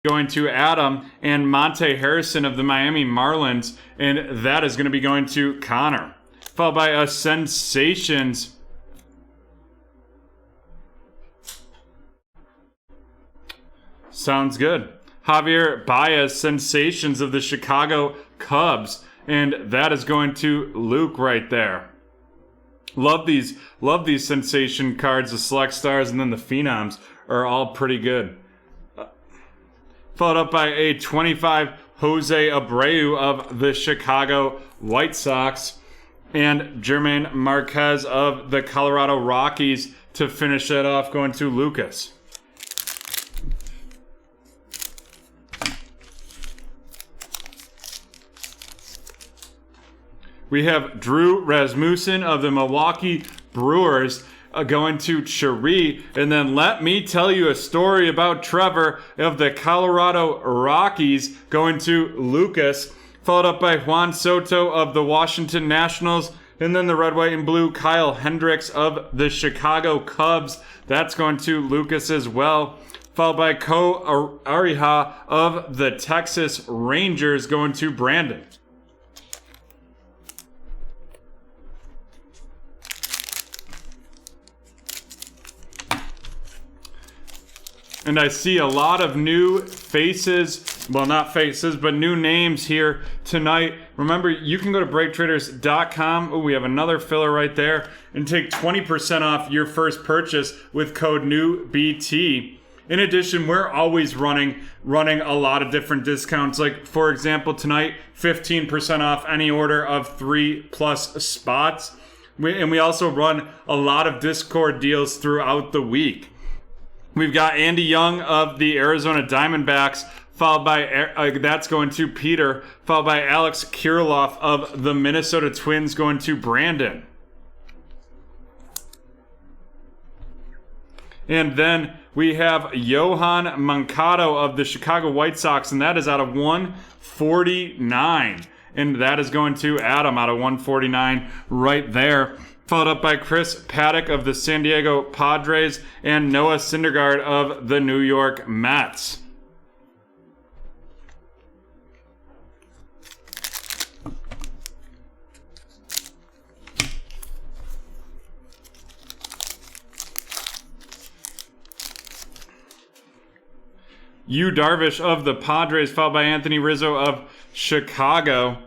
going to Adam, and Monte Harrison of the Miami Marlins, and that is going to be going to Connor. Followed by a Sensations. Sounds good. Javier Baez, Sensations of the Chicago Cubs, and that is going to Luke right there. Love these sensation cards. The select stars and then the phenoms are all pretty good. Followed up by a 25 Jose Abreu of the Chicago White Sox, and German Marquez of the Colorado Rockies to finish that off, going to Lucas. We have Drew Rasmussen of the Milwaukee Brewers going to Cherie. And then let me tell you a story about Trevor of the Colorado Rockies going to Lucas. Followed up by Juan Soto of the Washington Nationals. And then the red, white, and blue Kyle Hendricks of the Chicago Cubs. That's going to Lucas as well. Followed by Ko Ariha of the Texas Rangers going to Brandon. And I see a lot of new faces, well, not faces, but new names here tonight. Remember, you can go to BreakTraders.com. Oh, we have another filler right there. And take 20% off your first purchase with code NEWBT. In addition, we're always running a lot of different discounts. Like, for example, tonight, 15% off any order of 3+ spots. And we also run a lot of Discord deals throughout the week. We've got Andy Young of the Arizona Diamondbacks, followed by, that's going to Peter, followed by Alex Kirilloff of the Minnesota Twins going to Brandon. And then we have Johan Mancado of the Chicago White Sox, and that is out of 149. And that is going to Adam out of 149 right there. Followed up by Chris Paddock of the San Diego Padres and Noah Syndergaard of the New York Mets. Yu Darvish of the Padres, followed by Anthony Rizzo of Chicago.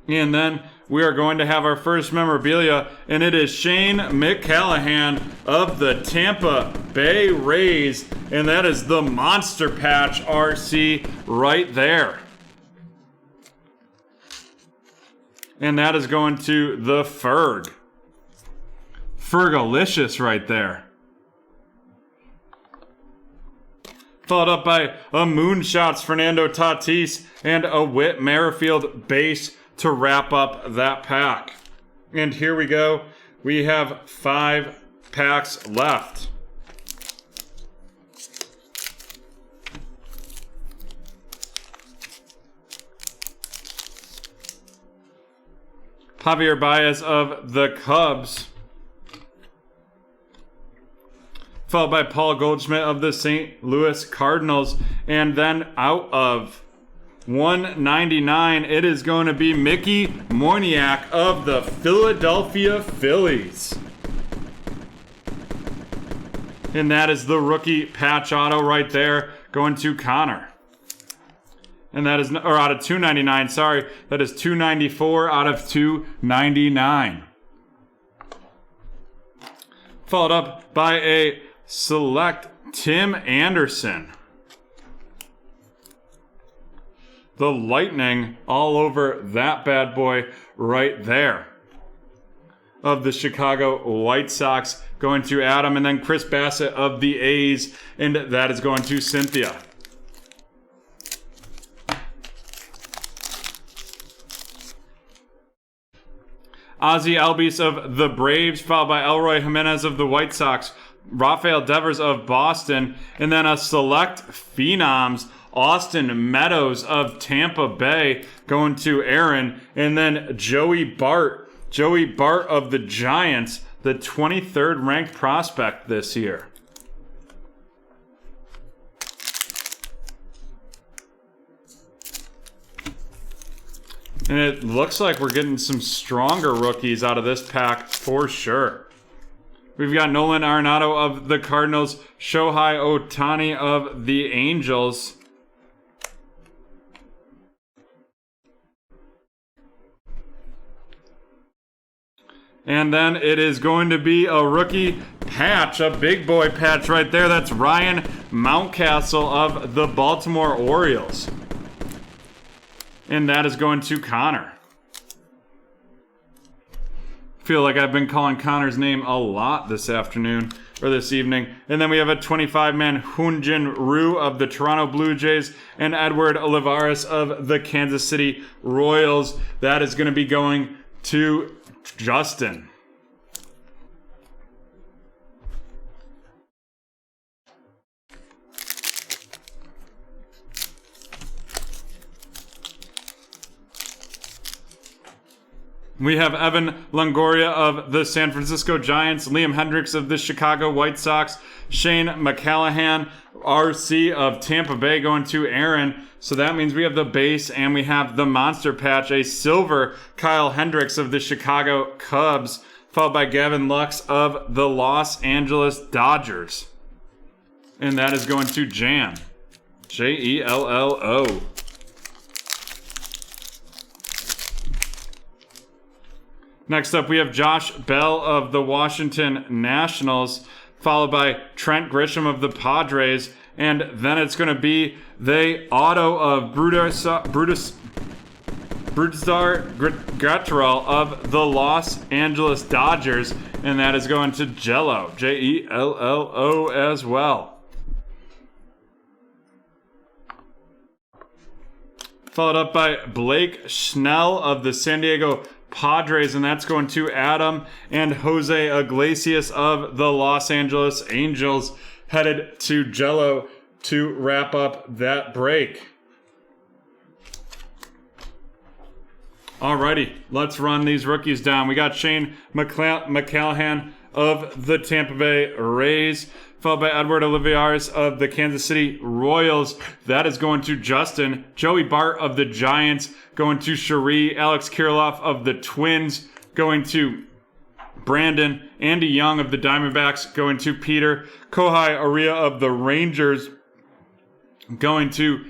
And then we are going to have our first memorabilia, and it is Shane McCallahan of the Tampa Bay Rays, and that is the Monster Patch RC right there. And that is going to the Ferg. Fergalicious right there. Followed up by a Moonshots Fernando Tatis and a Whit Merrifield base to wrap up that pack. And here we go. We have 5 packs left. Javier Baez of the Cubs, followed by Paul Goldschmidt of the St. Louis Cardinals, and then out of 199, it is going to be Mickey Moniak of the Philadelphia Phillies. And that is the rookie patch auto right there going to Connor. And that is, or out of 299, sorry, that is 294 out of 299. Followed up by a select Tim Anderson. The lightning all over that bad boy right there. Of the Chicago White Sox going to Adam, and then Chris Bassett of the A's, and that is going to Cynthia. Ozzie Albies of the Braves, followed by Elroy Jimenez of the White Sox, Rafael Devers of Boston, and then a select Phenoms, Austin Meadows of Tampa Bay going to Aaron, and then Joey Bart of the Giants, the 23rd ranked prospect this year. And it looks like we're getting some stronger rookies out of this pack for sure. We've got Nolan Arenado of the Cardinals, Shohei Ohtani of the Angels. And then it is going to be a rookie patch, a big boy patch right there. That's Ryan Mountcastle of the Baltimore Orioles. And that is going to Connor. Feel like I've been calling Connor's name a lot this afternoon or this evening. And then we have a 25-man Hyunjin Ryu of the Toronto Blue Jays and Edward Olivares of the Kansas City Royals. That is going to be going to Justin. We have Evan Longoria of the San Francisco Giants, Liam Hendricks of the Chicago White Sox, Shane McCallahan, RC of Tampa Bay going to Aaron. So that means we have the base and we have the monster patch, a silver Kyle Hendricks of the Chicago Cubs, followed by Gavin Lux of the Los Angeles Dodgers. And that is going to Jan. Jello. Next up, we have Josh Bell of the Washington Nationals, followed by Trent Grisham of the Padres, and then it's going to be the auto of Brusdar Graterol of the Los Angeles Dodgers, and that is going to Jello, Jello as well. Followed up by Blake Snell of the San Diego Padres, and that's going to Adam, and Jose Iglesias of the Los Angeles Angels headed to Jello to wrap up that break. Alrighty, let's run these rookies down. We got Shane McCallahan of the Tampa Bay Rays, followed by Edward Olivares of the Kansas City Royals. That is going to Justin. Joey Bart of the Giants going to Cherie. Alex Kirilloff of the Twins going to Brandon. Andy Young of the Diamondbacks going to Peter. Kohai Aria of the Rangers going to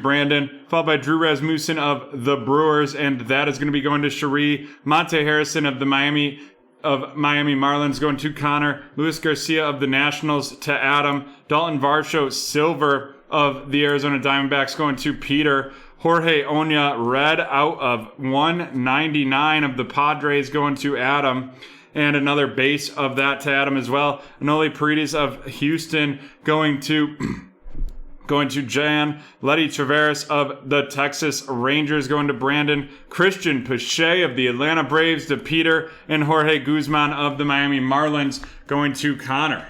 Brandon, followed by Drew Rasmussen of the Brewers, and that is going to be going to Cherie. Monte Harrison of the Miami Marlins going to Connor. Luis Garcia of the Nationals to Adam. Dalton Varsho Silver of the Arizona Diamondbacks going to Peter. Jorge Oña Red out of 199 of the Padres going to Adam. And another base of that to Adam as well. Noli Paredes of Houston going to Jan. Letty Traveris of the Texas Rangers going to Brandon. Christian Pache of the Atlanta Braves to Peter. And Jorge Guzman of the Miami Marlins going to Connor.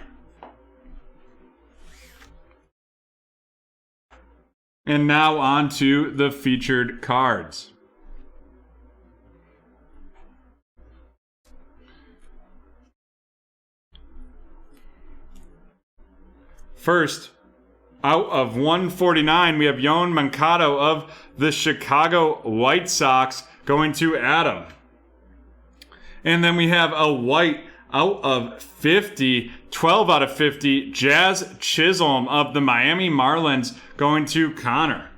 And now on to the featured cards. First, out of 149, we have Yoan Moncada of the Chicago White Sox going to Adam. And then we have a white out of 50, 12 out of 50, Jazz Chisholm of the Miami Marlins going to Connor.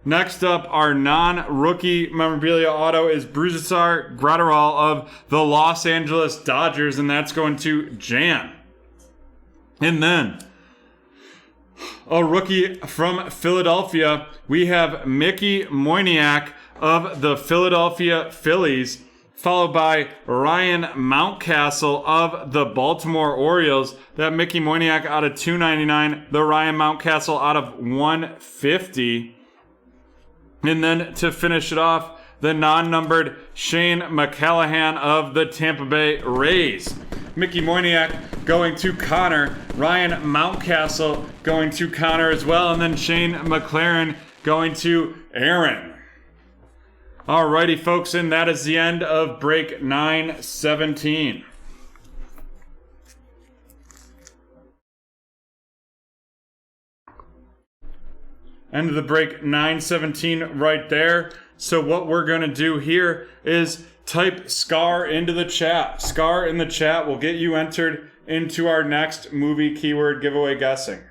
Next up, our non-rookie memorabilia auto is Brusdar Graterol of the Los Angeles Dodgers, and that's going to Jan. And then, a rookie from Philadelphia, we have Mickey Moniak of the Philadelphia Phillies, followed by Ryan Mountcastle of the Baltimore Orioles. That Mickey Moniak out of 299, the Ryan Mountcastle out of 150. And then to finish it off, the non-numbered Shane McCallahan of the Tampa Bay Rays. Mickey Moniak going to Connor, Ryan Mountcastle going to Connor as well, and then Shane McLaren going to Aaron. Alrighty, folks, and that is the end of break 917. End of the break, 917 right there. So what we're going to do here is type SCAR into the chat. SCAR in the chat will get you entered into our next movie keyword giveaway guessing.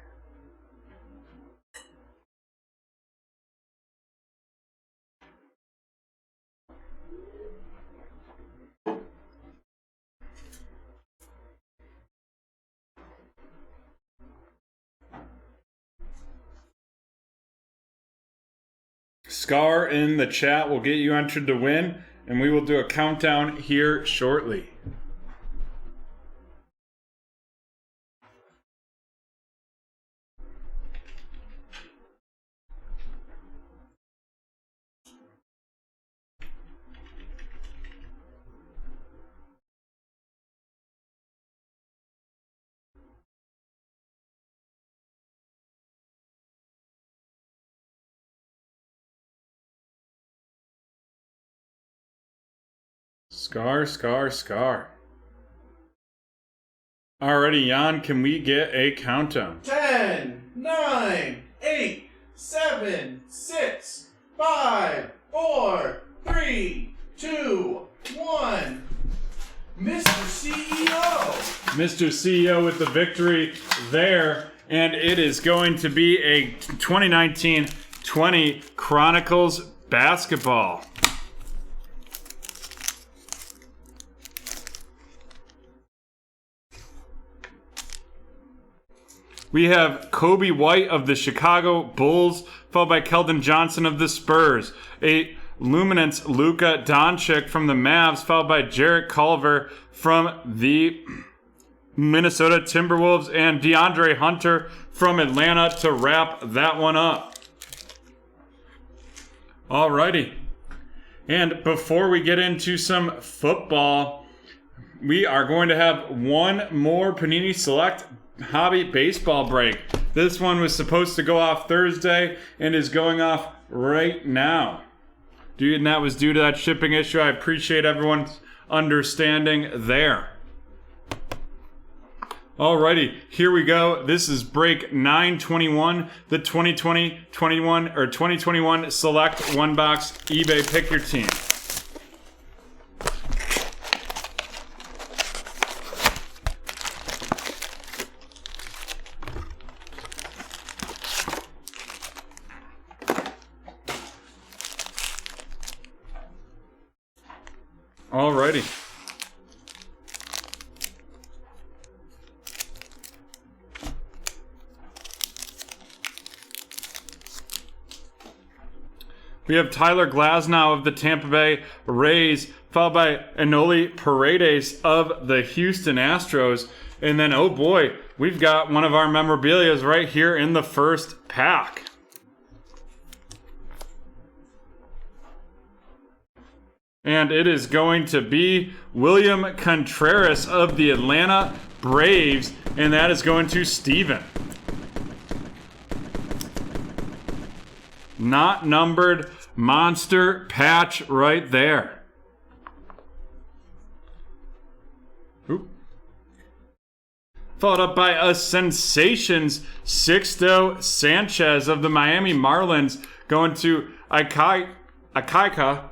SCAR in the chat will get you entered to win, and we will do a countdown here shortly. SCAR, SCAR, SCAR. Alrighty, Jan, can we get a countdown? 10, 9, 8, 7, 6, 5, 4, 3, 2, 1. Mr. CEO! Mr. CEO with the victory there, and it is going to be a 2019-20 Chronicles basketball. We have Kobe White of the Chicago Bulls, followed by Keldon Johnson of the Spurs. A luminance Luka Doncic from the Mavs, followed by Jarrett Culver from the Minnesota Timberwolves, and DeAndre Hunter from Atlanta to wrap that one up. Alrighty. And before we get into some football, we are going to have one more Panini Select Hobby baseball break. This one was supposed to go off Thursday and is going off right now. And that was due to that shipping issue. I appreciate everyone's understanding there. Alrighty, here we go. This is break 921, the 2020-21 or 2021 Select One Box eBay Pick Your Team. Alrighty. We have Tyler Glasnow of the Tampa Bay Rays, followed by Enoli Paredes of the Houston Astros. And then, oh boy, we've got one of our memorabilias right here in the first pack. And it is going to be William Contreras of the Atlanta Braves, and that is going to Steven. Not numbered monster patch right there. Oop. Followed up by a Sensations Sixto Sanchez of the Miami Marlins going to Akaika.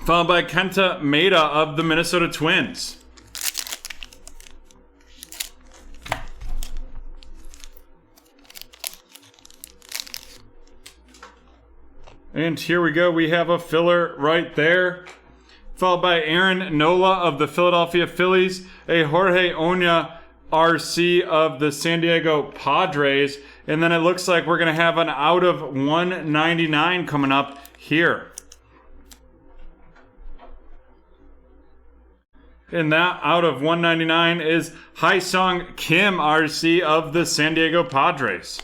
Followed by Kenta Maeda of the Minnesota Twins. And here we go. We have a filler right there. Followed by Aaron Nola of the Philadelphia Phillies. A Jorge Oña RC of the San Diego Padres. And then it looks like we're going to have an out of 199 coming up here. And that out of 199 is Haesung Kim RC of the San Diego Padres.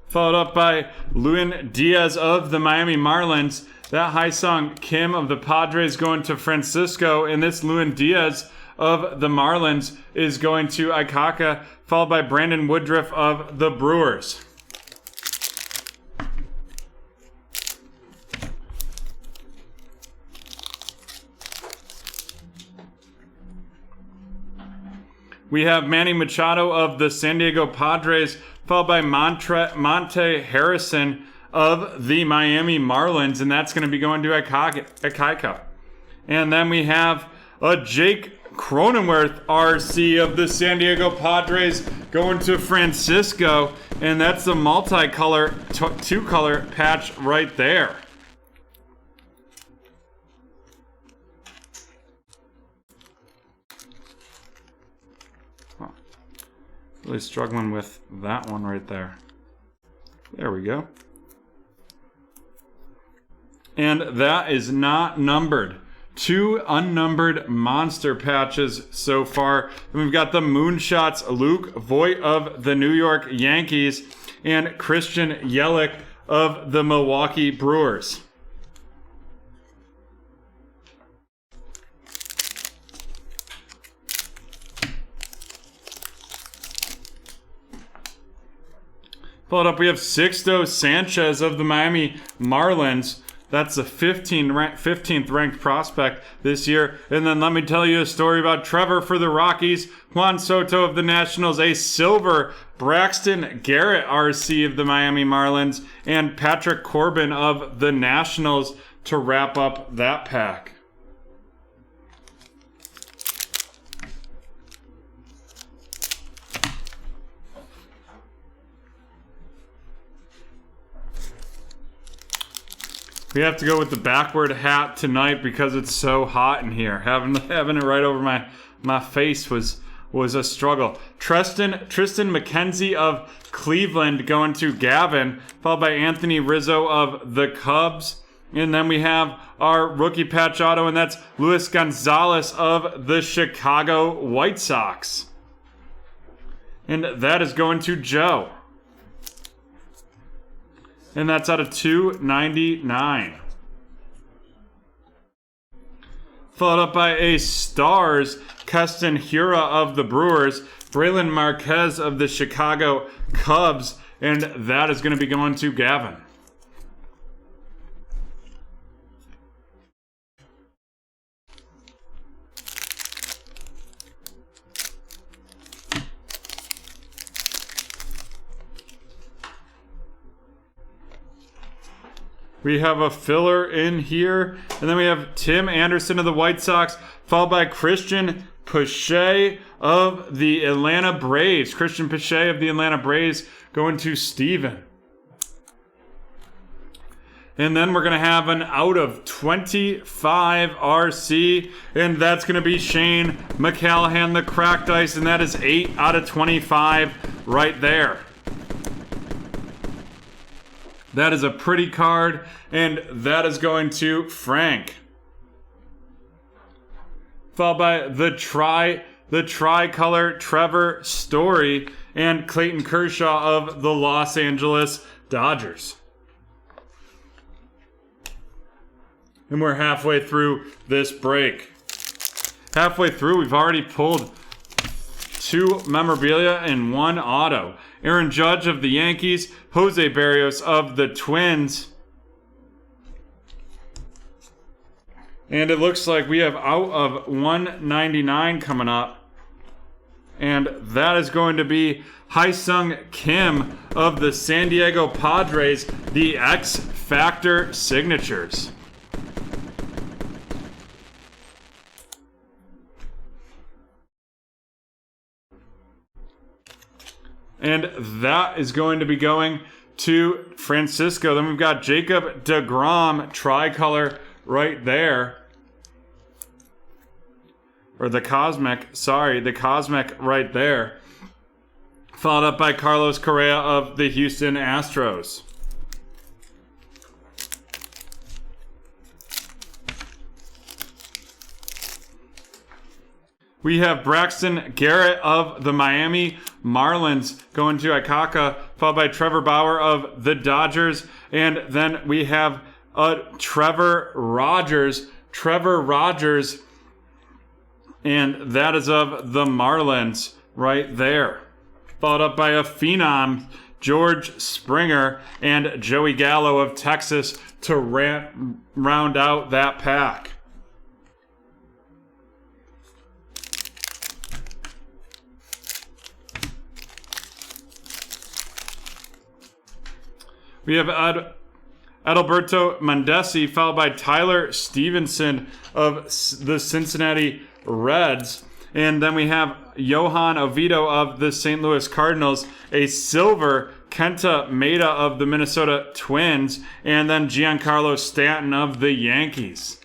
Followed up by Luis Diaz of the Miami Marlins. That Haesung Kim of the Padres going to Francisco. And this Luis Diaz of the Marlins is going to Aikaka. Followed by Brandon Woodruff of the Brewers. We have Manny Machado of the San Diego Padres, followed by Monte Harrison of the Miami Marlins, and that's going to be going to Akaika. And then we have a Jake Cronenworth RC of the San Diego Padres going to Francisco, and that's the multicolor, two-color patch right there. Really struggling with that one right there. There we go. And that is not numbered. 2 unnumbered monster patches so far. And we've got the Moonshots, Luke Voit of the New York Yankees and Christian Yelich of the Milwaukee Brewers. Followed up, we have Sixto Sanchez of the Miami Marlins. That's the 15th ranked prospect this year. And then let me tell you a story about Trevor for the Rockies, Juan Soto of the Nationals, a silver Braxton Garrett RC of the Miami Marlins, and Patrick Corbin of the Nationals to wrap up that pack. We have to go with the backward hat tonight because it's so hot in here. Having it right over my face was a struggle. Tristan McKenzie of Cleveland going to Gavin, followed by Anthony Rizzo of the Cubs. And then we have our rookie patch auto, and that's Luis Gonzalez of the Chicago White Sox. And that is going to Joe. And that's out of 299. Followed up by a Stars, Keston Hiura of the Brewers, Braylon Marquez of the Chicago Cubs, and that is going to be going to Gavin. We have a filler in here. And then we have Tim Anderson of the White Sox, followed by Christian Pache of the Atlanta Braves. Christian Pache of the Atlanta Braves going to Steven. And then we're going to have an out of 25 RC. And that's going to be Shane McCallahan, the cracked ice. And that is 8 out of 25 right there. That is a pretty card, and that is going to Frank. Followed by the tricolor Trevor Story and Clayton Kershaw of the Los Angeles Dodgers. And we're halfway through this break. Halfway through, we've already pulled 2 memorabilia and 1 auto. Aaron Judge of the Yankees, Jose Barrios of the Twins. And it looks like we have out of 199 coming up. And that is going to be Hyesung Kim of the San Diego Padres, the X Factor signatures. And that is going to be going to Francisco. Then we've got Jacob deGrom tricolor right there. Or the Cosmic right there. Followed up by Carlos Correa of the Houston Astros. We have Braxton Garrett of the Miami Marlins going to Akaka, followed by Trevor Bauer of the Dodgers. And then we have Trevor Rogers, and that is of the Marlins right there. Followed up by a Phenom, George Springer, and Joey Gallo of Texas to round out that pack. We have Adalberto Mondesi, followed by Tyler Stevenson of the Cincinnati Reds. And then we have Johan Oviedo of the St. Louis Cardinals, a silver Kenta Maeda of the Minnesota Twins, and then Giancarlo Stanton of the Yankees.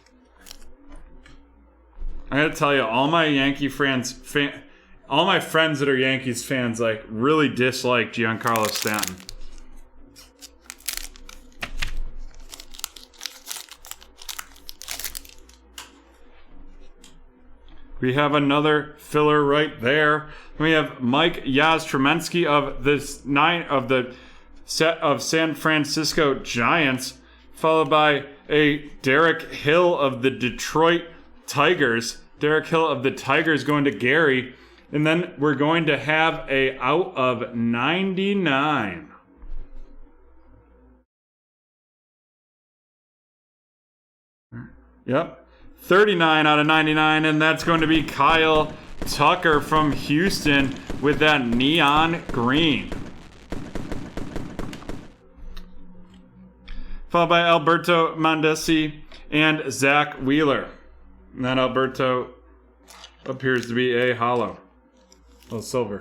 I gotta tell you, all my Yankee friends, all my friends that are Yankees fans, like, really dislike Giancarlo Stanton. We have another filler right there. We have Mike Yastrzemski of the set of San Francisco Giants, followed by a Derek Hill of the Detroit Tigers. Derek Hill of the Tigers going to Gary. And then we're going to have a out of 99. Yep. 39 out of 99, and that's going to be Kyle Tucker from Houston with that neon green. Followed by Alberto Mondesi and Zach Wheeler. And that Alberto appears to be a hollow. Oh, silver.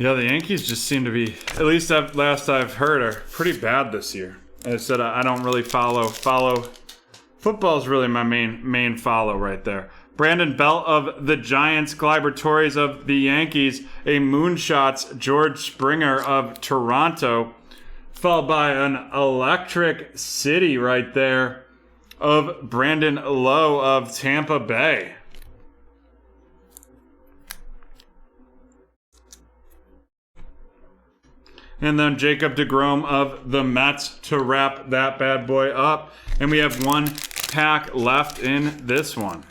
Yeah, the Yankees just seem to be, at least last I've heard, are pretty bad this year. As I said, I don't really follow. Football's really my main follow right there. Brandon Belt of the Giants, Gleyber Torres of the Yankees, a Moonshots George Springer of Toronto, followed by an Electric City right there of Brandon Lowe of Tampa Bay. And then Jacob deGrom of the Mets to wrap that bad boy up. And we have one pack left in this one.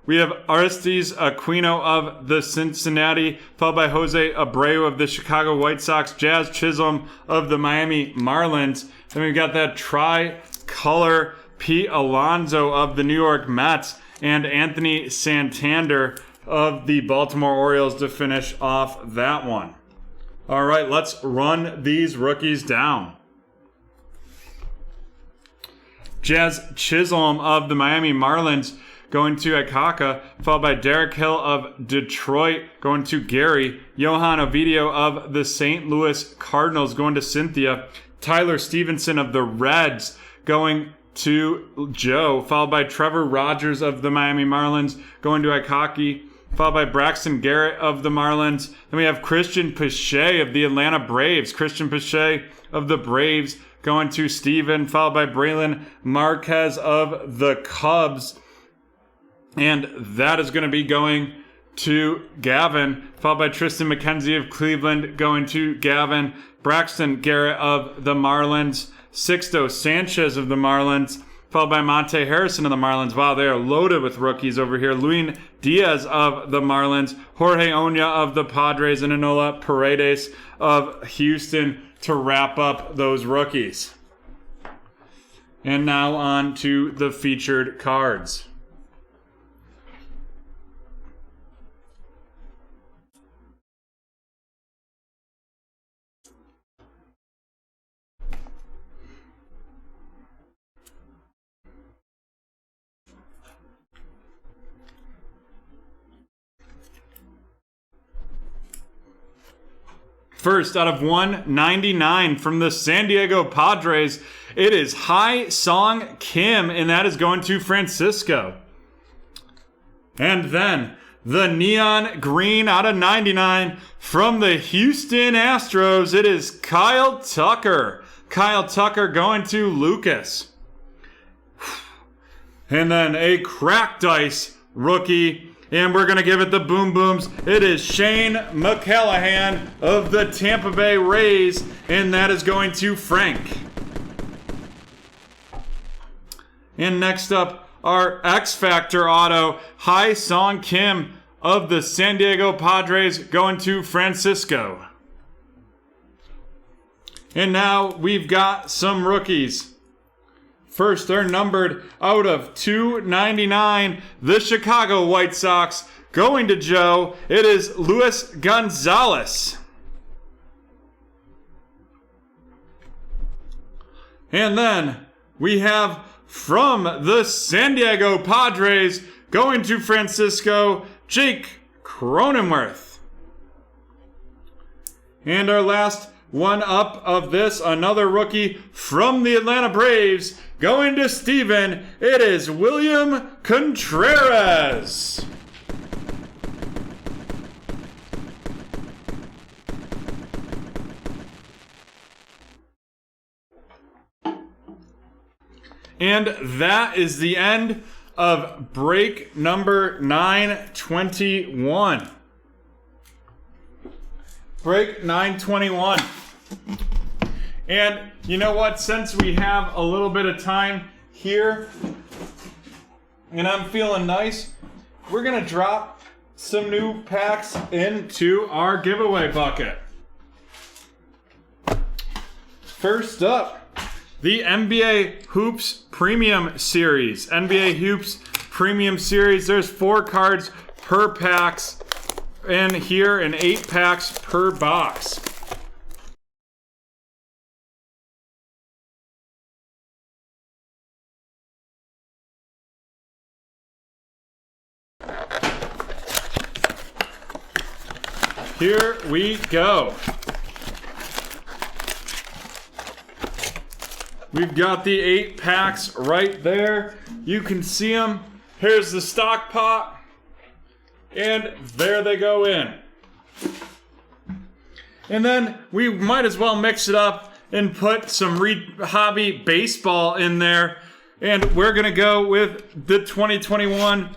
We have Aristides Aquino of the Cincinnati, followed by Jose Abreu of the Chicago White Sox, Jazz Chisholm of the Miami Marlins. Then we've got that tri-color Pete Alonso of the New York Mets, and Anthony Santander of the Baltimore Orioles to finish off that one. All right, let's run these rookies down. Jazz Chisholm of the Miami Marlins going to Akaka, followed by Derek Hill of Detroit going to Gary. Johan Oviedo of the St. Louis Cardinals going to Cynthia. Tyler Stevenson of the Reds going to Joe, followed by Trevor Rogers of the Miami Marlins going to Akaki, followed by Braxton Garrett of the Marlins. Then we have Christian Pache of the Atlanta Braves. Christian Pache of the Braves going to Steven, followed by Braylon Marquez of the Cubs. And that is going to be going to Gavin, followed by Tristan McKenzie of Cleveland going to Gavin. Braxton Garrett of the Marlins. Sixto Sanchez of the Marlins, followed by Monte Harrison of the Marlins. Wow, they are loaded with rookies over here. Luis Diaz of the Marlins, Jorge Oña of the Padres, and Enola Paredes of Houston to wrap up those rookies. And now on to the featured cards. First, out of 199 from the San Diego Padres, it is Hai Song Kim, and that is going to Francisco. And then, the neon green out of 99 from the Houston Astros, it is Kyle Tucker. Kyle Tucker going to Lucas. And then a cracked ice rookie. And we're going to give it the boom booms. It is Shane McCallahan of the Tampa Bay Rays, and that is going to Frank. And next up, our X Factor auto, Hai Song Kim of the San Diego Padres, going to Francisco. And now we've got some rookies. First, they're numbered out of 299. The Chicago White Sox. Going to Joe, it is Luis Gonzalez. And then we have from the San Diego Padres, going to Francisco, Jake Cronenworth. And our last one up of this, another rookie from the Atlanta Braves, going to Steven, it is William Contreras. And that is the end of break number 921. Break 921. And you know what? Since we have a little bit of time here, and I'm feeling nice, we're going to drop some new packs into our giveaway bucket. First up, the NBA Hoops Premium Series. NBA Hoops Premium Series. There's 4 cards per packs in here and 8 packs per box. Here we go. We've got the 8 packs right there. You can see them. Here's the stock pot. And there they go in. And then we might as well mix it up and put some hobby baseball in there. And we're going to go with the 2021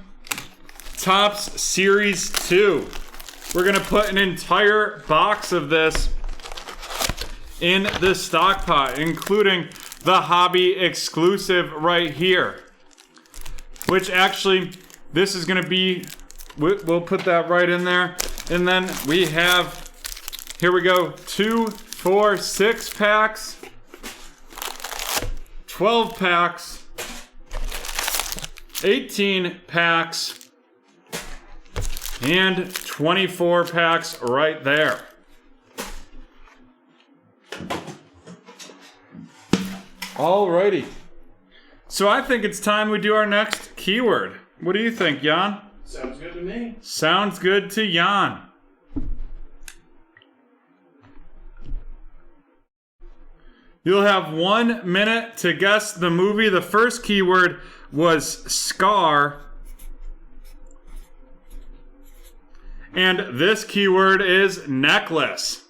Topps Series 2. We're going to put an entire box of this in the stock pot, including the hobby exclusive right here. Which actually, this is going to be, we'll put that right in there. And then we have, here we go, 2, 4, 6 packs, 12 packs, 18 packs, and 24 packs right there. Alrighty. So I think it's time we do our next keyword. What do you think, Jan? Sounds good to me. Sounds good to Jan. You'll have 1 minute to guess the movie. The first keyword was Scar. And this keyword is necklace.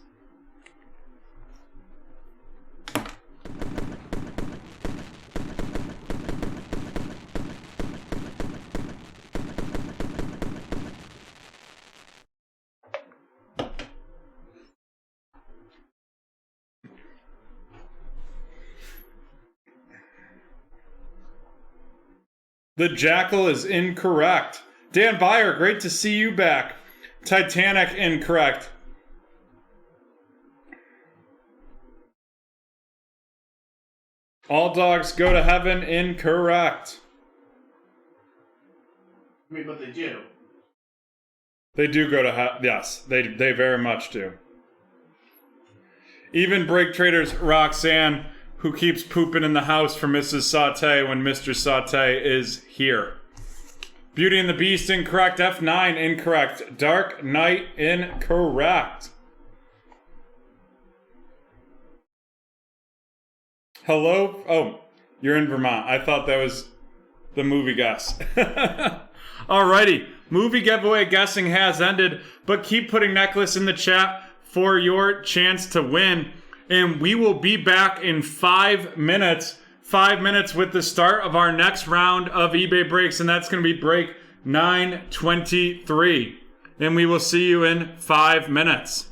The Jackal is incorrect. Dan Byer, great to see you back. Titanic, incorrect. All Dogs Go to Heaven, incorrect. I mean, but they do. They do go to heaven. Yes, they very much do. Even BreakTraders Roxanne, who keeps pooping in the house for Mrs. Sauté when Mr. Sauté is here. Beauty and the Beast, incorrect. F9, incorrect. Dark Knight, incorrect. Hello? Oh, you're in Vermont. I thought that was the movie guess. Alrighty. Movie giveaway guessing has ended, but keep putting necklace in the chat for your chance to win. And we will be back in 5 minutes. 5 minutes with the start of our next round of eBay breaks, and that's going to be break 923. And we will see you in 5 minutes.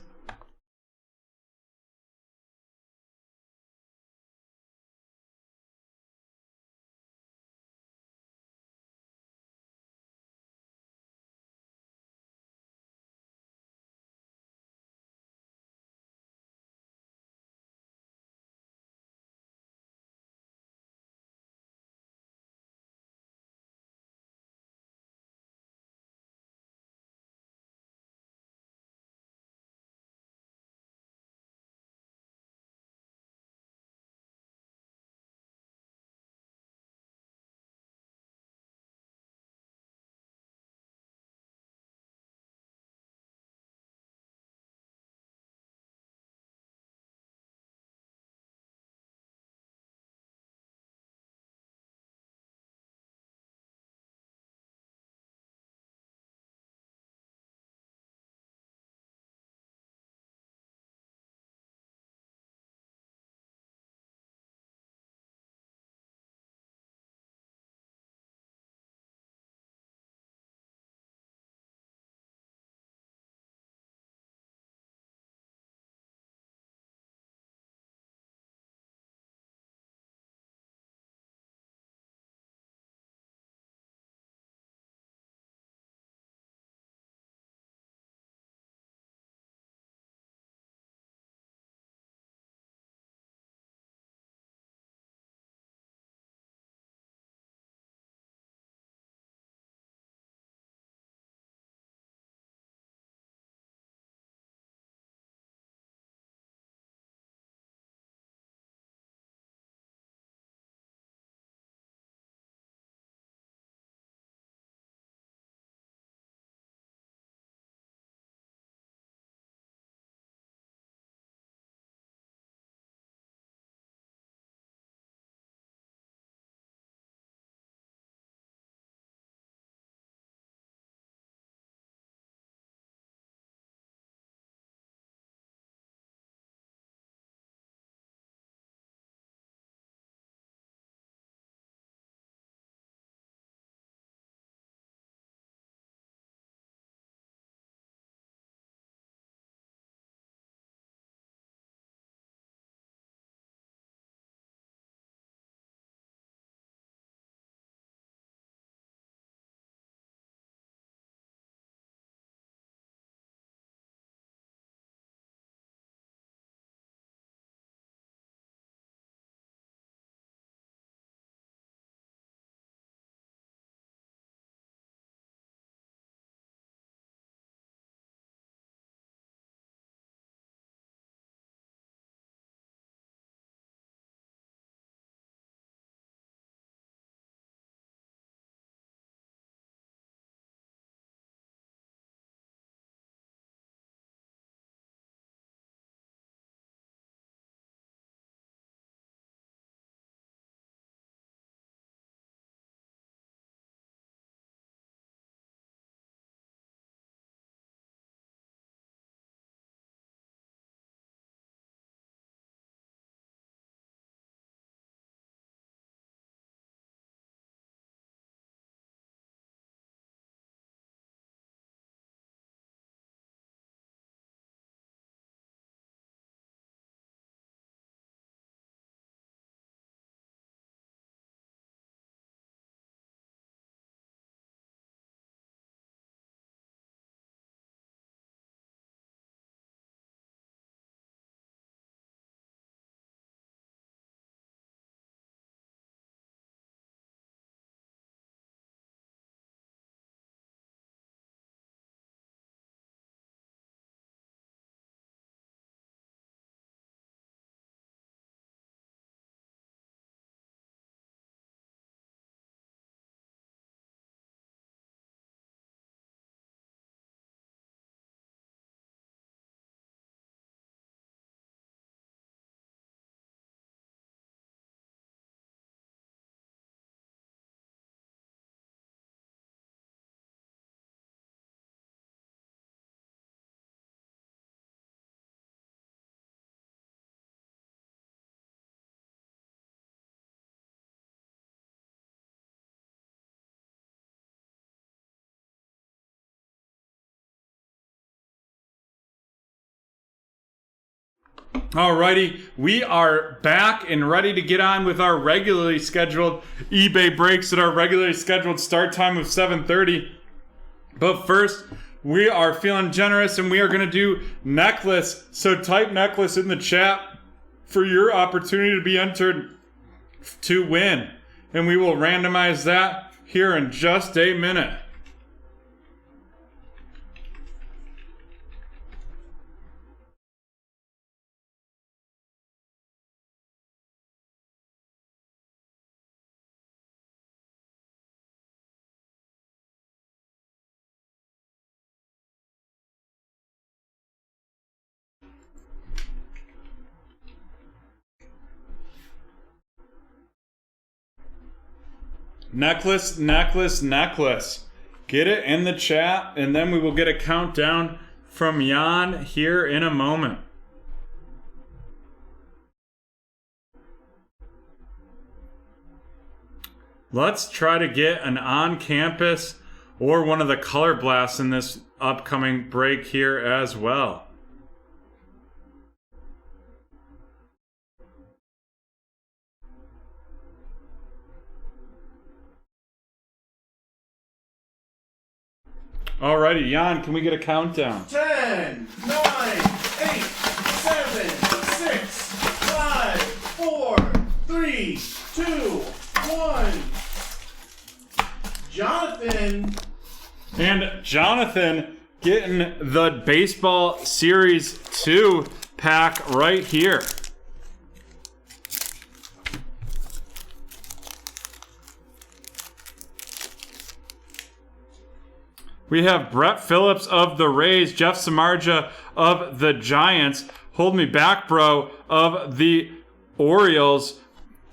Alrighty, we are back and ready to get on with our regularly scheduled eBay breaks at our regularly scheduled start time of 7:30. But first, we are feeling generous and we are going to do necklace. So type necklace in the chat for your opportunity to be entered to win. And we will randomize that here in just a minute. Necklace, necklace, necklace. Get it in the chat, and then we will get a countdown from Jan here in a moment. Let's try to get an on-campus or one of the color blasts in this upcoming break here as well. Alrighty, Jan, can we get a countdown? 10, 9, 8, 7, 6, 5, 4, 3, 2, 1. Jonathan. And Jonathan getting the Baseball Series 2 pack right here. We have Brett Phillips of the Rays, Jeff Samardzija of the Giants, Hold Me Back Bro of the Orioles,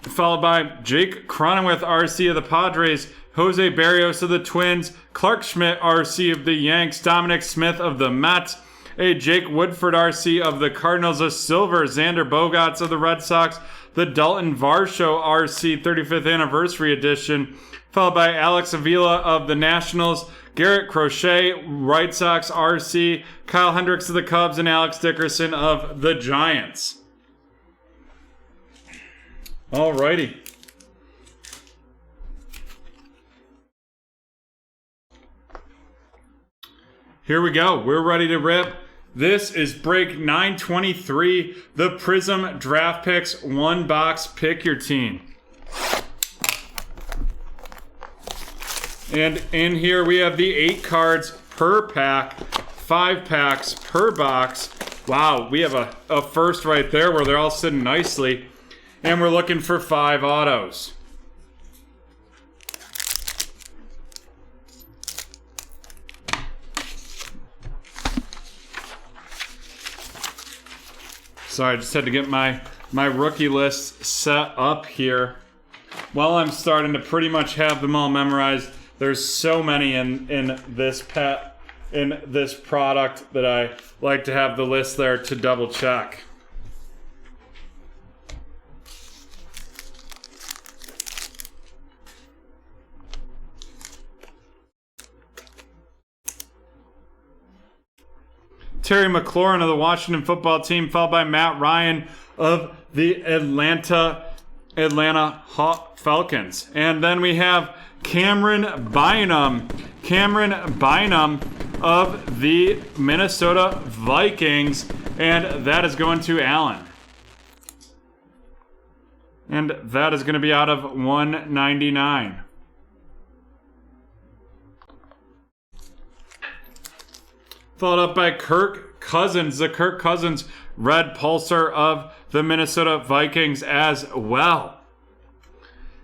followed by Jake Cronenworth, RC of the Padres, Jose Barrios of the Twins, Clark Schmidt, RC of the Yanks, Dominic Smith of the Mets, a Jake Woodford, RC of the Cardinals, a silver Xander Bogaerts of the Red Sox, the Dalton Varsho, RC 35th Anniversary Edition, followed by Alex Avila of the Nationals, Garrett Crochet, White Sox, RC, Kyle Hendricks of the Cubs, and Alex Dickerson of the Giants. Alrighty. Here we go. We're ready to rip. This is break 923, the Prism Draft Picks one box. Pick your team. And in here we have the 8 cards per pack, 5 packs per box. Wow, we have a first right there where they're all sitting nicely. And we're looking for 5 autos. Sorry, I just had to get my rookie list set up here. While I'm starting to pretty much have them all memorized, there's so many in this product that I like to have the list there to double check. Terry McLaurin of the Washington football team, followed by Matt Ryan of the Atlanta Falcons. And then we have Cameron Bynum of the Minnesota Vikings, and that is going to Allen. And that is going to be out of 199. Followed up by Kirk Cousins, the Kirk Cousins red pulsar of the Minnesota Vikings as well.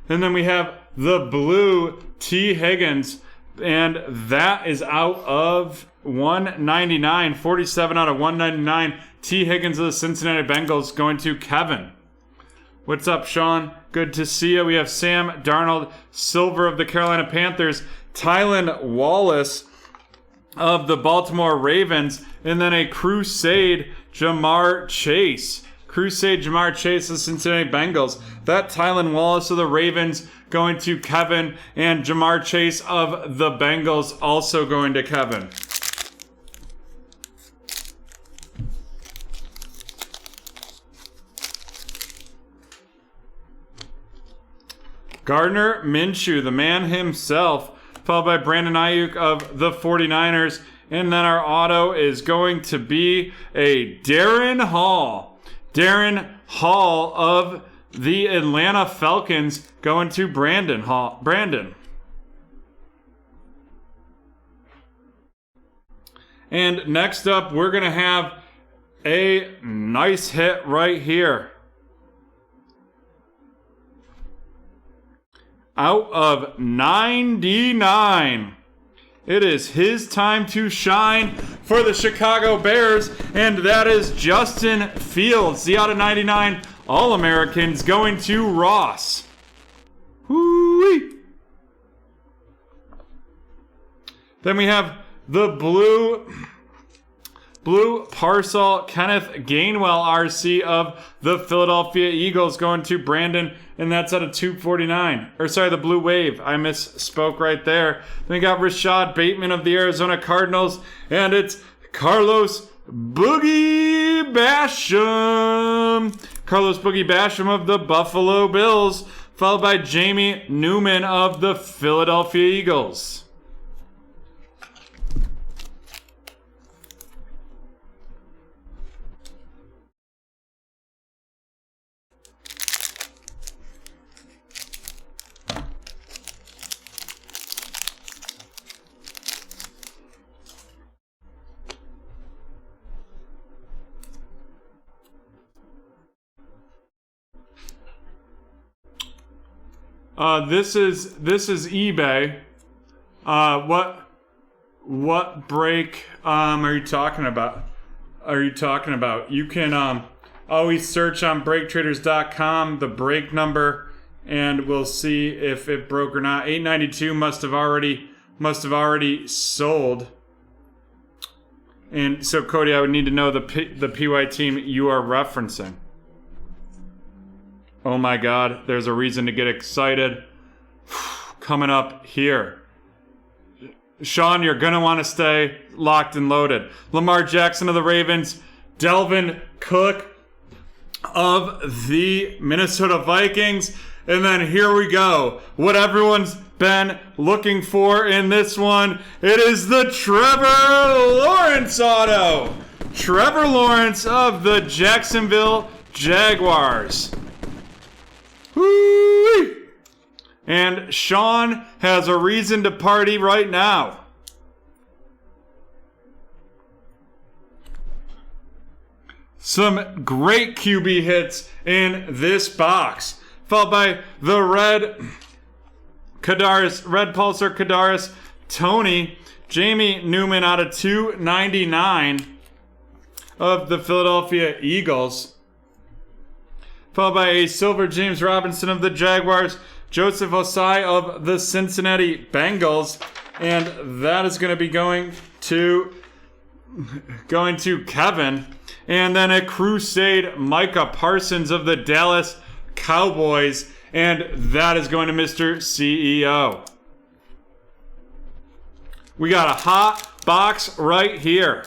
And then we have the blue T. Higgins, and that is out of 199, 47 out of 199. T. Higgins of the Cincinnati Bengals going to Kevin. What's up, Sean? Good to see you. We have Sam Darnold, silver of the Carolina Panthers, Tylan Wallace of the Baltimore Ravens, and then a Crusade Jamar Chase. Crusade Jamar Chase of the Cincinnati Bengals. That Tylan Wallace of the Ravens going to Kevin, and Jamar Chase of the Bengals also going to Kevin. Gardner Minshew, the man himself, followed by Brandon Ayuk of the 49ers. And then our auto is going to be a Darren Hall. Darren Hall of the Atlanta Falcons going to Brandon Hall. Brandon. And next up, we're going to have a nice hit right here. Out of 99. It is his time to shine for the Chicago Bears, and that is Justin Fields, the out of 99 All-Americans, going to Ross. Woo-wee. Then we have the blue parcel Kenneth Gainwell RC of the Philadelphia Eagles going to Brandon, and that's out of 249. Or sorry, the blue wave. I misspoke right there. Then we got Rashad Bateman of the Arizona Cardinals, and it's Carlos Boogie Basham. Carlos Boogie Basham of the Buffalo Bills, followed by Jamie Newman of the Philadelphia Eagles. This is eBay. What break are you talking about? You can always search on BreakTraders.com the break number, and we'll see if it broke or not. 892 must have already sold. And so, Cody, I would need to know the PY team you are referencing. Oh my God, there's a reason to get excited. Coming up here. Sean, you're going to want to stay locked and loaded. Lamar Jackson of the Ravens. Delvin Cook of the Minnesota Vikings. And then here we go. What everyone's been looking for in this one. It is the Trevor Lawrence auto. Trevor Lawrence of the Jacksonville Jaguars. Woo-wee. And Sean has a reason to party right now. Some great QB hits in this box. Followed by the red Pulsar Kadarius Toney. Jamie Newman out of 299 of the Philadelphia Eagles. Followed by a silver James Robinson of the Jaguars, Joseph Osai of the Cincinnati Bengals, and that is going to be going to Kevin. And then a Crusade Micah Parsons of the Dallas Cowboys, and that is going to Mr. CEO. We got a hot box right here.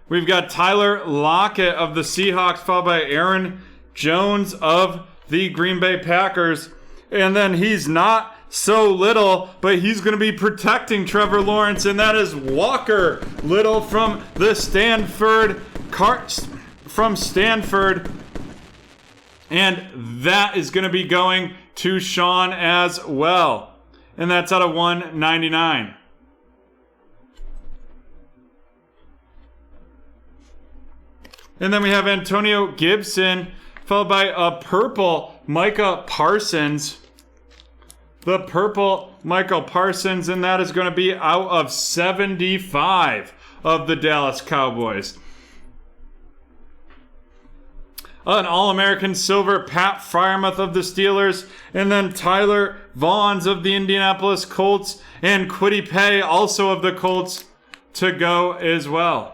We've got Tyler Lockett of the Seahawks, followed by Aaron Jones of the Green Bay Packers. And then he's not so little, but he's going to be protecting Trevor Lawrence, and that is Walker Little from the Stanford. And that is going to be going to Sean as well. And that's out of 199. And then we have Antonio Gibson, followed by a purple Micah Parsons. The purple Michael Parsons, and that is going to be out of 75 of the Dallas Cowboys. An All-American silver Pat Freiermuth of the Steelers, and then Tyler Vaughns of the Indianapolis Colts, and Kwity Paye also of the Colts to go as well.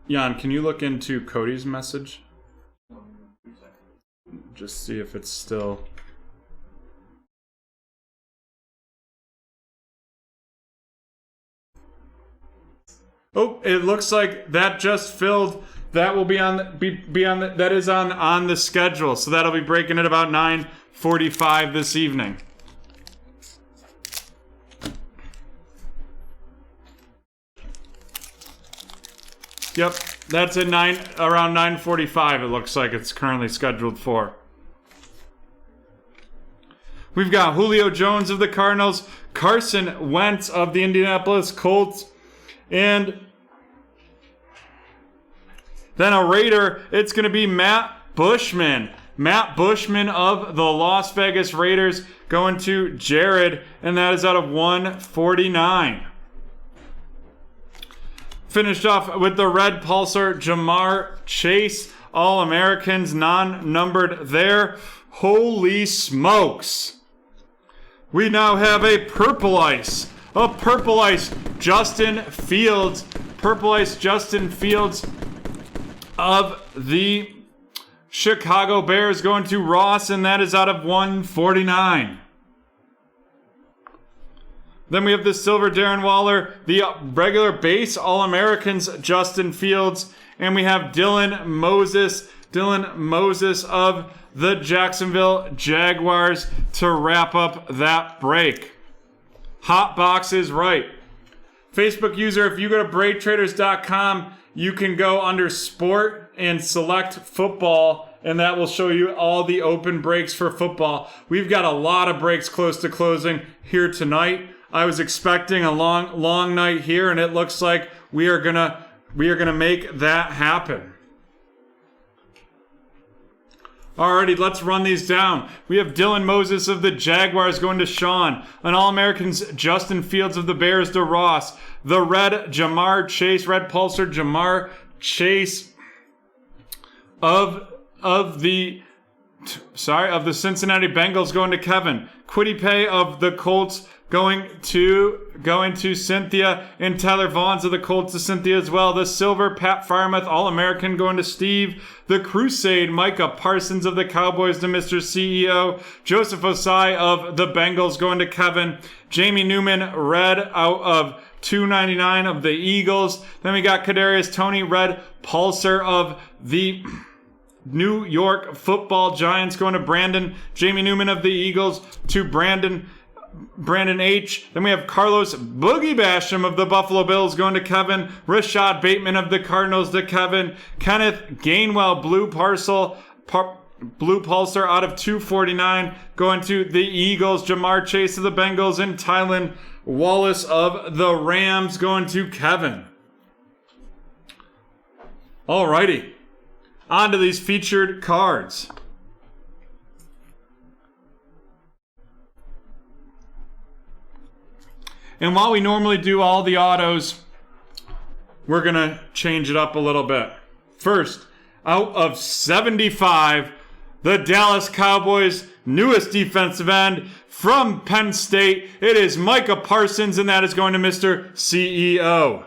Jan, can you look into Cody's message? Just see if it's still... Oh, it looks like that just filled. That will be on that is on the schedule. So that'll be breaking at about 9:45 this evening. Yep, that's at around 9:45. It looks like it's currently scheduled for. We've got Julio Jones of the Cardinals, Carson Wentz of the Indianapolis Colts, and then a Raider. It's going to be Matt Bushman. Matt Bushman of the Las Vegas Raiders going to Jared, and that is out of 149. Finished off with the red pulsar, Jamar Chase, All-Americans, non-numbered there. Holy smokes. We now have a purple ice. A purple ice, Justin Fields. Purple ice, Justin Fields of the Chicago Bears going to Ross, and that is out of 149. Then we have the silver Darren Waller, the regular base All-Americans Justin Fields, and we have Dylan Moses of the Jacksonville Jaguars to wrap up that break. Hot box is right. Facebook user, if you go to BreakTraders.com, you can go under Sport and select Football, and that will show you all the open breaks for football. We've got a lot of breaks close to closing here tonight. I was expecting a long night here, and it looks like we are gonna make that happen. Alrighty, let's run these down. We have Dylan Moses of the Jaguars going to Sean. An All-Americans Justin Fields of the Bears to Ross. The red Jamar Chase, red pulsar Jamar Chase of the Cincinnati Bengals going to Kevin. Quiddy Pay of the Colts going to Cynthia, and Tyler Vaughns of the Colts to Cynthia as well. The silver Pat Farmouth All-American going to Steve. The Crusade Micah Parsons of the Cowboys to Mr. CEO. Joseph Osai of the Bengals going to Kevin. Jamie Newman red out of 299 of the Eagles. Then we got Kadarius Toney red pulsar of the New York Football Giants going to Brandon. Jamie Newman of the Eagles to Brandon H. Then we have Carlos Boogie Basham of the Buffalo Bills going to Kevin. Rashad Bateman of the Cardinals to Kevin. Kenneth Gainwell blue pulsar out of 249 going to the Eagles. Jamar Chase of the Bengals, and Tylan Wallace of the Rams going to Kevin. Alrighty, on to these featured cards. And while we normally do all the autos, we're going to change it up a little bit. First, out of 75, the Dallas Cowboys' newest defensive end from Penn State. It is Micah Parsons, and that is going to Mr. CEO.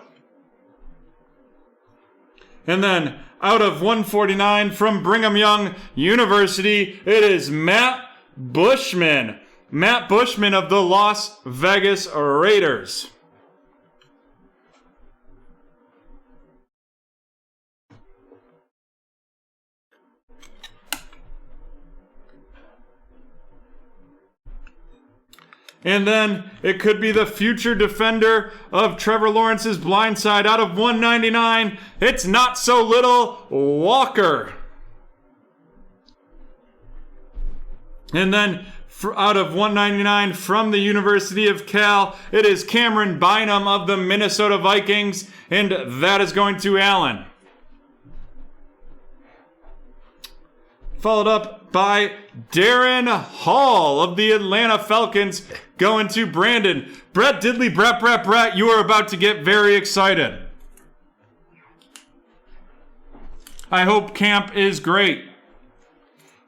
And then, out of 149 from Brigham Young University, it is Matt Bushman. Matt Bushman of the Las Vegas Raiders. And then it could be the future defender of Trevor Lawrence's blindside out of 199. It's not so little Walker. And then out of 199 from the University of Cal, it is Cameron Bynum of the Minnesota Vikings, and that is going to Allen. Followed up by Darren Hall of the Atlanta Falcons going to Brandon. Brett Diddley, Brett, you are about to get very excited. I hope camp is great.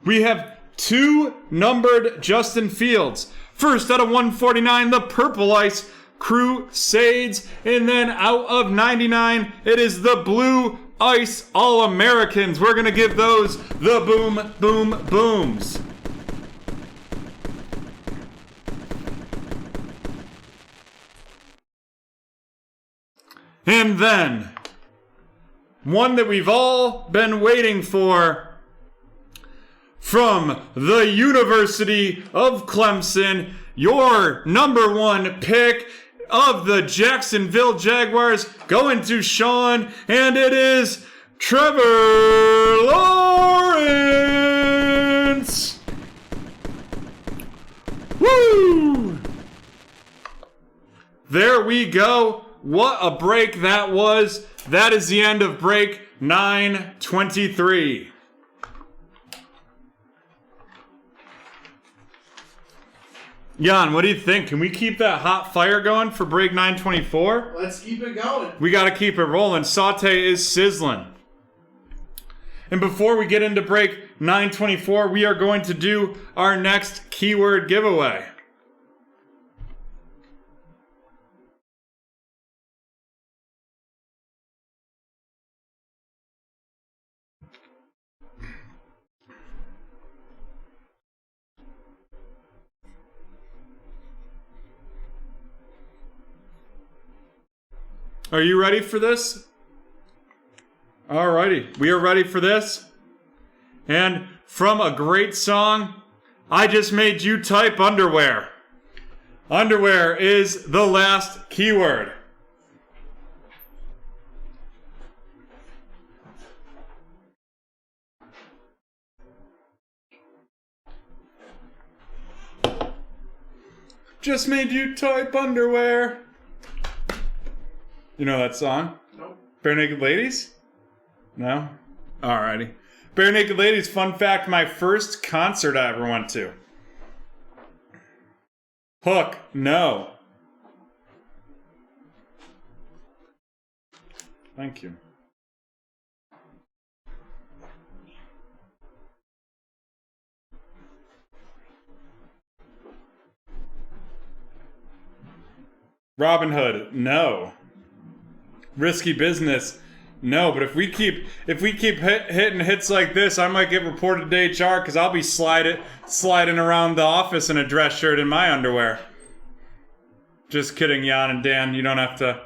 We have 2 numbered Justin Fields. First, out of 149, the Purple Ice Crusades. And then out of 99, it is the Blue Ice All-Americans. We're going to give those the boom, boom, booms. And then, one that we've all been waiting for, from the University of Clemson, your number one pick of the Jacksonville Jaguars, going to Sean, and it is Trevor Lawrence. Woo! There we go. What a break that was. That is the end of break 923. Jan, what do you think? Can we keep that hot fire going for break 924? Let's keep it going. We got to keep it rolling. Saute is sizzling. And before we get into break 924, we are going to do our next keyword giveaway. Are you ready for this? Alrighty, we are ready for this. And from a great song, I just made you type underwear. Underwear is the last keyword. Just made you type underwear. You know that song? Nope. Bare Naked Ladies? No? Alrighty. Bare Naked Ladies, fun fact, my first concert I ever went to. Hook, no. Thank you. Robin Hood, no. Risky Business, no. But if we keep hitting hits like this, I might get reported to HR because I'll be sliding around the office in a dress shirt in my underwear. Just kidding, Jan and Dan. You don't have to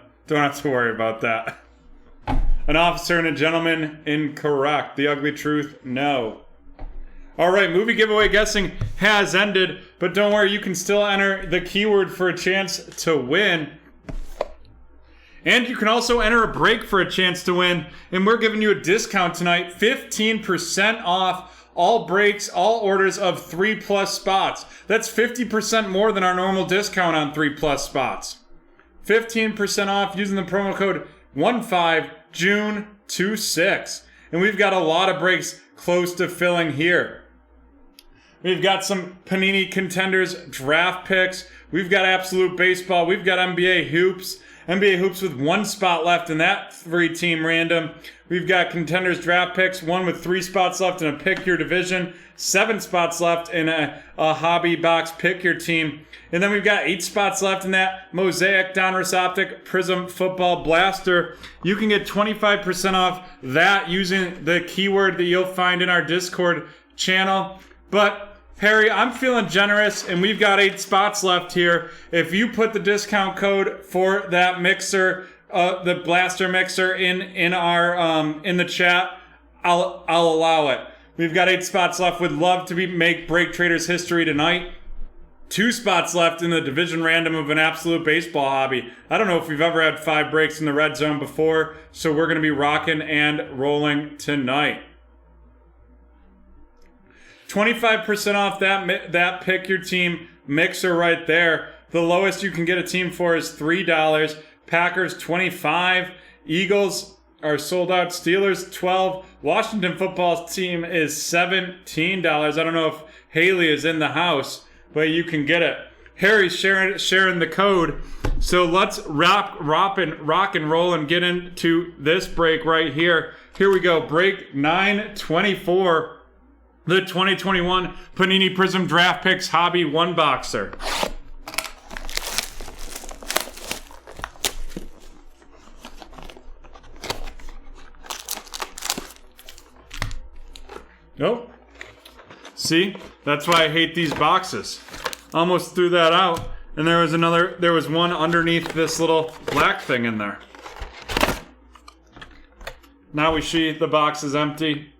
worry about that. An Officer and a Gentleman, incorrect. The Ugly Truth, no. All right, movie giveaway guessing has ended, but don't worry, you can still enter the keyword for a chance to win. And you can also enter a break for a chance to win. And we're giving you a discount tonight, 15% off all breaks, all orders of 3+ spots. That's 50% more than our normal discount on 3+ spots. 15% off using the promo code 15June26. And we've got a lot of breaks close to filling here. We've got some Panini Contenders draft picks. We've got Absolute Baseball. We've got NBA Hoops. NBA Hoops with 1 spot left in that 3-team random. We've got Contenders draft picks, 1 with 3 spots left in a Pick Your Division, 7 spots left in a Hobby Box Pick Your Team. And then we've got 8 spots left in that Mosaic Donruss Optic Prism Football Blaster. You can get 25% off that using the keyword that you'll find in our Discord channel. But Harry, I'm feeling generous, and we've got 8 spots left here. If you put the discount code for that mixer, the blaster mixer, in the chat, I'll allow it. We've got 8 spots left. Would love to make BreakTraders history tonight. 2 spots left in the division random of an Absolute Baseball hobby. I don't know if we've ever had 5 breaks in the red zone before, so we're going to be rocking and rolling tonight. 25% off that Pick Your Team mixer right there. The lowest you can get a team for is $3. Packers $25. Eagles are sold out. Steelers $12. Washington football team is $17. I don't know if Haley is in the house, but you can get it. Harry's sharing the code. So let's rock and roll and get into this break right here. Here we go. Break 924. The 2021 Panini Prism Draft Picks Hobby 1-Boxer. Nope. See? That's why I hate these boxes. Almost threw that out, and there was one underneath this little black thing in there. Now we see the box is empty.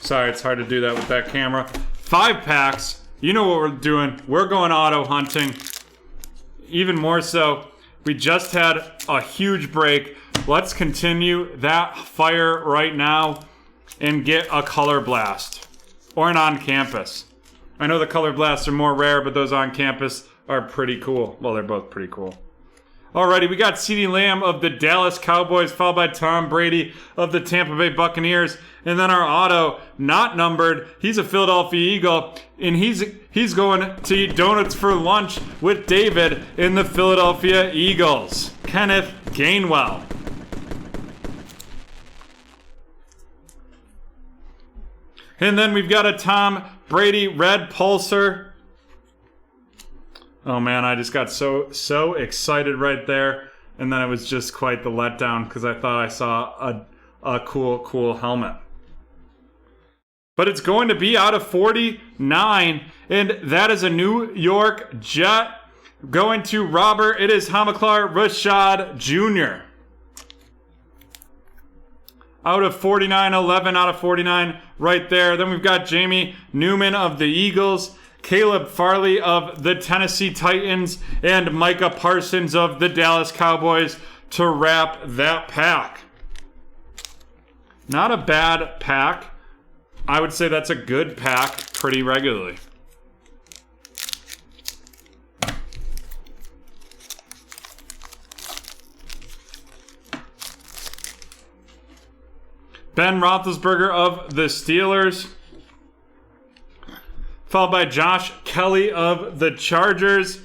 Sorry, it's hard to do that with that camera. 5 packs. You know what we're doing. We're going auto hunting. Even more so, we just had a huge break. Let's continue that fire right now and get a color blast. Or an on-campus. I know the color blasts are more rare, but those on-campus are pretty cool. Well, they're both pretty cool. Alrighty, we got CeeDee Lamb of the Dallas Cowboys, followed by Tom Brady of the Tampa Bay Buccaneers. And then our auto, not numbered, he's a Philadelphia Eagle, and he's going to eat donuts for lunch with David in the Philadelphia Eagles. Kenneth Gainwell. And then we've got a Tom Brady red pulsar. Oh man, I just got so excited right there. And then it was just quite the letdown because I thought I saw a cool helmet. But it's going to be out of 49, and that is a New York Jet. Going to Robert, it is Hamilcar Rashad Jr. Out of 49, 11 out of 49 right there. Then we've got Jamie Newman of the Eagles, Caleb Farley of the Tennessee Titans, and Micah Parsons of the Dallas Cowboys to wrap that pack. Not a bad pack. I would say that's a good pack pretty regularly. Ben Roethlisberger of the Steelers. Followed by Josh Kelly of the Chargers.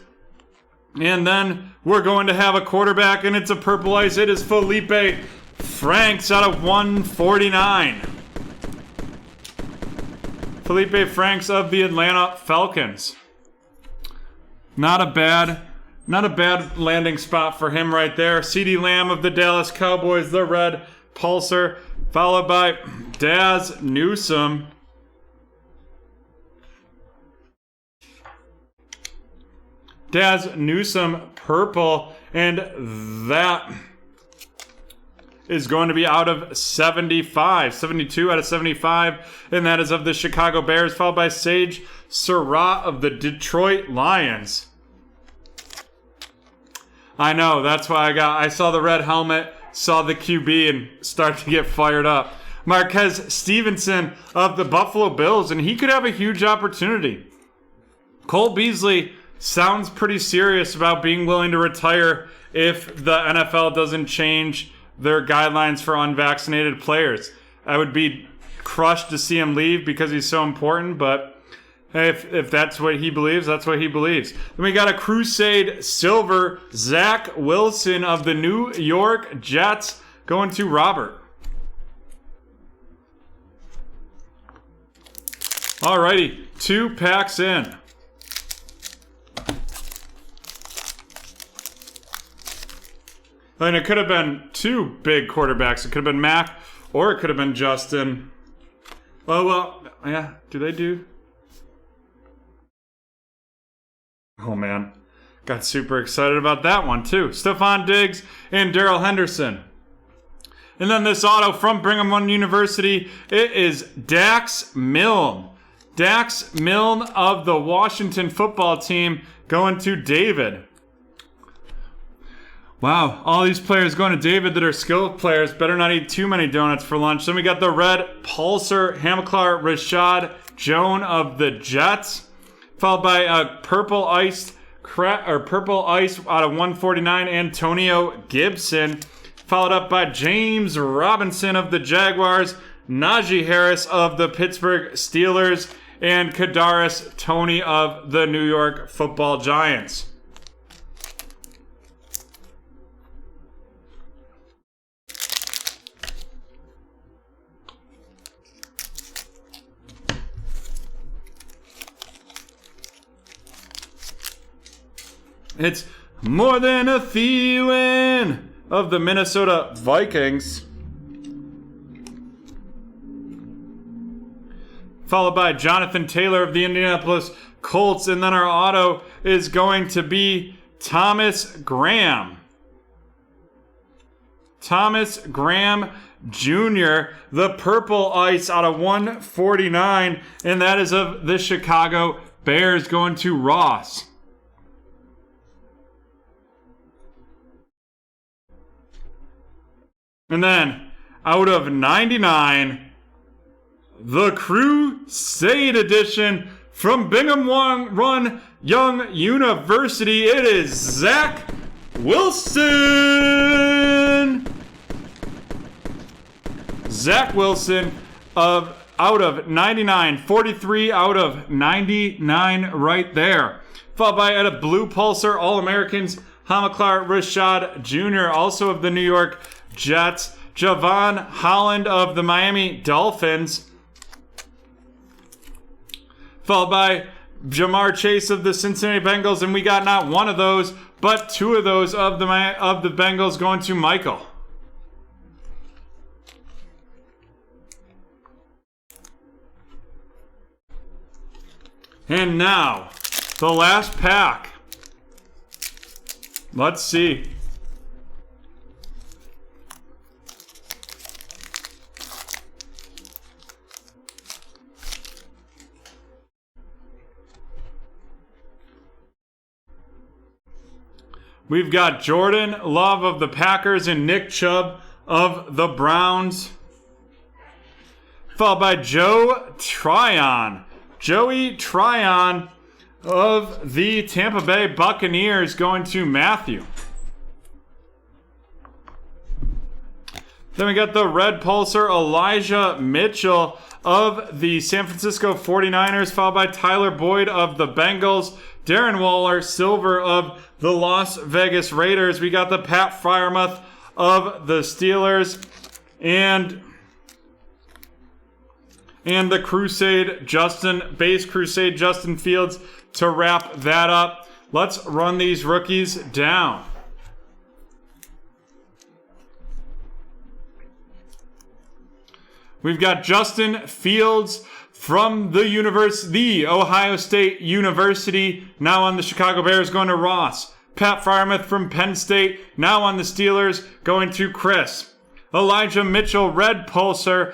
And then we're going to have a quarterback, and it's a purple ice. It is Felipe Franks out of 149. Felipe Franks of the Atlanta Falcons. Not a bad landing spot for him right there. CeeDee Lamb of the Dallas Cowboys, the red pulsar. Followed by Daz Newsome. Daz Newsome purple, and that is going to be out of 75. 72 out of 75, and that is of the Chicago Bears, followed by Sage Surratt of the Detroit Lions. I know, that's why I saw the red helmet, saw the QB, and start to get fired up. Marquez Stevenson of the Buffalo Bills, and he could have a huge opportunity. Cole Beasley sounds pretty serious about being willing to retire if the NFL doesn't change their guidelines for unvaccinated players. I would be crushed to see him leave because he's so important, but if that's what he believes, that's what he believes. Then we got a Crusade Silver, Zach Wilson of the New York Jets, going to Robert. Alrighty, 2 packs in. And it could have been 2 big quarterbacks. It could have been Mac, or it could have been Justin. Well, yeah. Do they do? Oh, man. Got super excited about that one, too. Stephon Diggs and Darrell Henderson. And then this auto from Brigham Young University. It is Dax Milne. Dax Milne of the Washington football team going to David. Wow, all these players going to David that are skilled players. Better not eat too many donuts for lunch. Then we got the red pulsar, Hamilcar Rashad Jones of the Jets, followed by a purple ice out of 149, Antonio Gibson, followed up by James Robinson of the Jaguars, Najee Harris of the Pittsburgh Steelers, and Kadarius Toney of the New York Football Giants. It's more than a feeling of the Minnesota Vikings. Followed by Jonathan Taylor of the Indianapolis Colts. And then our auto is going to be Thomas Graham. Thomas Graham Jr., the purple ice out of 149, and that is of the Chicago Bears going to Ross. And then, out of 99, the Crusade edition from Bingham Run Young University. It is Zach Wilson. Zach Wilson out of 99, 43 out of 99 right there. Followed by at a blue pulsar, All-Americans, Hamilcar Rashad Jr., also of the New York Jets. Javon Holland of the Miami Dolphins. Followed by Jamar Chase of the Cincinnati Bengals, and we got not one of those, but two of those of the Bengals going to Michael. And now, the last pack. Let's see. We've got Jordan Love of the Packers and Nick Chubb of the Browns. Followed by Joey Tryon of the Tampa Bay Buccaneers going to Matthew. Then we got the red pulsar, Elijah Mitchell of the San Francisco 49ers, followed by Tyler Boyd of the Bengals, Darren Waller, silver of the Las Vegas Raiders. We got the Pat Freiermuth of the Steelers, and the Crusade Justin Fields to wrap that up. Let's run these rookies down. We've got Justin Fields from the Ohio State University, now on the Chicago Bears, going to Ross. Pat Freiermuth from Penn State, now on the Steelers, going to Chris. Elijah Mitchell, red pulsar,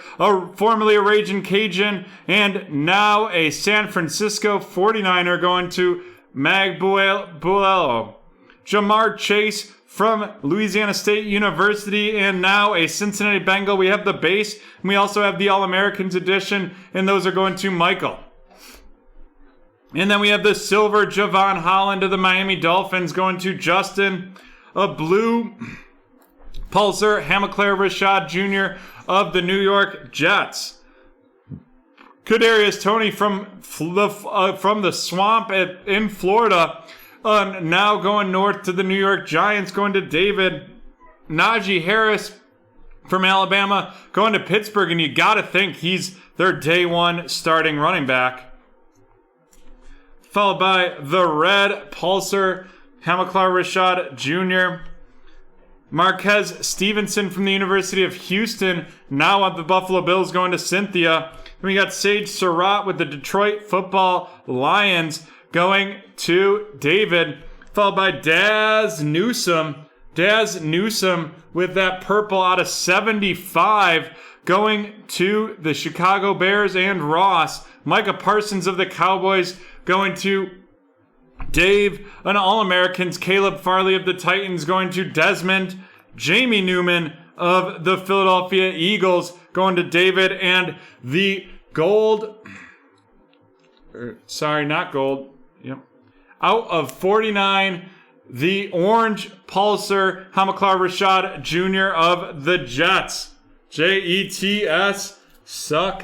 formerly a Ragin' Cajun, and now a San Francisco 49er, going to Mag Buello. Jamar Chase from Louisiana State University, and now a Cincinnati Bengal. We have the base, and we also have the All-Americans edition, and those are going to Michael. And then we have the silver Javon Holland of the Miami Dolphins going to Justin. A blue pulsar Hamilcar Rashad Jr. of the New York Jets. Kadarius Toney from the swamp in Florida. Now going north to the New York Giants, going to David. Najee Harris from Alabama going to Pittsburgh, and you got to think he's their day one starting running back. Followed by the red pulsar, Hamilcar Rashad Jr. Marquez Stevenson from the University of Houston, now on the Buffalo Bills, going to Cynthia. Then we got Sage Surratt with the Detroit Football Lions going to David, followed by Daz Newsome with that purple out of 75 going to the Chicago Bears and Ross. Micah Parsons of the Cowboys going to Dave. An All-Americans, Caleb Farley of the Titans going to Desmond. Jamie Newman of the Philadelphia Eagles going to David. And the out of 49, the orange pulsar, Hamilcar Rashad Jr. of the Jets. Jets, suck,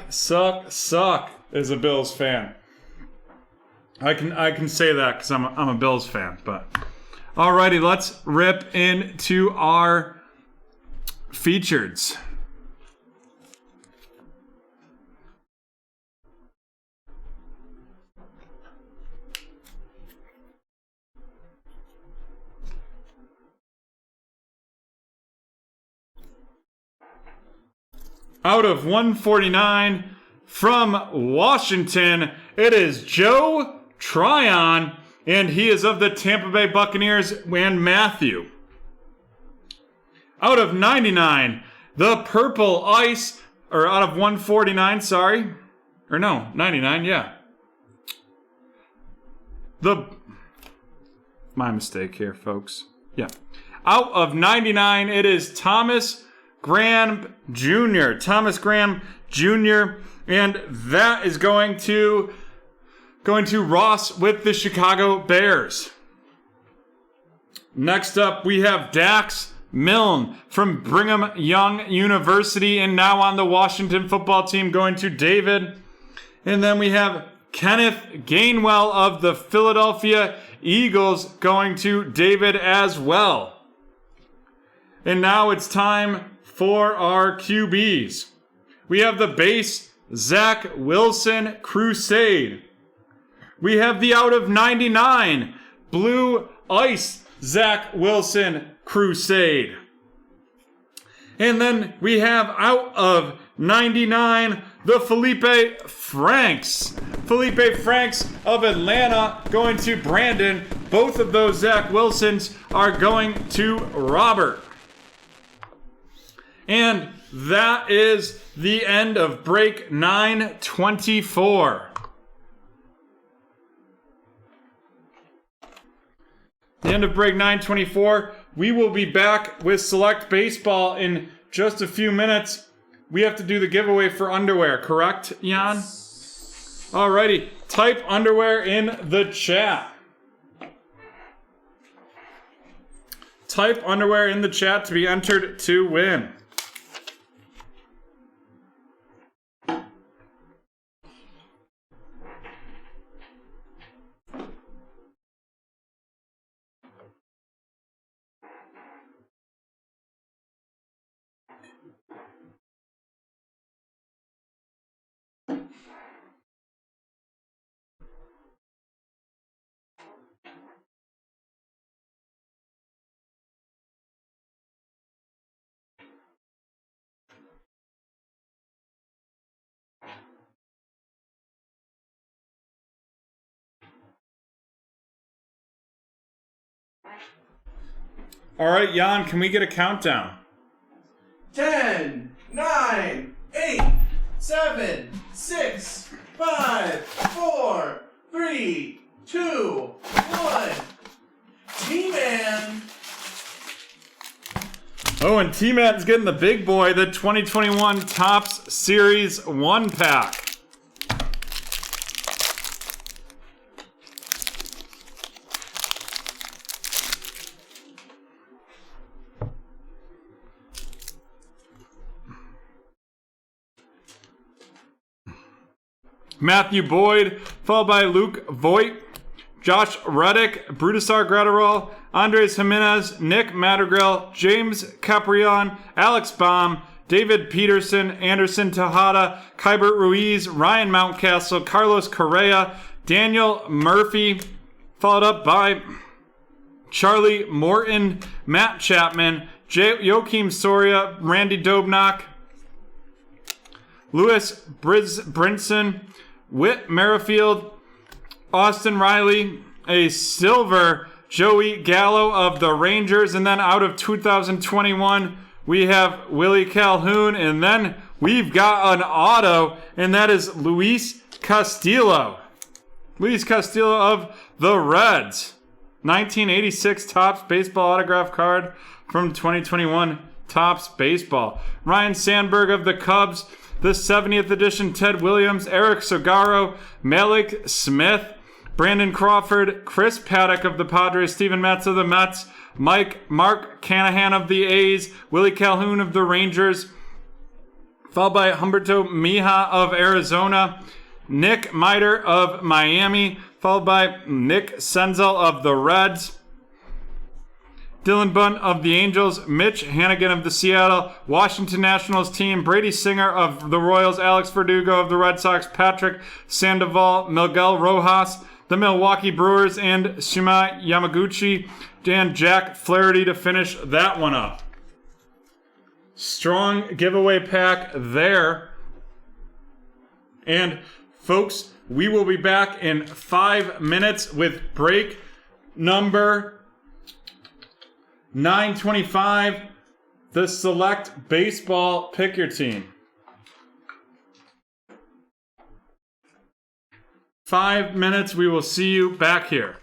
as a Bills fan. I can say that because I'm a Bills fan. But alrighty, let's rip into our featureds. Out of 149 from Washington, it is Joe Tryon, and he is of the Tampa Bay Buccaneers, and Matthew. Out of 99, The purple ice, or out of 149, sorry. Or no, 99, yeah. My mistake here, folks. Yeah. Out of 99, it is Thomas Graham Jr. Thomas Graham Jr. And that is going to Ross with the Chicago Bears. Next up, we have Dax Milne from Brigham Young University and now on the Washington football team, going to David. And then we have Kenneth Gainwell of the Philadelphia Eagles going to David as well. And now it's time for our QBs. We have the base Zach Wilson Crusade. We have the out of 99 blue ice Zach Wilson Crusade. And then we have out of 99 the Felipe Franks. Felipe Franks of Atlanta going to Brandon. Both of those Zach Wilsons are going to Robert. And that is the end of break 924. The end of break 924. We will be back with Select Baseball in just a few minutes. We have to do the giveaway for underwear, correct, Jan? Alrighty, type underwear in the chat. Type underwear in the chat to be entered to win. All right, Jan, can we get a countdown? 10, 9, 8, 7, 6, 5, 4, 3, 2, 1. T-Man. Oh, and T-Man's getting the big boy, the 2021 Topps Series 1 pack. Matthew Boyd, followed by Luke Voigt, Josh Reddick, Brudisar Graterol, Andres Jimenez, Nick Madrigal, James Caprion, Alex Baum, David Peterson, Anderson Tejada, Kybert Ruiz, Ryan Mountcastle, Carlos Correa, Daniel Murphy, followed up by Charlie Morton, Matt Chapman, Joakim Soria, Randy Dobnak, Louis Brinson, Whit Merrifield, Austin Riley, a silver Joey Gallo of the Rangers, and then out of 2021 we have Willie Calhoun, and then we've got an auto, and that is Luis Castillo. Luis Castillo of the Reds. 1986 Topps Baseball autograph card from 2021 Topps Baseball. Ryan Sandberg of the Cubs. The 70th edition Ted Williams, Eric Sogaro, Malik Smith, Brandon Crawford, Chris Paddock of the Padres, Steven Matz of the Mets, Mark Canahan of the A's, Willie Calhoun of the Rangers, followed by Humberto Mija of Arizona, Nick Miter of Miami, followed by Nick Senzel of the Reds, Dylan Bunt of the Angels, Mitch Hannigan of the Seattle Washington Nationals team, Brady Singer of the Royals, Alex Verdugo of the Red Sox, Patrick Sandoval, Miguel Rojas, the Milwaukee Brewers, and Shima Yamaguchi, and Jack Flaherty to finish that one up. Strong giveaway pack there. And folks, we will be back in 5 minutes with break number 925. the Select Baseball Pick Your Team. 5 minutes, we will see you back here.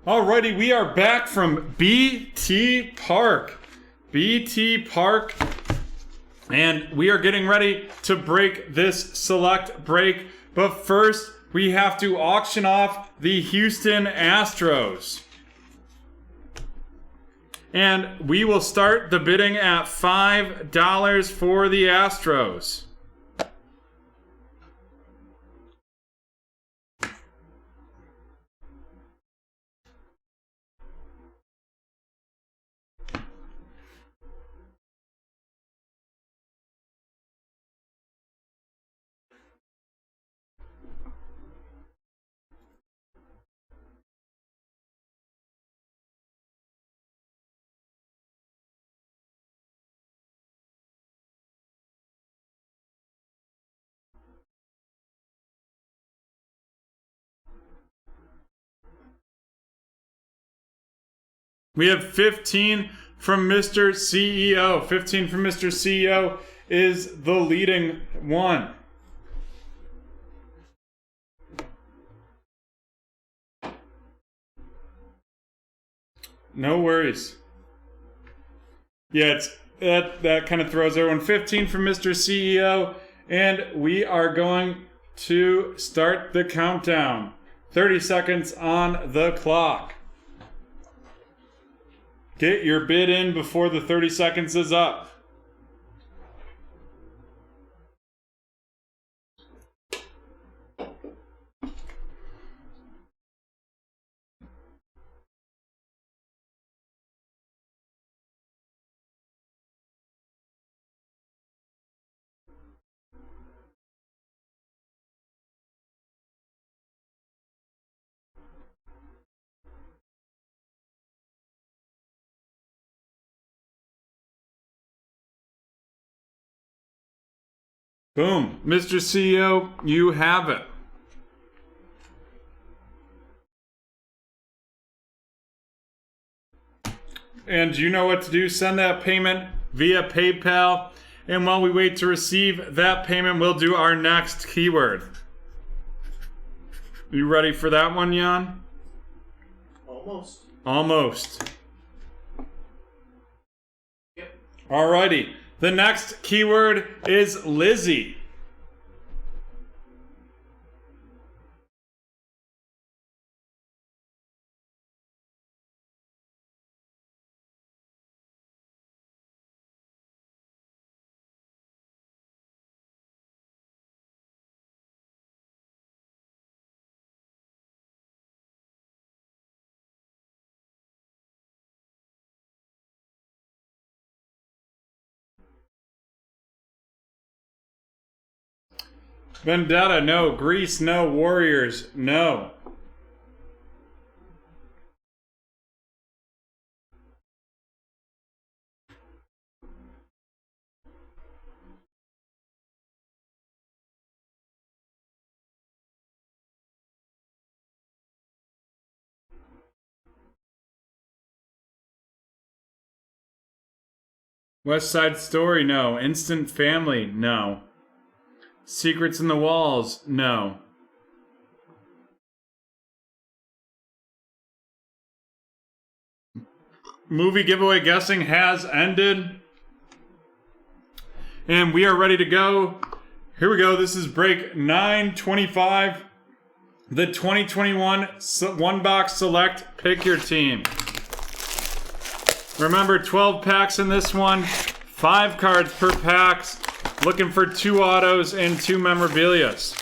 Alrighty, we are back from BT Park. BT Park. And we are getting ready to break this select break. But first, we have to auction off the Houston Astros. And we will start the bidding at $5 for the Astros. We have 15 from Mr. CEO. 15 from Mr. CEO is the leading one. No worries. Yeah, that kind of throws everyone. 15 from Mr. CEO, and we are going to start the countdown. 30 seconds on the clock. Get your bid in before the 30 seconds is up. Boom. Mr. CEO, you have it. And you know what to do. Send that payment via PayPal. And while we wait to receive that payment, we'll do our next keyword. You ready for that one, Jan? Almost. Almost. Yep. Alrighty. The next keyword is Lizzie. Vendetta, no. Greece, no. Warriors, no. West Side Story, no. Instant Family, no. Secrets in the Walls, no. Movie giveaway guessing has ended. And we are ready to go. Here we go. This is break 925. The 2021 one box select. Pick your team. Remember, 12 packs in this one. 5 cards per packs. Looking for 2 autos and 2 memorabilias.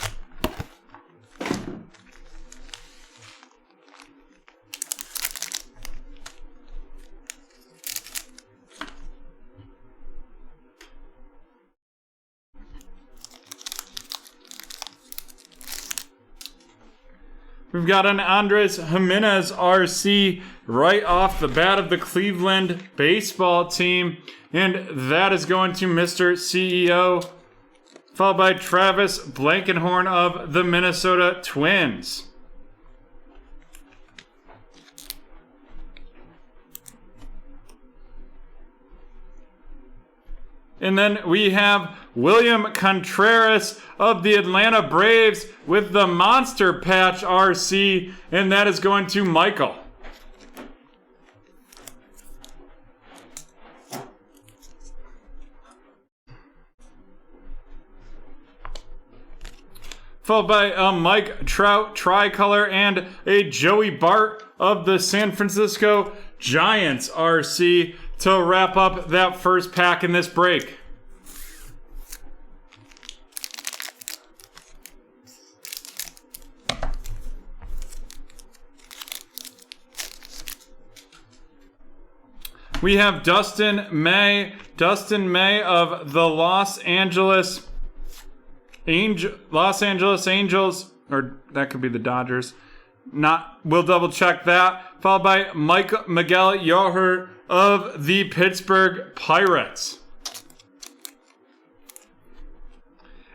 We've got an Andres Jimenez RC right off the bat of the Cleveland baseball team. And that is going to Mr. CEO, followed by Travis Blankenhorn of the Minnesota Twins. And then we have William Contreras of the Atlanta Braves with the Monster Patch RC, and that is going to Michael. Followed by Mike Trout, tricolor, and a Joey Bart of the San Francisco Giants RC to wrap up that first pack in this break. We have Dustin May of the Los Angeles Angels, or that could be the Dodgers. We'll double check that. Followed by Miguel Yoher of the Pittsburgh Pirates.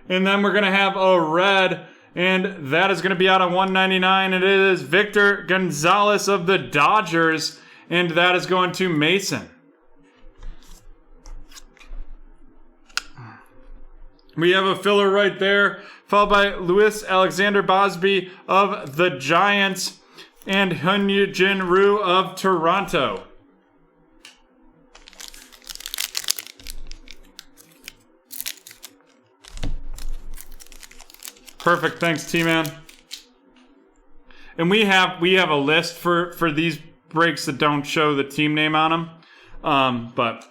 And then we're going to have a red, and that is going to be out of 199. It is Victor Gonzalez of the Dodgers, and that is going to Mason. We have a filler right there, followed by Luis Alexander Bosby of the Giants and Hyunjin Ryu of Toronto. Perfect, thanks T-Man. And we have a list for these breaks that don't show the team name on them, but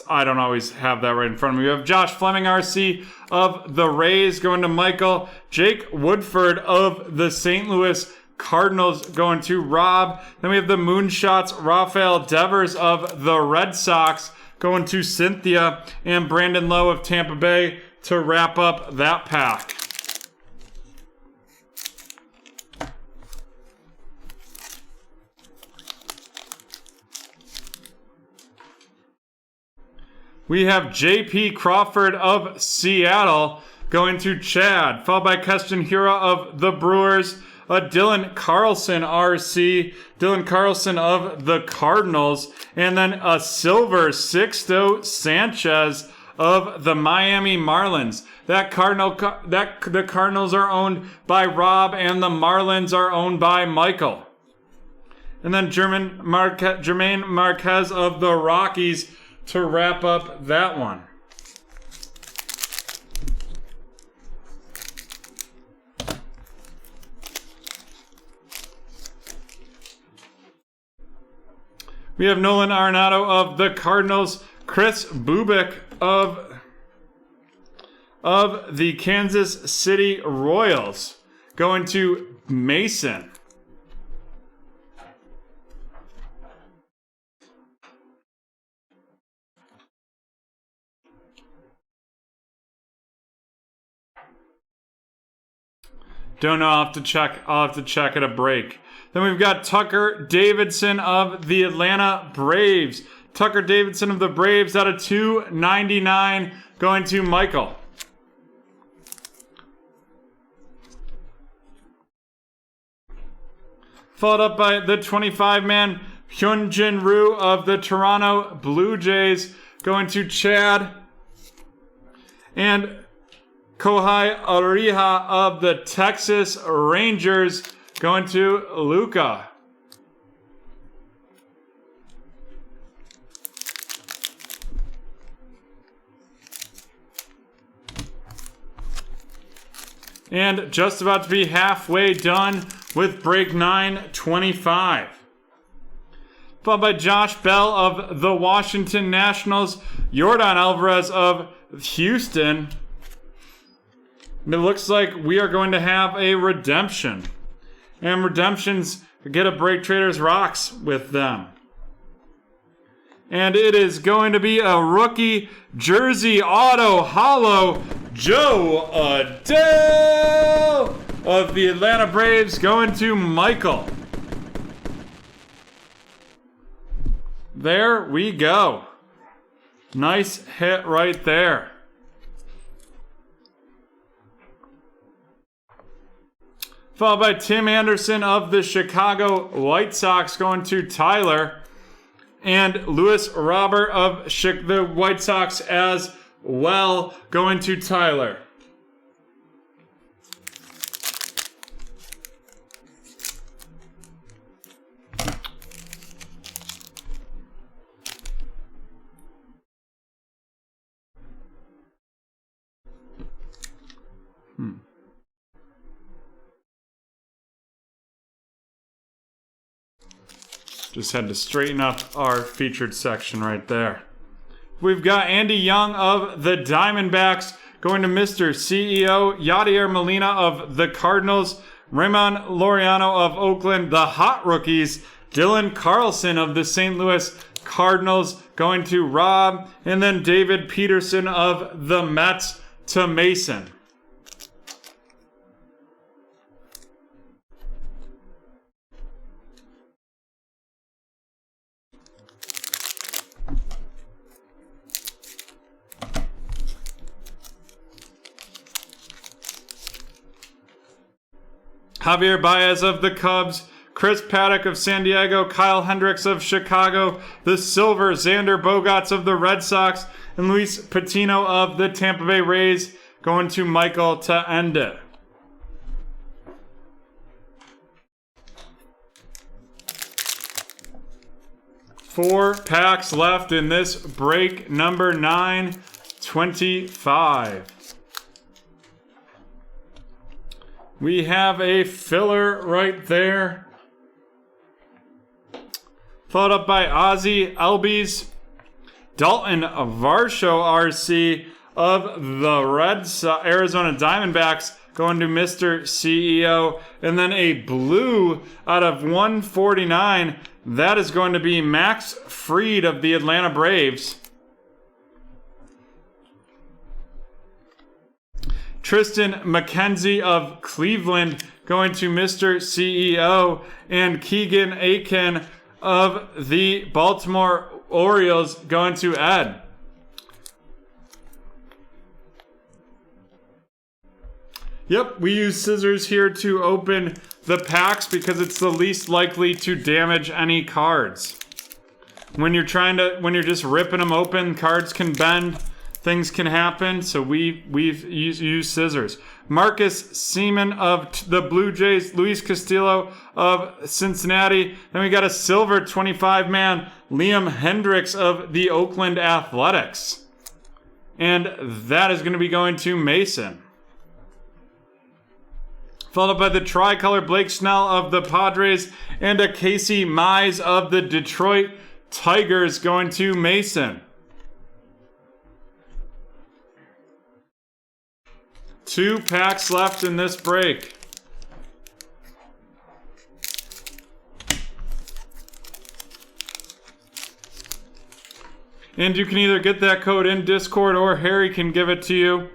I don't always have that right in front of me. We have Josh Fleming RC of the Rays going to Michael. Jake Woodford of the St. Louis Cardinals going to Rob. Then we have the Moonshots Rafael Devers of the Red Sox going to Cynthia. And Brandon Lowe of Tampa Bay to wrap up that pack. We have J.P. Crawford of Seattle going to Chad, followed by Keston Hura of the Brewers, Dylan Carlson RC, Dylan Carlson of the Cardinals, and then a silver Sixto Sanchez of the Miami Marlins. The Cardinals are owned by Rob, and the Marlins are owned by Michael. And then Jermaine Marquez of the Rockies to wrap up that one. We have Nolan Arenado of the Cardinals, Chris Bubik of the Kansas City Royals going to Mason. Don't know, I'll have to check at a break. Then we've got Tucker Davidson of the Atlanta Braves. Tucker Davidson of the Braves out of 299 going to Michael. Followed up by the 25-man Hyunjin Ryu of the Toronto Blue Jays going to Chad. And Kohai Ariha of the Texas Rangers going to Luca. And just about to be halfway done with break 925. Followed by Josh Bell of the Washington Nationals, Yordan Alvarez of Houston. It looks like we are going to have a redemption. And redemptions get a BreakTraders Rocks with them. And it is going to be a rookie jersey auto holo Joe Adele of the Atlanta Braves going to Michael. There we go. Nice hit right there. Followed by Tim Anderson of the Chicago White Sox going to Tyler. And Luis Robert of the White Sox as well going to Tyler. Just had to straighten up our featured section right there. We've got Andy Young of the Diamondbacks going to Mr. CEO, Yadier Molina of the Cardinals, Raymond Laureano of Oakland, the hot rookies, Dylan Carlson of the St. Louis Cardinals going to Rob, and then David Peterson of the Mets to Mason. Javier Baez of the Cubs, Chris Paddock of San Diego, Kyle Hendricks of Chicago, the Silver, Xander Bogaerts of the Red Sox, and Luis Patino of the Tampa Bay Rays going to Michael to end it. Four packs left in this break number 925. We have a filler right there. Followed up by Ozzie Albies, Dalton Varsho RC of the Arizona Diamondbacks going to Mr. CEO. And then a blue out of 149. That is going to be Max Fried of the Atlanta Braves. Tristan McKenzie of Cleveland going to Mr. CEO, and Keegan Aiken of the Baltimore Orioles going to Ed. Yep, we use scissors here to open the packs because it's the least likely to damage any cards. When you're just ripping them open, cards can bend. Things can happen, so we've used scissors. Marcus Seaman of the Blue Jays, Luis Castillo of Cincinnati. Then we got a silver 25-man, Liam Hendricks of the Oakland Athletics. And that is going to be going to Mason. Followed by the tricolor Blake Snell of the Padres and a Casey Mize of the Detroit Tigers going to Mason. Two packs left in this break. And you can either get that code in Discord or Harry can give it to you.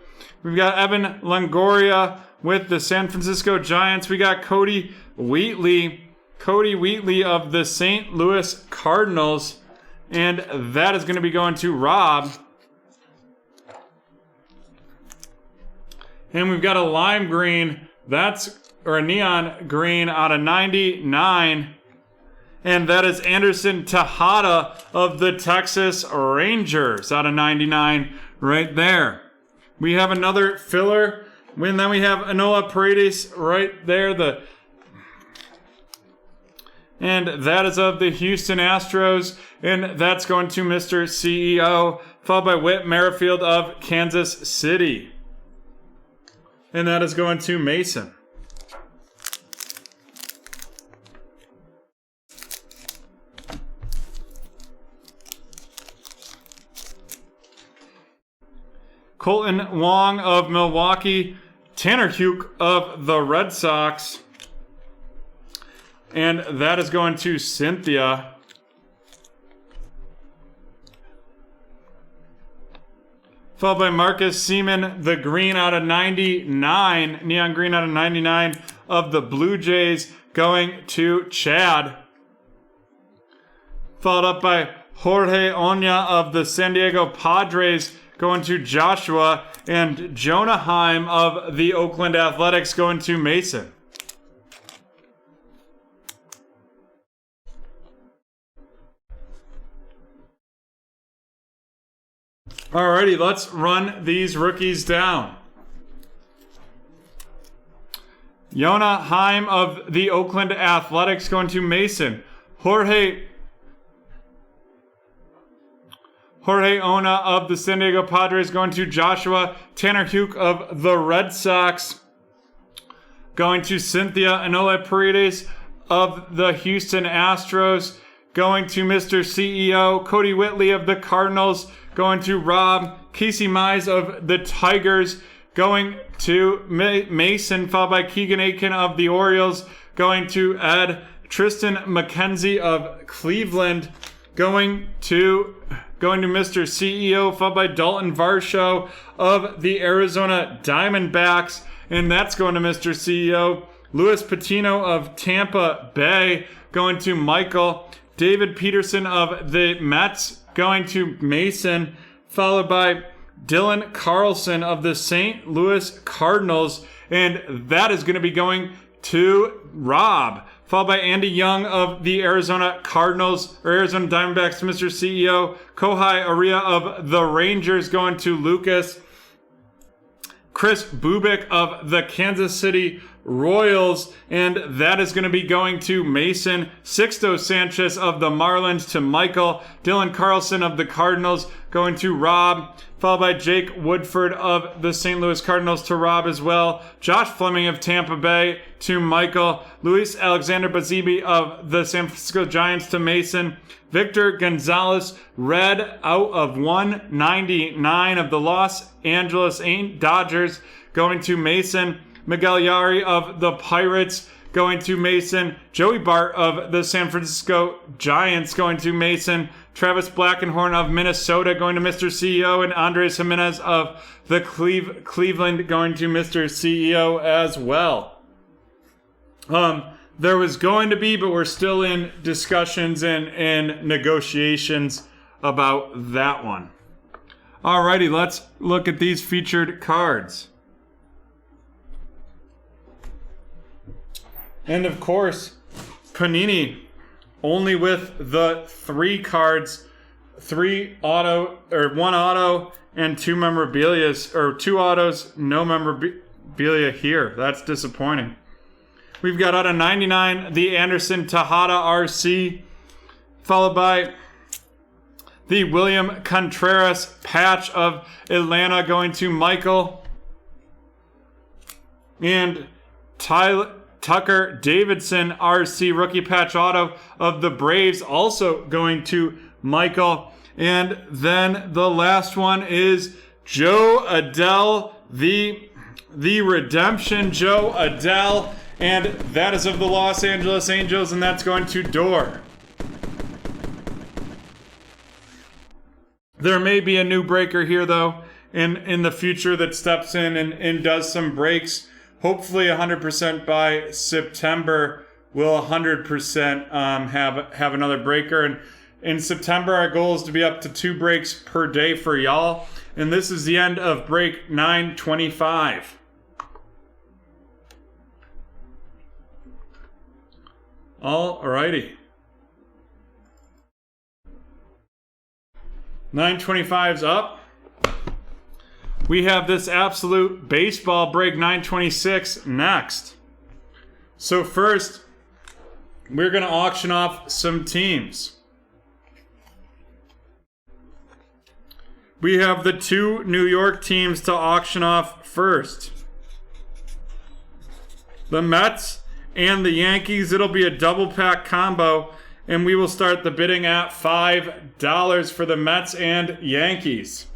We've got Evan Longoria with the San Francisco Giants. We got Cody Wheatley of the St. Louis Cardinals. And that is going to be going to Rob. And we've got a lime green, or a neon green out of 99. And that is Anderson Tejada of the Texas Rangers out of 99 right there. We have another filler. And then we have Noah Paredes right there. And that is of the Houston Astros. And that's going to Mr. CEO, followed by Whit Merrifield of Kansas City. And that is going to Mason. Colton Wong of Milwaukee. Tanner Houck of the Red Sox. And that is going to Cynthia. Followed by Marcus Seaman, the green out of 99, neon green out of 99 of the Blue Jays going to Chad. Followed up by Jorge Oña of the San Diego Padres going to Joshua, and Jonah Heim of the Oakland Athletics going to Mason. Alrighty, let's run these rookies down. Jonah Heim of the Oakland Athletics going to Mason. Jorge Oña of the San Diego Padres going to Joshua. Tanner Houck of the Red Sox going to Cynthia. Noah Paredes of the Houston Astros going to Mr. CEO. Cody Whitley of the Cardinals going to Rob. Casey Mize of the Tigers going to Mason, followed by Keegan Aiken of the Orioles, going to Ed. Tristan McKenzie of Cleveland going to Mr. CEO, followed by Dalton Varsho of the Arizona Diamondbacks, and that's going to Mr. CEO. Luis Patino of Tampa Bay going to Michael. David Peterson of the Mets going to Mason, followed by Dylan Carlson of the St. Louis Cardinals, and that is going to be going to Rob, followed by Andy Young of the Arizona Cardinals, or Arizona Diamondbacks to Mr. CEO. Kohai Aria of the Rangers going to Lucas. Chris Bubik of the Kansas City Royals, and that is going to be going to Mason. Sixto Sanchez of the Marlins to Michael. Dylan Carlson of the Cardinals going to Rob, followed by Jake Woodford of the St. Louis Cardinals to Rob as well. Josh Fleming of Tampa Bay to Michael. Luis Alexander Bazibi of the San Francisco Giants to Mason. Victor Gonzalez, red out of 199 of the Los Angeles Dodgers going to Mason. Miguel Yari of the Pirates going to Mason. Joey Bart of the San Francisco Giants going to Mason. Travis Blackenhorn of Minnesota going to Mr. CEO. And Andres Jimenez of the Cleveland going to Mr. CEO as well. There was going to be, but we're still in discussions and negotiations about that one. Alrighty, let's look at these featured cards. And of course, Panini only with the 3 cards, 1 auto and 2 memorabilias, or 2 autos, no memorabilia here. That's disappointing. We've got out of 99, the Anderson Tejada RC, followed by the William Contreras patch of Atlanta going to Michael, and Tucker Davidson RC rookie patch auto of the Braves also going to Michael. And then the last one is Joe Adele, the redemption Joe Adele, and that is of the Los Angeles Angels, and that's going to Door. There may be a new breaker here though in the future that steps in and does some breaks. Hopefully 100% by September we'll 100% have another breaker. And in September our goal is to be up to 2 breaks per day for y'all. And this is the end of break 925. Alrighty. 925's up. We have this absolute baseball break 926 next. So first, we're going to auction off some teams. We have the 2 New York teams to auction off first. The Mets and the Yankees. It'll be a double pack combo, and we will start the bidding at $5 for the Mets and Yankees.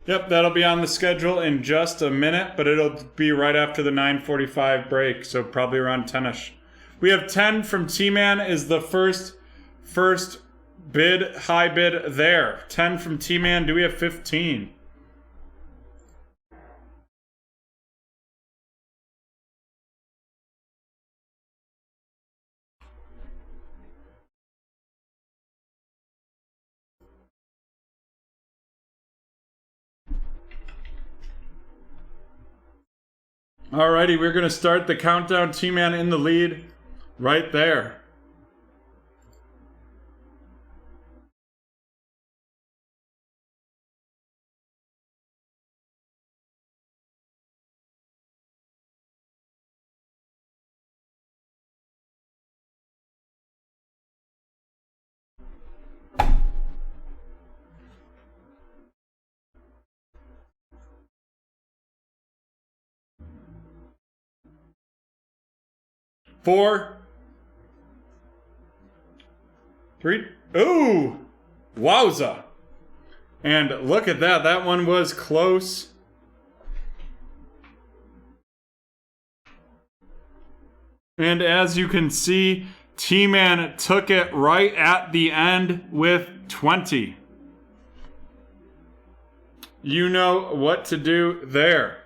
Yep, that'll be on the schedule in just a minute, but it'll be right after the 9:45 break, so probably around 10ish. We have 10 from T-Man is the first bid, high bid there. 10 from T-Man. Do we have 15? Alrighty, we're going to start the countdown. T-Man in the lead right there. 4, 3. Ooh! Wowza! And look at that. That one was close. And as you can see, T-Man took it right at the end with 20. You know what to do there.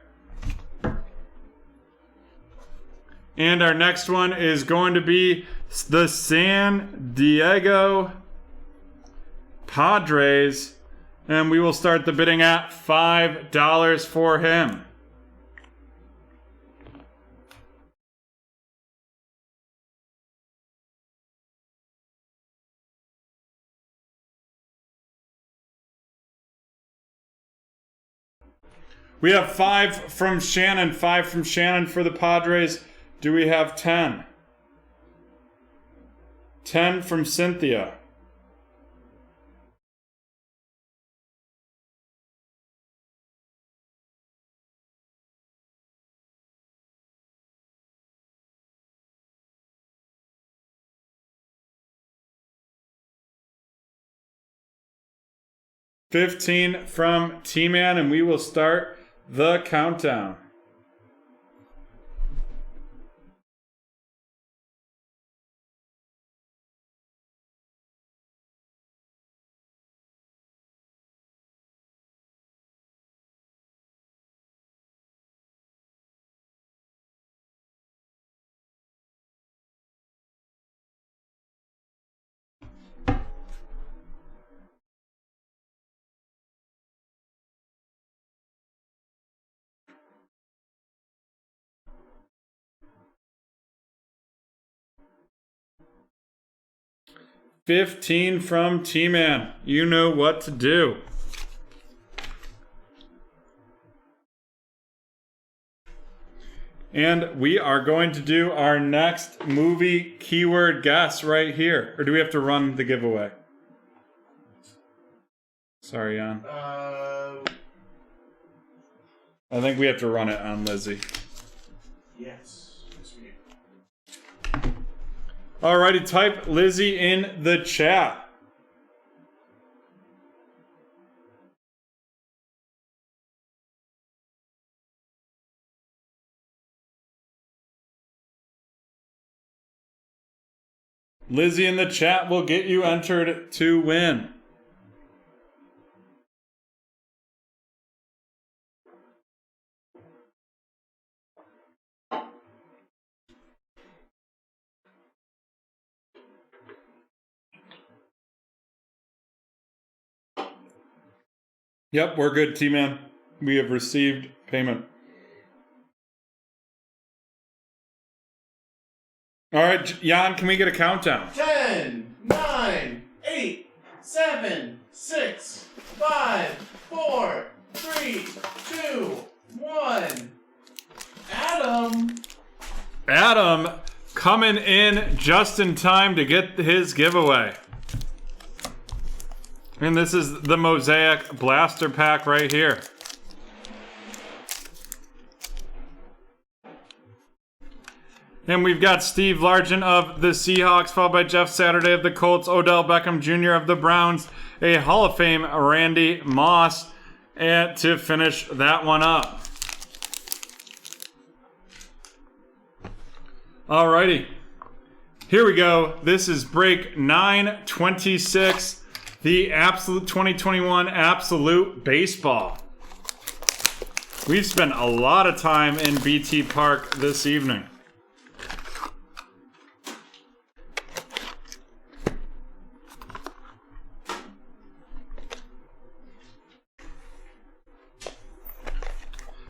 And our next one is going to be the San Diego Padres. And we will start the bidding at $5 for him. We have 5 from Shannon, 5 from Shannon for the Padres. Do we have 10? 10 from Cynthia. $15 from T-Man, and we will start the countdown. $15 from T-Man. You know what to do. And we are going to do our next movie keyword guess right here. Or do we have to run the giveaway? Sorry, Jan. I think we have to run it on Lizzie. Yes. Yes, we do. Alrighty, type Lizzie in the chat. Lizzie in the chat will get you entered to win. Yep, we're good, T-Man. We have received payment. All right, Jan, can we get a countdown? 10, 9, 8, 7, 6, 5, 4, 3, 2, 1. Adam coming in just in time to get his giveaway. And this is the Mosaic Blaster Pack right here. And we've got Steve Largent of the Seahawks, followed by Jeff Saturday of the Colts, Odell Beckham Jr. of the Browns, a Hall of Fame Randy Moss, and to finish that one up. Alrighty, here we go. This is break 926, the Absolute 2021 Absolute Baseball. We've spent a lot of time in BT Park this evening.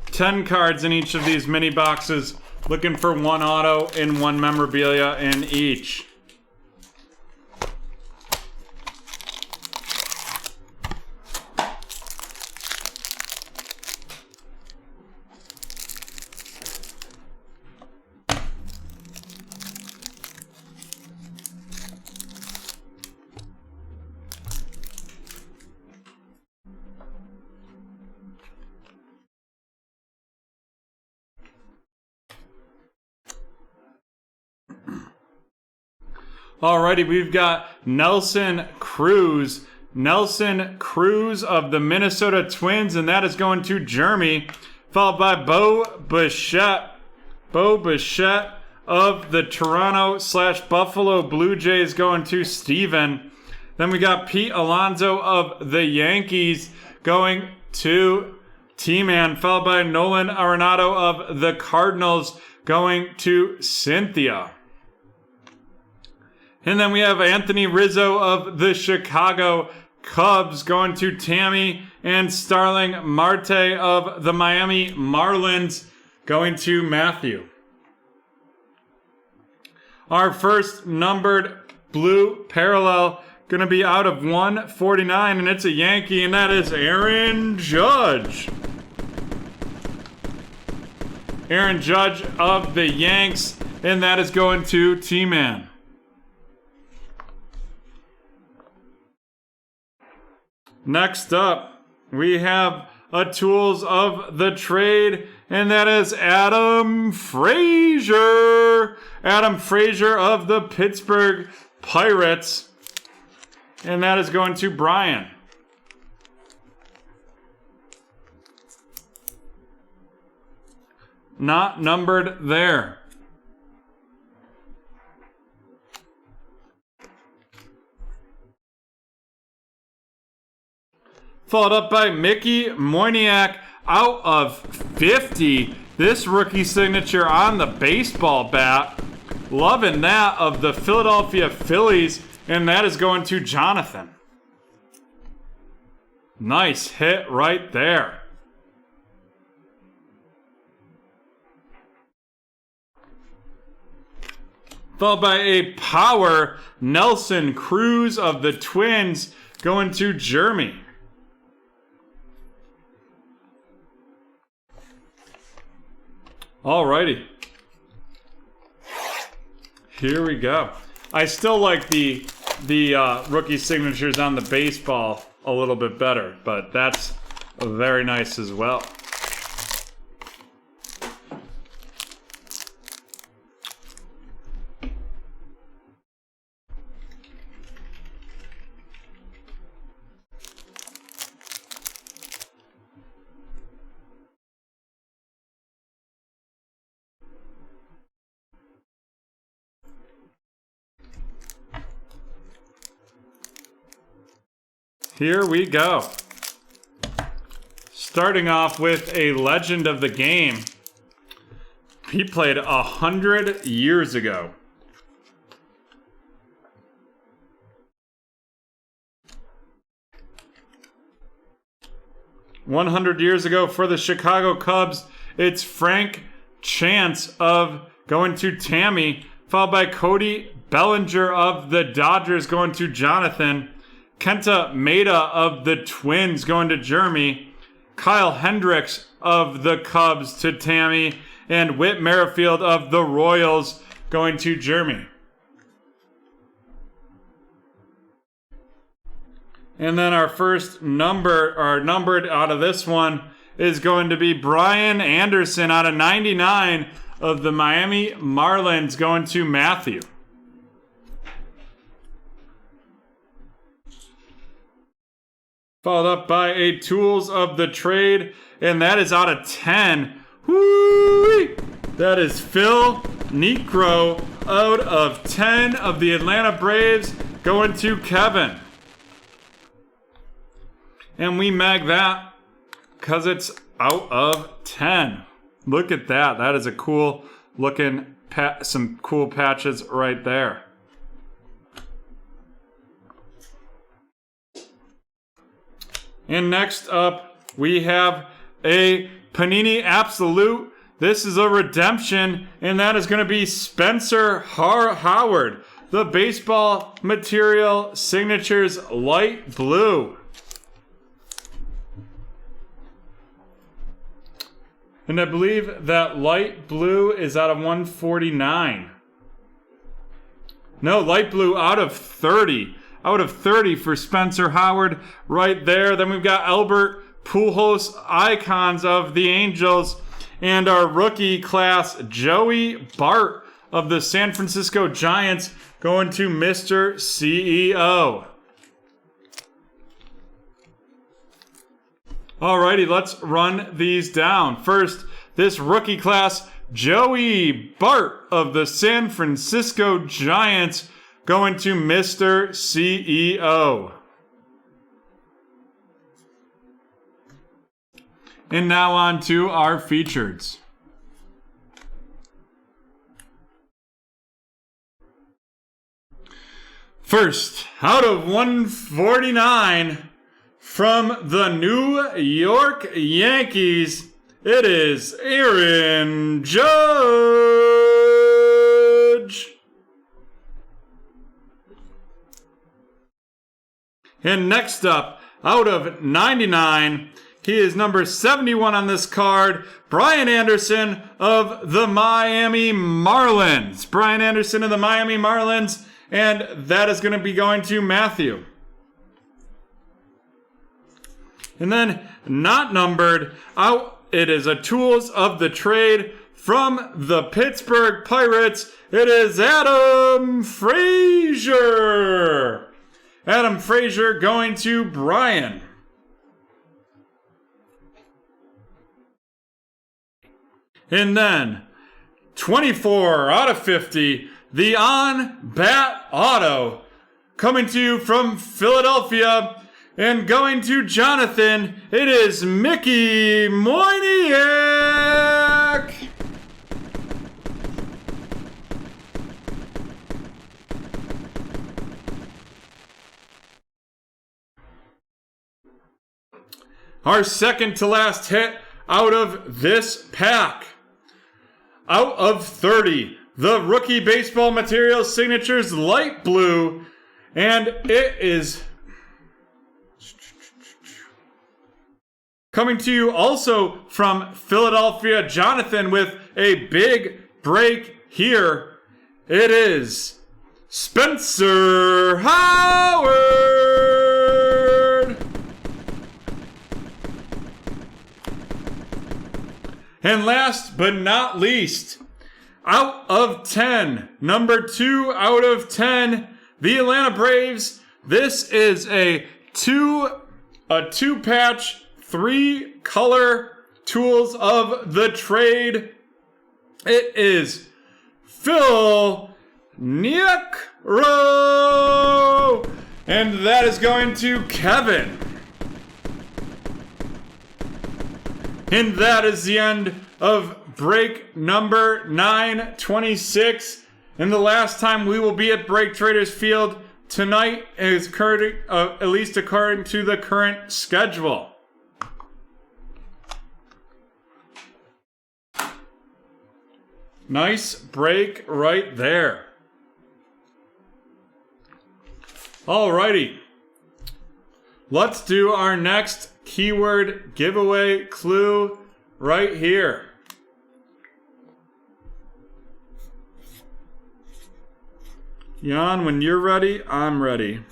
$10 cards in each of these mini boxes. Looking for one auto and one memorabilia in each. Alrighty, we've got Nelson Cruz. Nelson Cruz of the Minnesota Twins, and that is going to Jeremy. Followed by Bo Bichette. Bo Bichette of the Toronto/Buffalo Blue Jays going to Steven. Then we got Pete Alonso of the Yankees going to T-Man, followed by Nolan Arenado of the Cardinals going to Cynthia. And then we have Anthony Rizzo of the Chicago Cubs going to Tammy, and Starling Marte of the Miami Marlins going to Matthew. Our first numbered blue parallel going to be out of 149, and it's a Yankee, and that is Aaron Judge. Aaron Judge of the Yanks, and that is going to T-Man. Next up, we have a Tools of the Trade, and that is Adam Frazier. Adam Frazier of the Pittsburgh Pirates, and that is going to Brian. Not numbered there. Followed up by Mickey Moyniak out of 50. This rookie signature on the baseball bat. Loving that, of the Philadelphia Phillies, and that is going to Jonathan. Nice hit right there. Followed by a power Nelson Cruz of the Twins going to Jeremy. Alrighty. Here we go. I still like the rookie signatures on the baseball a little bit better, but that's very nice as well. Here we go. Starting off with a legend of the game. He played 100 years ago. "100 years ago for the Chicago Cubs, it's Frank Chance of going to Tammy, followed by Cody Bellinger of the Dodgers going to Jonathan. Kenta Maeda of the Twins going to Jeremy. Kyle Hendricks of the Cubs to Tammy. And Whit Merrifield of the Royals going to Jeremy. And then our first numbered out of this one is going to be Brian Anderson out of 99 of the Miami Marlins going to Matthew. Followed up by a Tools of the Trade, and that is out of 10. Woo-wee! That is Phil Niekro out of 10 of the Atlanta Braves going to Kevin. And we mag that because it's out of 10. Look at that. That is a cool looking, some cool patches right there. And next up, we have a Panini Absolute. This is a redemption, and that is going to be Spencer Howard. The baseball material signatures light blue. And I believe that light blue is out of 149. No, light blue out of 30. Out of 30 for Spencer Howard right there. Then we've got Albert Pujols, icons of the Angels. And our rookie class, Joey Bart of the San Francisco Giants going to Mr. CEO. Alrighty, let's run these down. First, this rookie class, Joey Bart of the San Francisco Giants going to Mr. CEO. And now on to our features. First, out of 149 from the New York Yankees, it is Aaron Judge. And next up, out of 99, he is number 71 on this card, Brian Anderson of the Miami Marlins. Brian Anderson of the Miami Marlins, and that is going to be going to Matthew. And then, not numbered, out, it is a Tools of the Trade from the Pittsburgh Pirates. It is Adam Frazier. Adam Frazier going to Brian. And then, 24 out of 50, the on-bat auto coming to you from Philadelphia and going to Jonathan. It is Mickey Moyniak. Our second to last hit out of this pack. Out of 30, the Rookie Baseball Materials Signatures Light Blue. And it is coming to you also from Philadelphia, Jonathan, with a big break here. It is Spencer Howard. And last but not least, out of 10, number 2 out of 10, the Atlanta Braves. This is a two-patch, 3-color Tools of the Trade. It is Phil Niekro, and that is going to Kevin. And that is the end of break number 926. And the last time we will be at BreakTraders Field tonight is at least according to the current schedule. Nice break right there. Alrighty. Let's do our next keyword giveaway clue right here. Jan, when you're ready, I'm ready.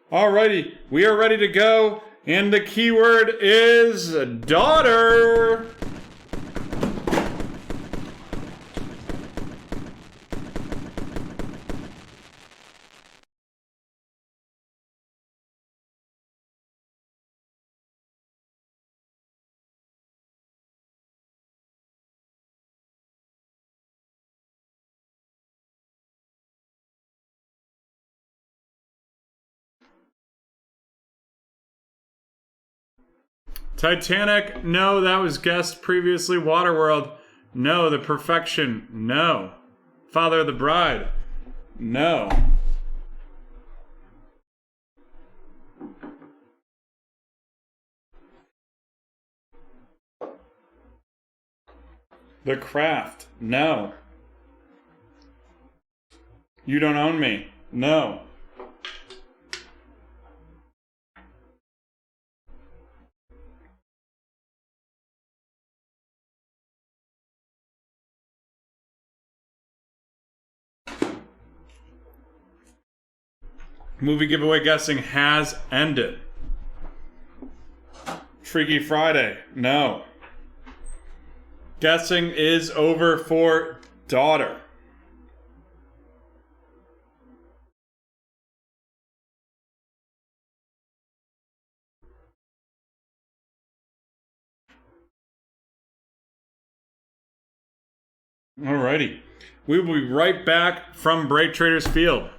Alrighty, we are ready to go, and the keyword is daughter. Titanic, no, that was guessed previously. Waterworld, no. The Perfection, no. Father of the Bride, no. The Craft, no. You Don't Own Me, no. Movie giveaway guessing has ended. Freaky Friday, no. Guessing is over for daughter. Alrighty. We will be right back from BreakTraders Field.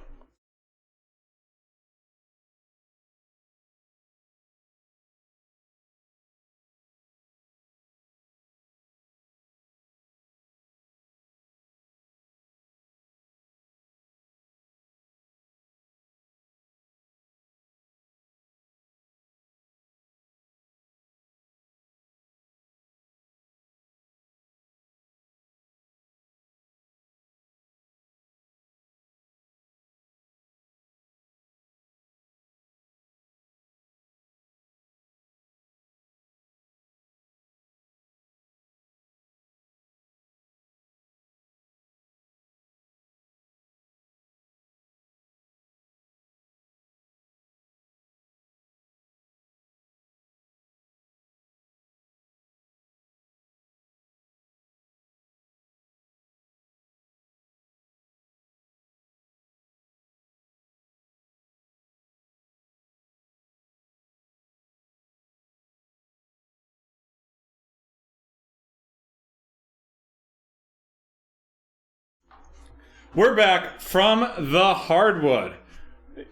We're back from the hardwood.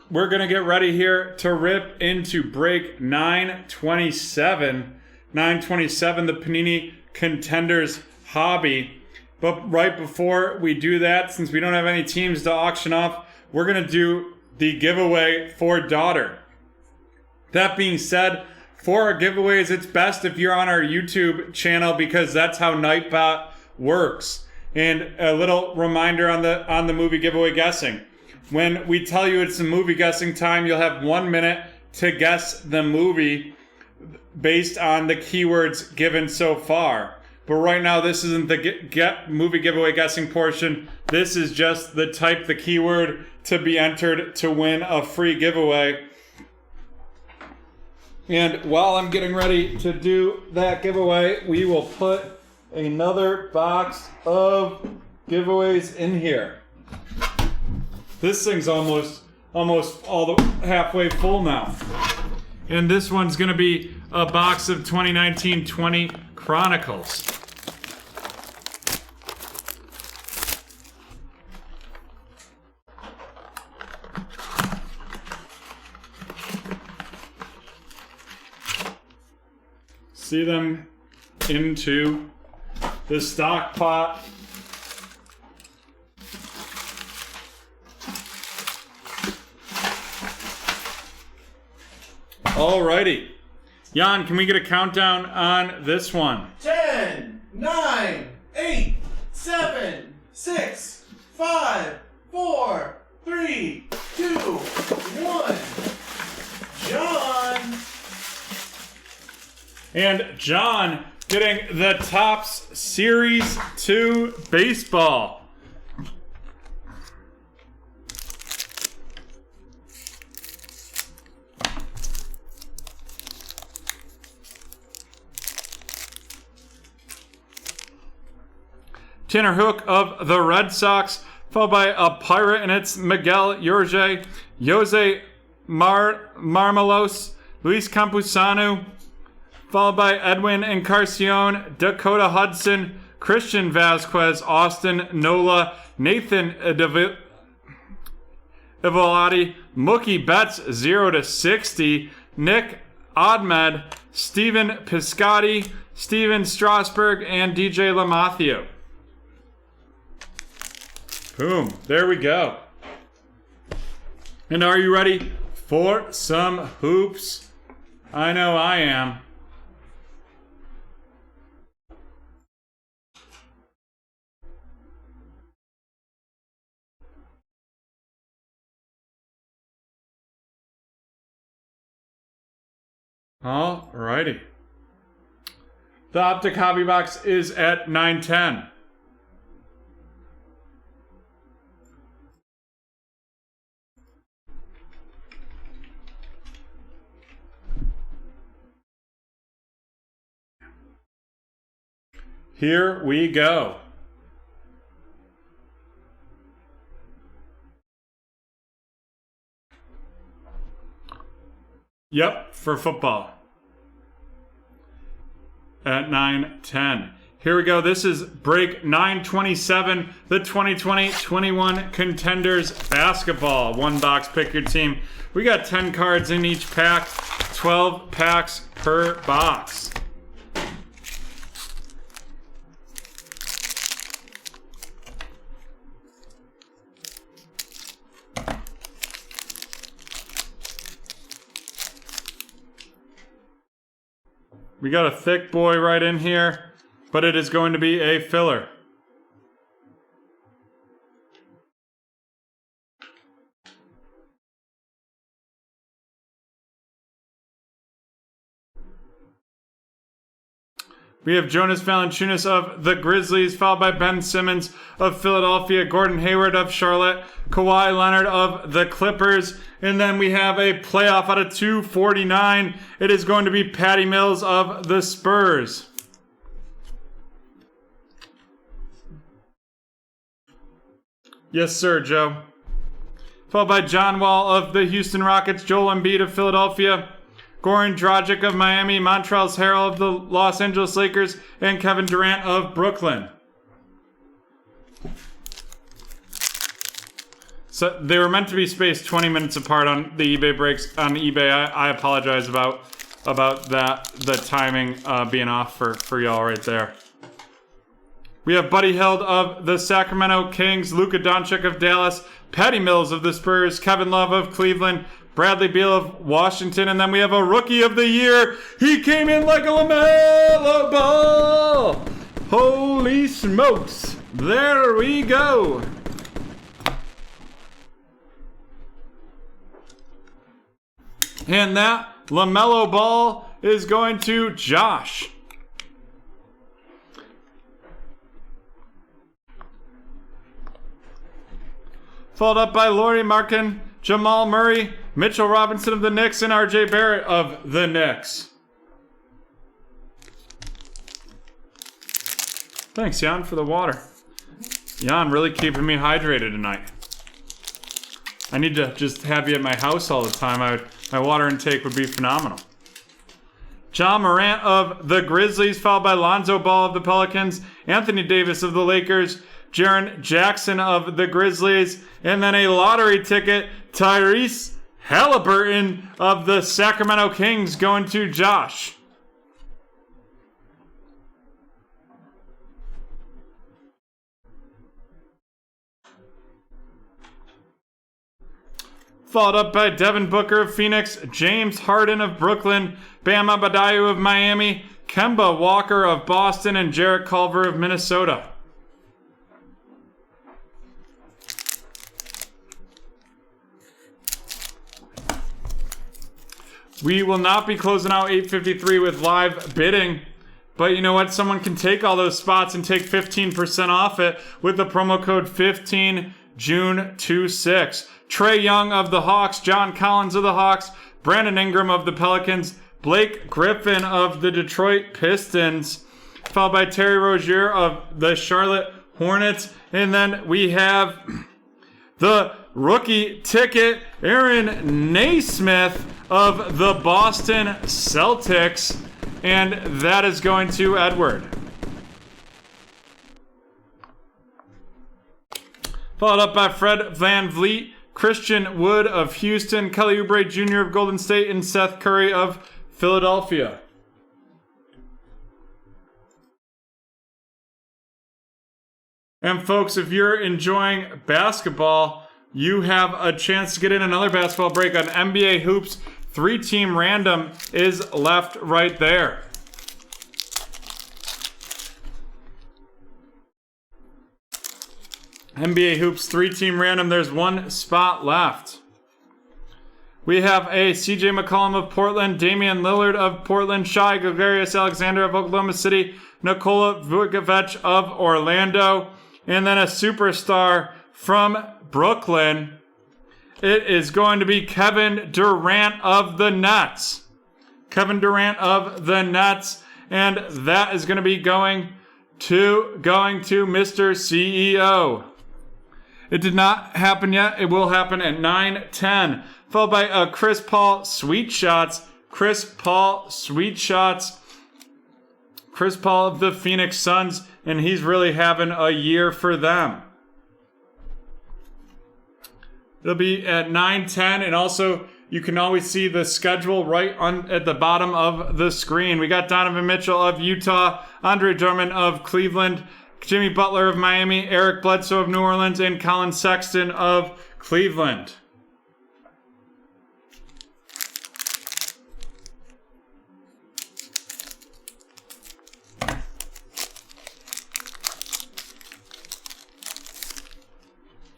We're going to get ready here to rip into break 927. 927, the Panini Contenders Hobby. But right before we do that, since we don't have any teams to auction off, we're going to do the giveaway for daughter. That being said, for our giveaways, it's best if you're on our YouTube channel because that's how Nightbot works. And a little reminder on the movie giveaway guessing. When we tell you it's a movie guessing time, you'll have 1 minute to guess the movie based on the keywords given so far. But right now, this isn't the movie giveaway guessing portion. This is just the keyword to be entered to win a free giveaway. And while I'm getting ready to do that giveaway, we will put another box of giveaways in here. This thing's almost all the halfway full now. And this one's gonna be a box of 2019-20 Chronicles. See them into the stock pot. Alrighty. Jan, can we get a countdown on this one? 10, 9, 8, 7, 6, 5, 4, 3, 2, 1. John! And John getting the Topps Series 2 baseball. Tanner Hook of the Red Sox, followed by a Pirate, and it's Miguel Jorge, Jose Marmelos, Luis Campusano, followed by Edwin Encarnacion, Dakota Hudson, Christian Vasquez, Austin Nola, Nathan Evolati, Mookie Betts 0-60, Nick Ahmed, Steven Piscotty, Steven Strasburg, and DJ LaMathia. Boom. There we go. And are you ready for some hoops? I know I am. Alrighty. The Optic Hobby Box is at 910. Here we go. Yep, for football. At 9-10. Here we go. This is break 927, the 2020-21 Contenders Basketball. One box, pick your team. We got 10 cards in each pack, 12 packs per box. We got a thick boy right in here, but it is going to be a filler. We have Jonas Valanciunas of the Grizzlies, followed by Ben Simmons of Philadelphia, Gordon Hayward of Charlotte, Kawhi Leonard of the Clippers, and then we have a playoff out of 249. It is going to be Patty Mills of the Spurs. Yes, sir, Joe. Followed by John Wall of the Houston Rockets, Joel Embiid of Philadelphia, Goran Dragic of Miami, Montrezl Harrell of the Los Angeles Lakers, and Kevin Durant of Brooklyn. So they were meant to be spaced 20 minutes apart on the eBay breaks on eBay. I apologize about that, the timing being off for y'all right there. We have Buddy Hield of the Sacramento Kings, Luka Doncic of Dallas, Patty Mills of the Spurs, Kevin Love of Cleveland, Bradley Beal of Washington, and then we have a Rookie of the Year. He came in like a LaMelo Ball. Holy smokes. There we go. And that LaMelo Ball is going to Josh. Followed up by Lauri Markkanen, Jamal Murray, Mitchell Robinson of the Knicks, and RJ Barrett of the Knicks. Thanks, Jan, for the water. Jan, really keeping me hydrated tonight. I need to just have you at my house all the time. My water intake would be phenomenal. John Morant of the Grizzlies, followed by Lonzo Ball of the Pelicans, Anthony Davis of the Lakers, Jaren Jackson of the Grizzlies, and then a lottery ticket, Tyrese Halliburton of the Sacramento Kings going to Josh. Followed up by Devin Booker of Phoenix, James Harden of Brooklyn, Bam Adebayo of Miami, Kemba Walker of Boston, and Jarrett Culver of Minnesota. We will not be closing out 853 with live bidding, but you know what? Someone can take all those spots and take 15% off it with the promo code 15June26. Trae Young of the Hawks, John Collins of the Hawks, Brandon Ingram of the Pelicans, Blake Griffin of the Detroit Pistons, followed by Terry Rozier of the Charlotte Hornets, and then we have the rookie ticket, Aaron Naismith of the Boston Celtics, and that is going to Edward. Followed up by Fred VanVleet, Christian Wood of Houston, Kelly Oubre Jr. of Golden State, and Seth Curry of Philadelphia. And folks, if you're enjoying basketball, you have a chance to get in another basketball break on NBA Hoops. 3-team random is left right there. NBA Hoops 3-team random. There's one spot left. We have a CJ McCollum of Portland, Damian Lillard of Portland, Shai Gilgeous-Alexander of Oklahoma City, Nikola Vucevic of Orlando, and then a superstar from Brooklyn. It is going to be Kevin Durant of the Nets. Kevin Durant of the Nets. And that is going to be going 2 going to Mr. CEO. It did not happen yet. It will happen at 9-10. Followed by Chris Paul Sweet Shots. Chris Paul Sweet Shots. Chris Paul of the Phoenix Suns. And he's really having a year for them. It'll be at 9-10. And also, you can always see the schedule right at the bottom of the screen. We got Donovan Mitchell of Utah. Andre Drummond of Cleveland. Jimmy Butler of Miami, Eric Bledsoe of New Orleans, and Colin Sexton of Cleveland.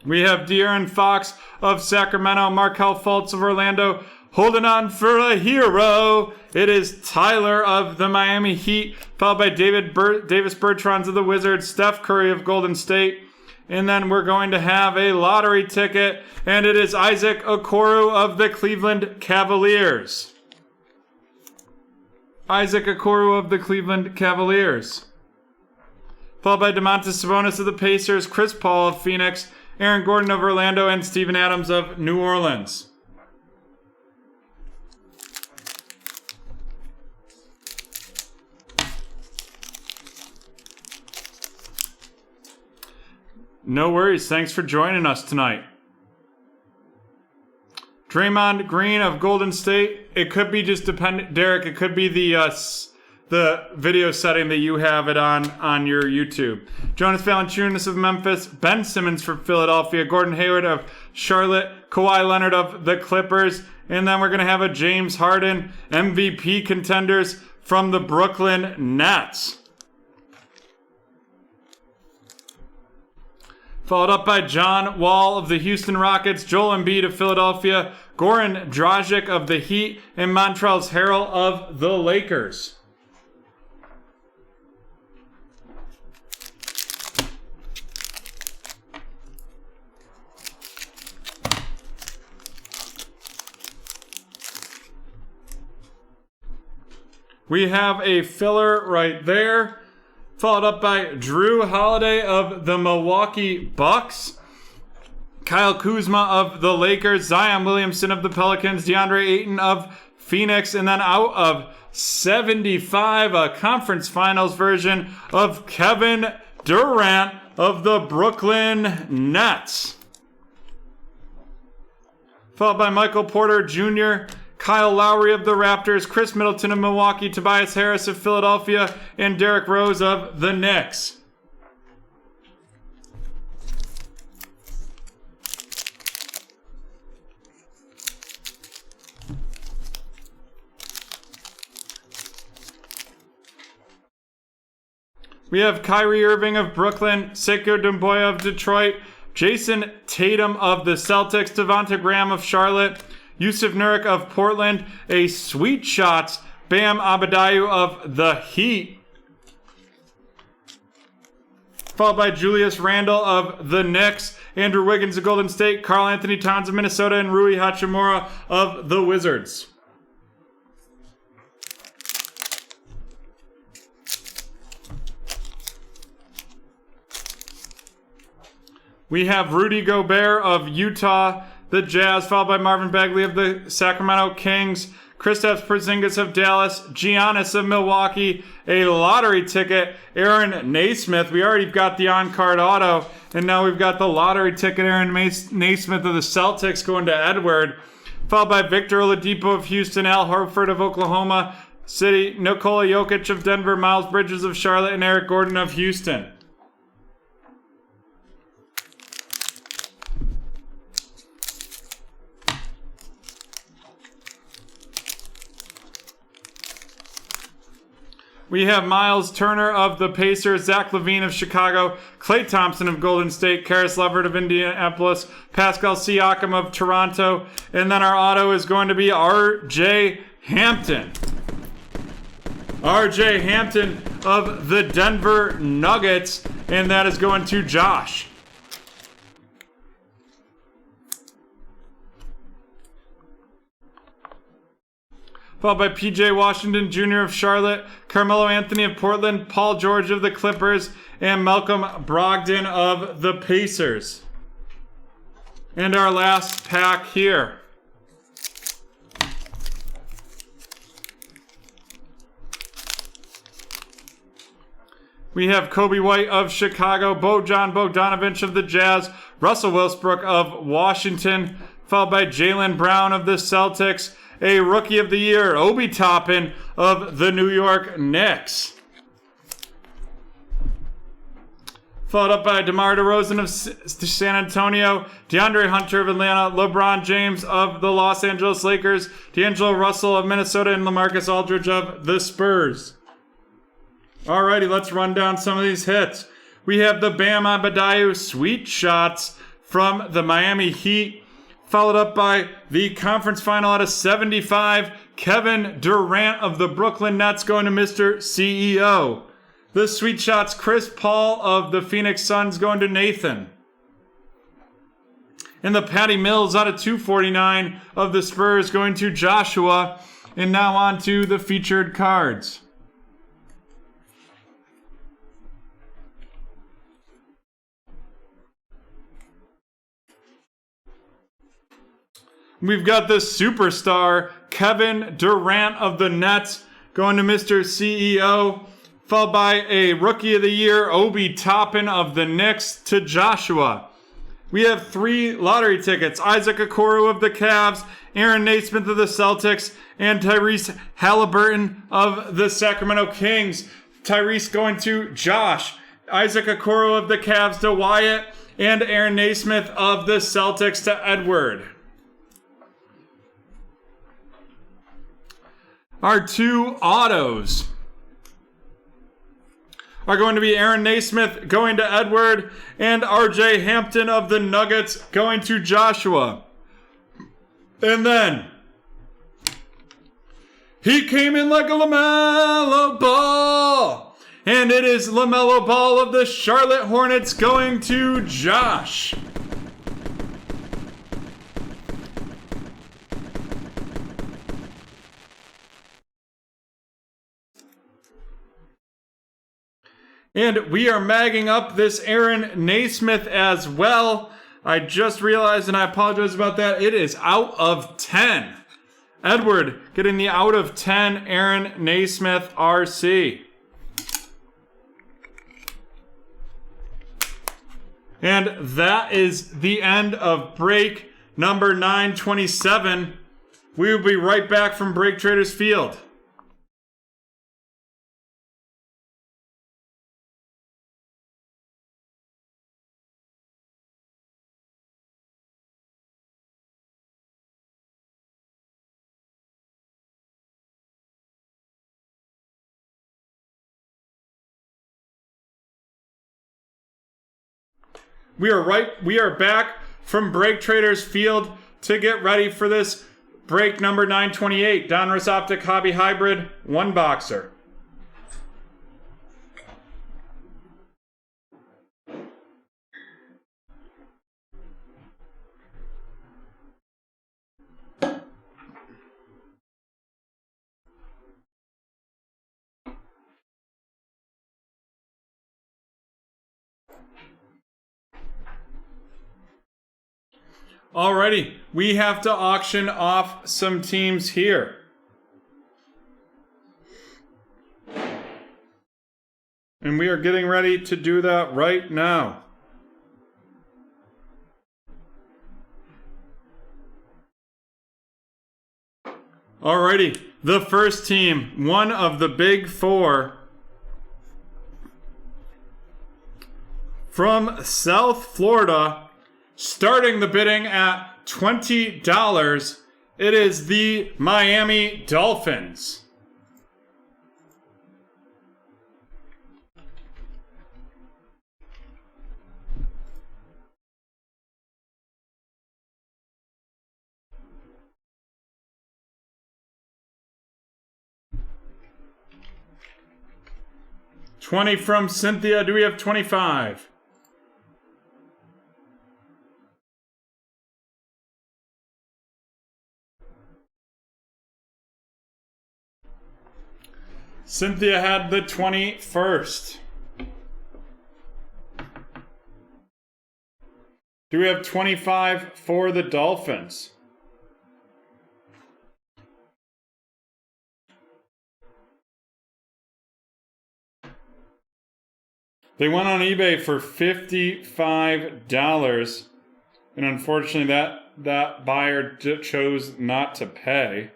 We have De'Aaron Fox of Sacramento, Markelle Fultz of Orlando, holding on for a hero. It is Tyler of the Miami Heat, followed by Davis Bertrand of the Wizards, Steph Curry of Golden State. And then we're going to have a lottery ticket, and it is Isaac Okoro of the Cleveland Cavaliers. Isaac Okoro of the Cleveland Cavaliers. Followed by Domantas Sabonis of the Pacers, Chris Paul of Phoenix, Aaron Gordon of Orlando, and Steven Adams of New Orleans. No worries. Thanks for joining us tonight. Draymond Green of Golden State. It could be just dependent, Derek. It could be the video setting that you have it on your YouTube. Jonas Valanciunas of Memphis. Ben Simmons for Philadelphia. Gordon Hayward of Charlotte. Kawhi Leonard of the Clippers. And then we're going to have a James Harden MVP contenders from the Brooklyn Nets. Followed up by John Wall of the Houston Rockets, Joel Embiid of Philadelphia, Goran Dragic of the Heat, and Montrezl Harrell of the Lakers. We have a filler right there. Followed up by Drew Holiday of the Milwaukee Bucks, Kyle Kuzma of the Lakers, Zion Williamson of the Pelicans, DeAndre Ayton of Phoenix, and then out of 75, a conference finals version of Kevin Durant of the Brooklyn Nets. Followed by Michael Porter Jr., Kyle Lowry of the Raptors, Chris Middleton of Milwaukee, Tobias Harris of Philadelphia, and Derrick Rose of the Knicks. We have Kyrie Irving of Brooklyn, Sekou Doumbouya of Detroit, Jason Tatum of the Celtics, Devonta Graham of Charlotte, Yusuf Nurkic of Portland, a Sweet Shots, Bam Adebayo of the Heat. Followed by Julius Randle of the Knicks, Andrew Wiggins of Golden State, Karl Anthony Towns of Minnesota, and Rui Hachimura of the Wizards. We have Rudy Gobert of Utah, the Jazz, followed by Marvin Bagley of the Sacramento Kings, Kristaps Porzingis of Dallas, Giannis of Milwaukee, a lottery ticket, Aaron Naismith. We already got the on-card auto, and now we've got the lottery ticket, Aaron Naismith of the Celtics going to Edward, followed by Victor Oladipo of Houston, Al Horford of Oklahoma City, Nikola Jokic of Denver, Miles Bridges of Charlotte, and Eric Gordon of Houston. We have Miles Turner of the Pacers, Zach LaVine of Chicago, Klay Thompson of Golden State, Karis LeVert of Indianapolis, Pascal Siakam of Toronto, and then our auto is going to be R.J. Hampton. R.J. Hampton of the Denver Nuggets, and that is going to Josh. followed by PJ Washington Jr. of Charlotte, Carmelo Anthony of Portland, Paul George of the Clippers, and Malcolm Brogdon of the Pacers. And our last pack here. We have Kobe White of Chicago, Bojan Bogdanovic of the Jazz, Russell Westbrook of Washington, followed by Jaylen Brown of the Celtics, a Rookie of the Year, Obi Toppin of the New York Knicks. Followed up by DeMar DeRozan of San Antonio, DeAndre Hunter of Atlanta, LeBron James of the Los Angeles Lakers, D'Angelo Russell of Minnesota, and LaMarcus Aldridge of the Spurs. Alrighty, let's run down some of these hits. We have the Bam Adebayo Sweet Shots from the Miami Heat, followed up by the conference final out of 75, Kevin Durant of the Brooklyn Nets going to Mr. CEO. The Sweet Shots, Chris Paul of the Phoenix Suns going to Nathan. And the Patty Mills out of 249 of the Spurs going to Joshua. And now on to the featured cards. We've got the superstar Kevin Durant of the Nets going to Mr. CEO, followed by a Rookie of the Year Obi Toppin of the Knicks to Joshua. We have 3 lottery tickets, Isaac Okoro of the Cavs, Aaron Naismith of the Celtics, and Tyrese Halliburton of the Sacramento Kings. Tyrese going to Josh, Isaac Okoro of the Cavs to Wyatt, and Aaron Naismith of the Celtics to Edward. Our 2 autos are going to be Aaron Naismith going to Edward and RJ Hampton of the Nuggets going to Joshua. And then he came in like a LaMelo Ball. And it is LaMelo Ball of the Charlotte Hornets going to Josh. And we are magging up this Aaron Naismith as well. I just realized, and I apologize about that, it is out of 10. Edward getting the out of 10 Aaron Naismith RC. And that is the end of break number 927. We will be right back from BreakTraders Field. We are back from BreakTraders Field to get ready for this break number 928, Donruss Optic Hobby Hybrid 1-boxer. Alrighty, we have to auction off some teams here. And we are getting ready to do that right now. Alrighty, the first team, one of the big 4 from South Florida. Starting the bidding at $20, it is the Miami Dolphins. $20 from Cynthia. Do we have 25? Cynthia had the 21st. Do we have 25 for the Dolphins? They went on eBay for $55, and unfortunately that buyer chose not to pay.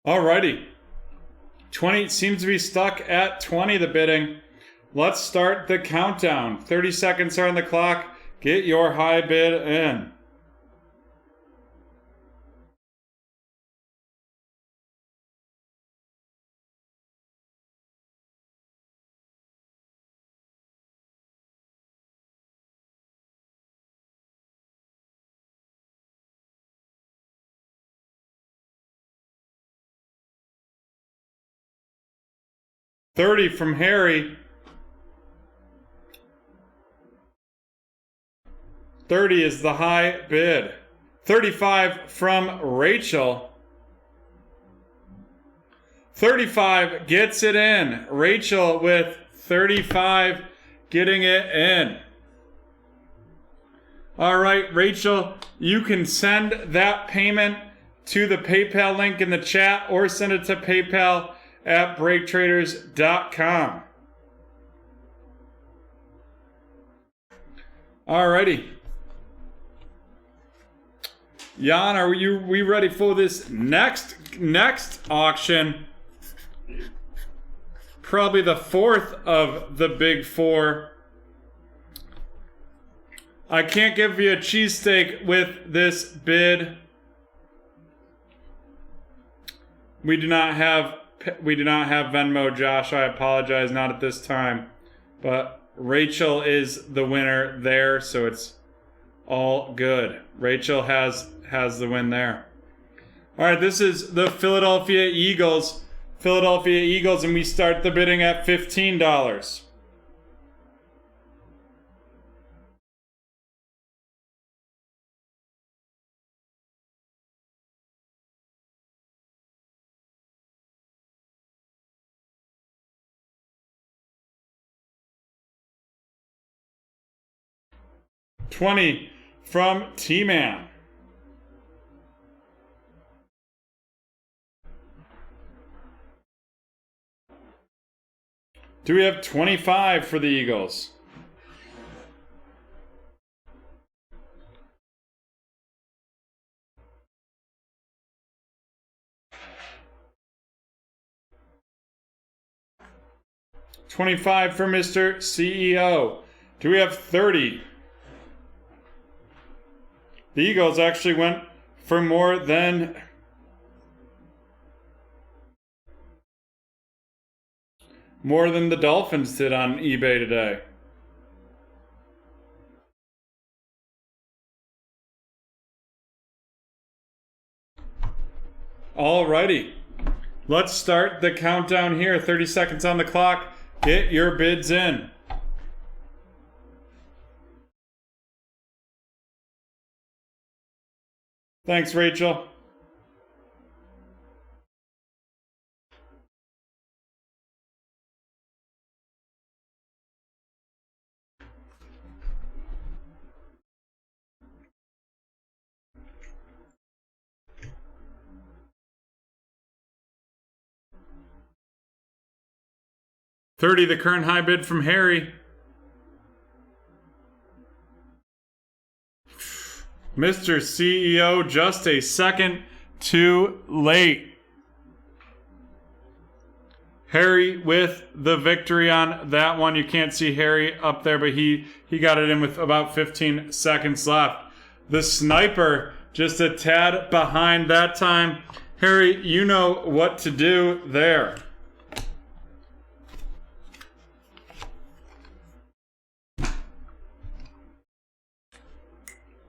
Alrighty. 20 seems to be stuck at 20, the bidding. Let's start the countdown. 30 seconds are on the clock. Get your high bid in. $30 from Harry. 30 is the high bid. 35 from Rachel. 35 gets it in. Rachel with 35 getting it in. All right, Rachel, you can send that payment to the PayPal link in the chat or send it to PayPal at BreakTraders.com. Alrighty. Jan, are we ready for this next auction? Probably the fourth of the big four. I can't give you a cheesesteak with this bid. We do not have Venmo, Josh. I apologize, not at this time. But Rachel is the winner there, so it's all good. Rachel has the win there. All right, this is the Philadelphia Eagles. Philadelphia Eagles, and we start the bidding at $15. $20 from T-Man. Do we have 25 for the Eagles? $25 for Mr. CEO. Do we have 30? The Eagles actually went for more than the Dolphins did on eBay today. Alrighty. Let's start the countdown here. 30 seconds on the clock. Get your bids in. Thanks, Rachel. $30, the current high bid from Harry. Mr. CEO, just a second too late. Harry with the victory on that one. You can't see Harry up there, but he got it in with about 15 seconds left. The sniper just a tad behind that time. Harry, you know what to do there.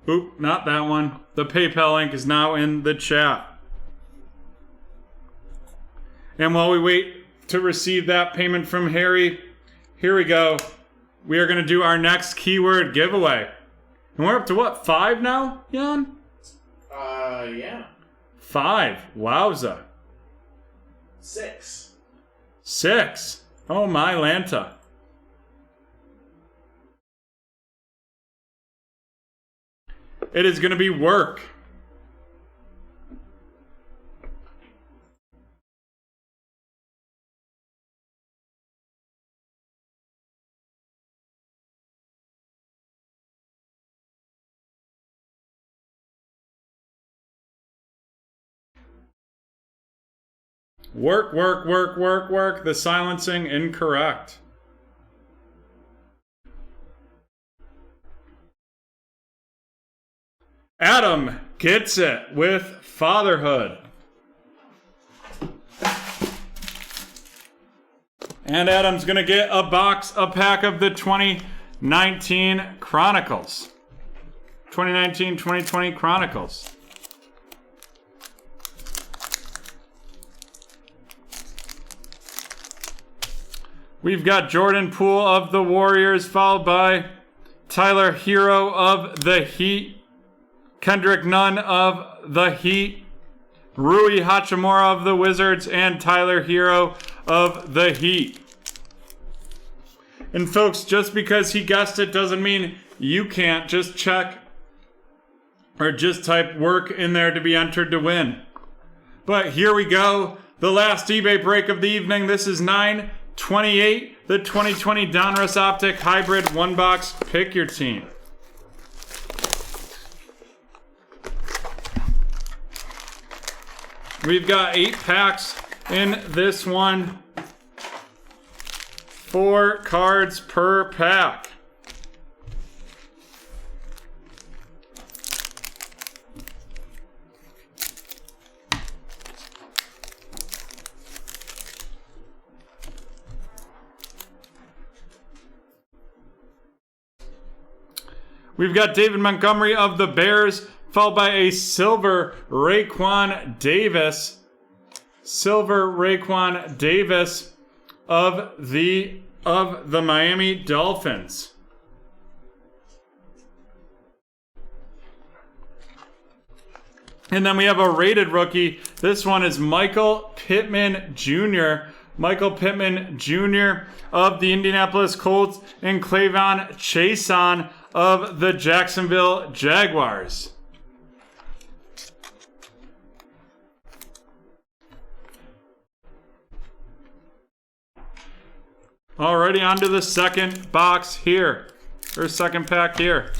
Oop, not that one. The PayPal link is now in the chat. And while we wait to receive that payment from Harry. Here we go. We are going to do our next keyword giveaway. And we're up to what, 5 now, Jan? Yeah. 5. Wowza. 6. 6. Oh my Lanta. It is going to be work. Work, work, work, work, work. The silencing incorrect. Adam gets it with fatherhood. And Adam's going to get a pack of the 2019 Chronicles. 2019-2020 Chronicles. We've got Jordan Poole of the Warriors, followed by Tyler Hero of the Heat, Kendrick Nunn of the Heat, Rui Hachimura of the Wizards, and Tyler Hero of the Heat. And folks, just because he guessed it doesn't mean you can't. Just check or just type work in there to be entered to win. But here we go. The last eBay break of the evening. This is 9/28, the 2020 Donruss Optic Hybrid 1-box. Pick your team. We've got 8 packs in this one. 4 cards per pack. We've got David Montgomery of the Bears, followed by a silver Raekwon Davis. Silver Raekwon Davis of the Miami Dolphins. And then we have a rated rookie. This one is Michael Pittman Jr. Michael Pittman Jr. of the Indianapolis Colts, and Clavon Chason of the Jacksonville Jaguars. Alrighty, on to the second box here, or second pack here.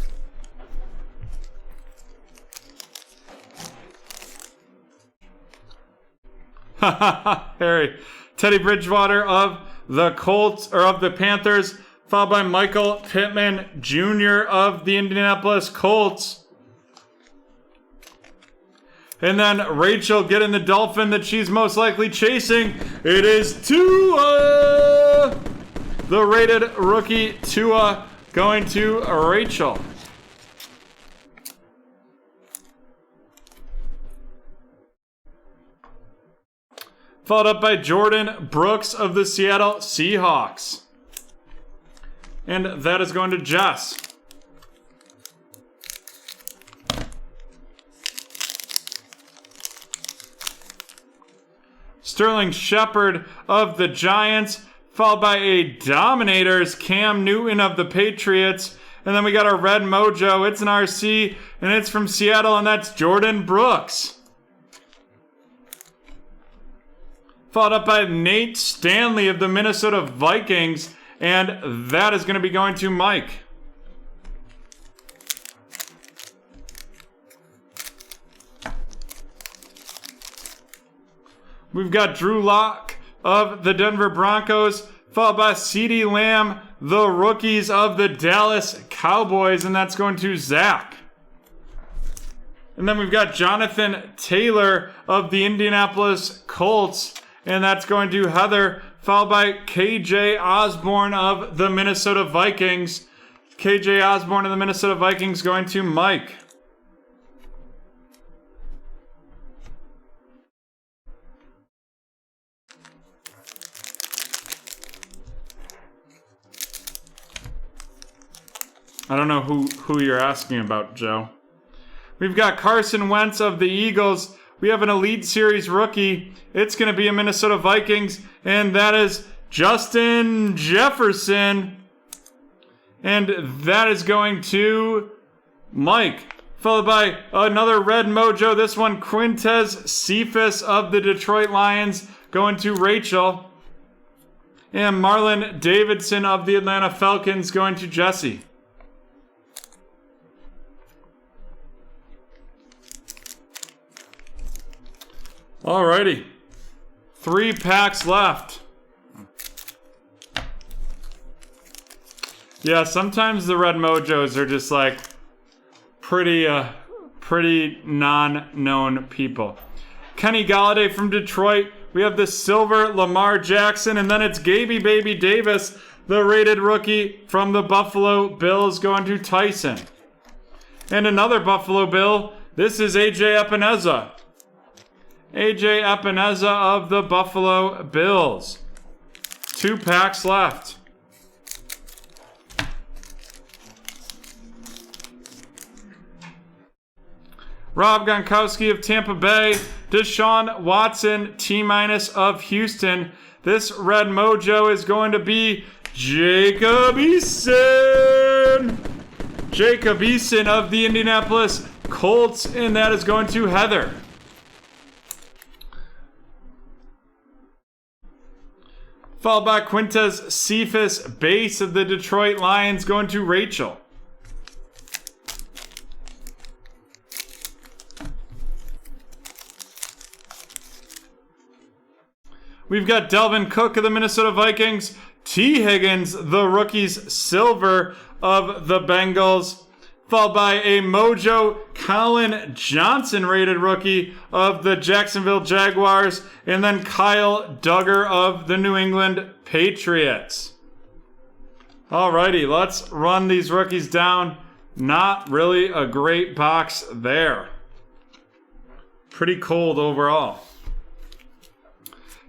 Harry. Teddy Bridgewater of the Colts, or of the Panthers, followed by Michael Pittman Jr. of the Indianapolis Colts. And then Rachel getting the Dolphin that she's most likely chasing. It is Tua! The rated rookie Tua going to Rachel. Followed up by Jordan Brooks of the Seattle Seahawks. And that is going to Jess. Sterling Shepard of the Giants, followed by a Dominators, Cam Newton of the Patriots. And then we got our Red Mojo. It's an RC, and it's from Seattle, and that's Jordan Brooks. Followed up by Nate Stanley of the Minnesota Vikings, and that is going to be going to Mike. We've got Drew Lock of the Denver Broncos, followed by CeeDee Lamb, the rookies of the Dallas Cowboys, and that's going to Zach. And then we've got Jonathan Taylor of the Indianapolis Colts, and that's going to Heather, followed by KJ Osborne of the Minnesota Vikings. KJ Osborne of the Minnesota Vikings going to Mike. I don't know who you're asking about, Joe. We've got Carson Wentz of the Eagles. We have an Elite Series rookie. It's going to be a Minnesota Vikings, and that is Justin Jefferson. And that is going to Mike. Followed by another red mojo. This one, Quintez Cephas of the Detroit Lions, going to Rachel. And Marlon Davidson of the Atlanta Falcons, going to Jesse. Alrighty. 3 packs left. Yeah, sometimes the red mojos are just like pretty non-known people. Kenny Golladay from Detroit. We have the silver Lamar Jackson, and then it's Gaby Baby Davis, the rated rookie from the Buffalo Bills, going to Tyson. And another Buffalo Bill. This is AJ Epineza. AJ Epineza of the Buffalo Bills. 2 packs left. Rob Gronkowski of Tampa Bay. Deshaun Watson, T- of Houston. This red mojo is going to be Jacob Eason. Jacob Eason of the Indianapolis Colts, and that is going to Heather. Followed by Quintez Cephas, base of the Detroit Lions, going to Rachel. We've got Delvin Cook of the Minnesota Vikings. T. Higgins, the rookies, silver of the Bengals. Followed by a mojo Colin Johnson rated rookie of the Jacksonville Jaguars. And then Kyle Duggar of the New England Patriots. Alrighty, let's run these rookies down. Not really a great box there. Pretty cold overall.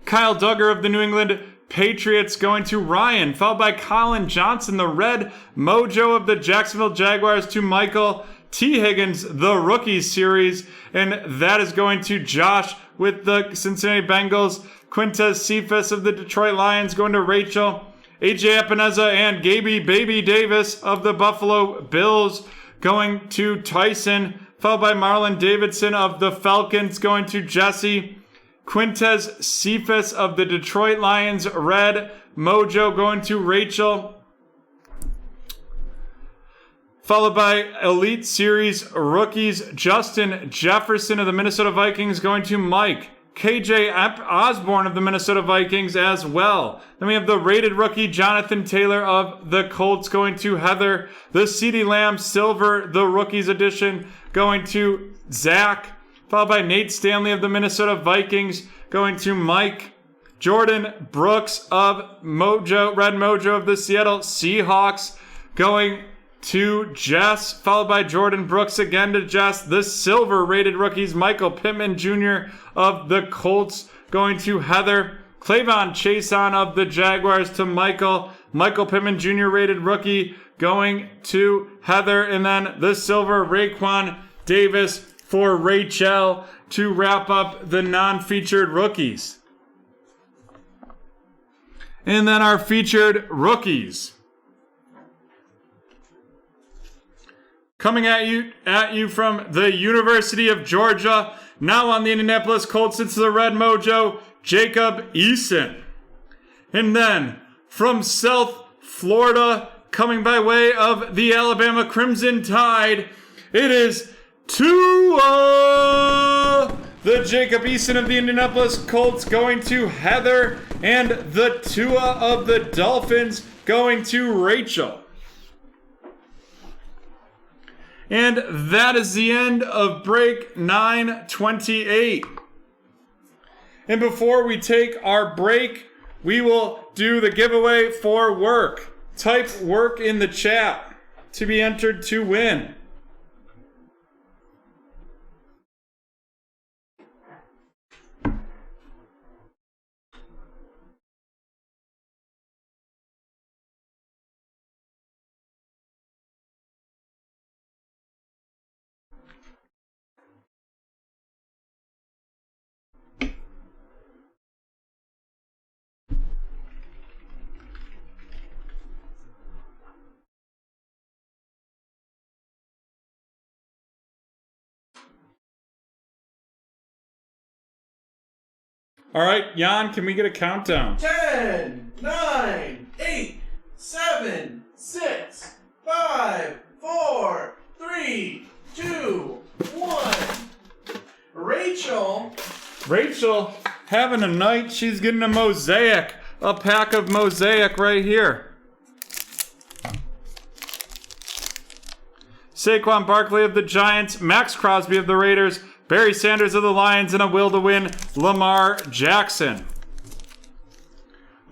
Kyle Duggar of the New England Patriots going to Ryan, followed by Colin Johnson, the red mojo of the Jacksonville Jaguars, to Michael. T. Higgins, the rookie series, and that is going to Josh with the Cincinnati Bengals. Quintez Cephas of the Detroit Lions going to Rachel. AJ Epineza and Gaby Baby Davis of the Buffalo Bills going to Tyson, followed by Marlon Davidson of the Falcons going to Jesse. Quintez Cephas of the Detroit Lions, red mojo, going to Rachel. Followed by Elite Series rookies, Justin Jefferson of the Minnesota Vikings going to Mike. KJ Osborne of the Minnesota Vikings as well. Then we have the rated rookie, Jonathan Taylor of the Colts going to Heather. The CeeDee Lamb silver, the rookies edition, going to Zach. Followed by Nate Stanley of the Minnesota Vikings going to Mike. Jordan Brooks of Red Mojo of the Seattle Seahawks going to Jess. Followed by Jordan Brooks again to Jess. The silver rated rookies, Michael Pittman Jr. of the Colts going to Heather. Clavon Chason of the Jaguars to Michael. Michael Pittman Jr. rated rookie going to Heather. And then the silver Raekwon Davis for Rachel to wrap up the non-featured rookies. And then our featured rookies. Coming at you from the University of Georgia, now on the Indianapolis Colts, it's the red mojo, Jacob Eason. And then from South Florida, coming by way of the Alabama Crimson Tide, it is Tua, the Jacob Eason of the Indianapolis Colts going to Heather, and the Tua of the Dolphins going to Rachel. And that is the end of break 928. And before we take our break, we will do the giveaway for work. Type work in the chat to be entered to win. All right, Jan, can we get a countdown? 10, 9, 8, 7, 6, 5, 4, 3, 2, 1. Rachel, having a night. She's getting a mosaic. A pack of mosaic right here. Saquon Barkley of the Giants, Max Crosby of the Raiders, Barry Sanders of the Lions, and a will to win, Lamar Jackson.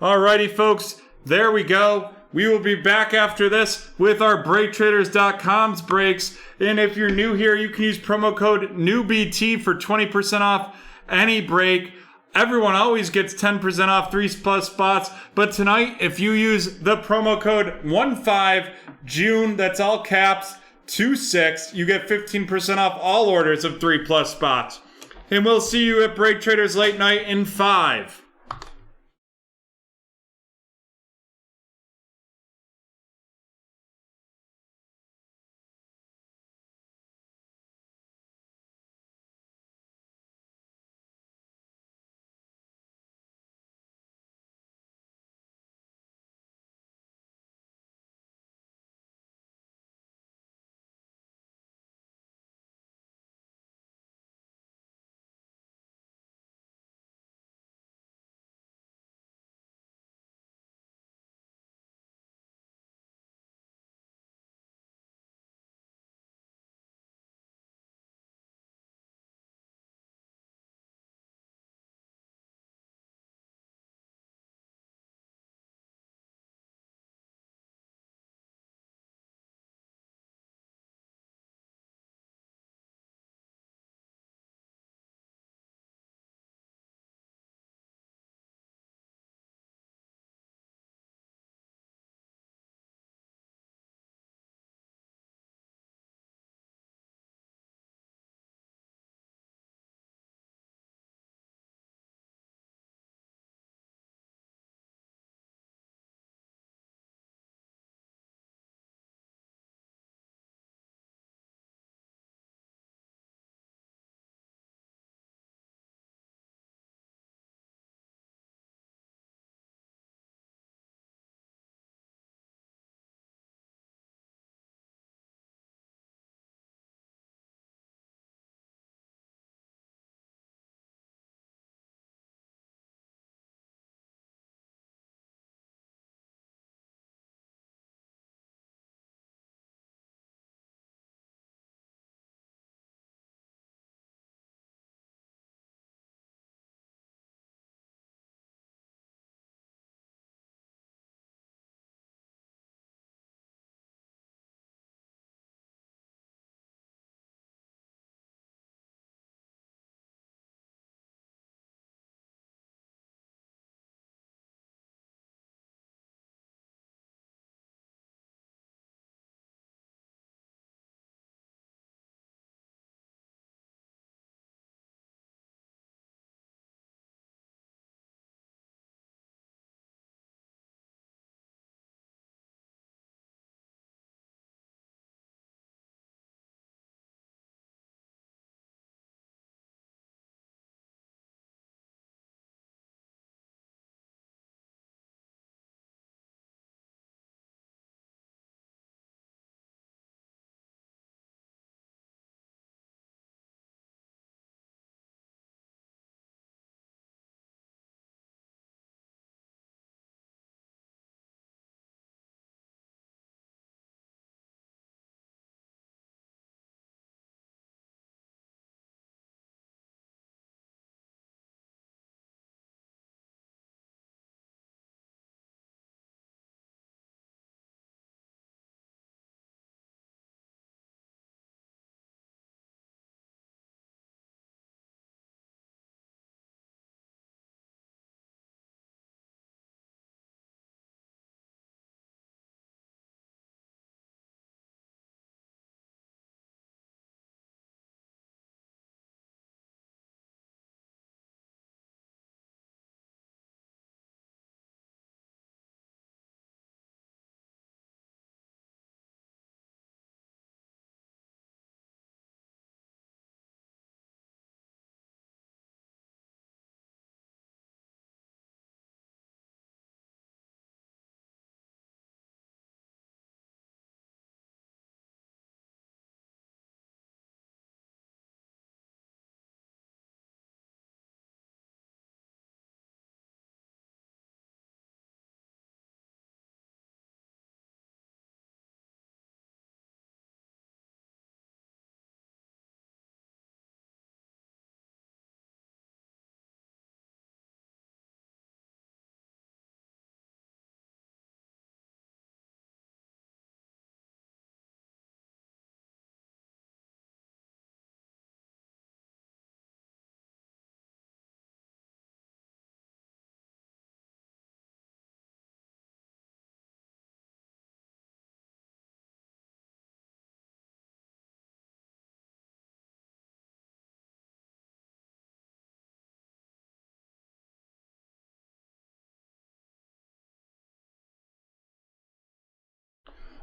Alrighty, folks, there we go. We will be back after this with our BreakTraders.com's breaks. And if you're new here, you can use promo code NEWBT for 20% off any break. Everyone always gets 10% off 3+ spots. But tonight, if you use the promo code 15June, that's all caps, 26, you get 15% off all orders of 3+ spots. And we'll see you at Break Traders Late Night in 5.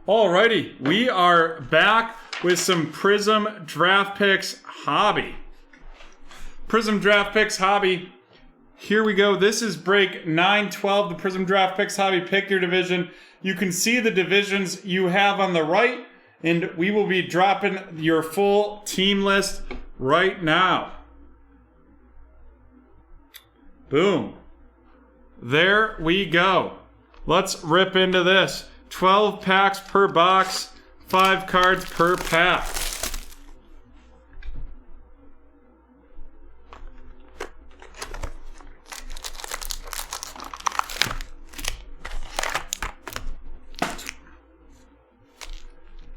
Alrighty, we are back with some Prism Draft Picks Hobby. Prism Draft Picks Hobby. Here we go. This is break 912, the Prism Draft Picks Hobby. Pick your division. You can see the divisions you have on the right, and we will be dropping your full team list right now. Boom. There we go. Let's rip into this. 12 packs per box, 5 cards per pack.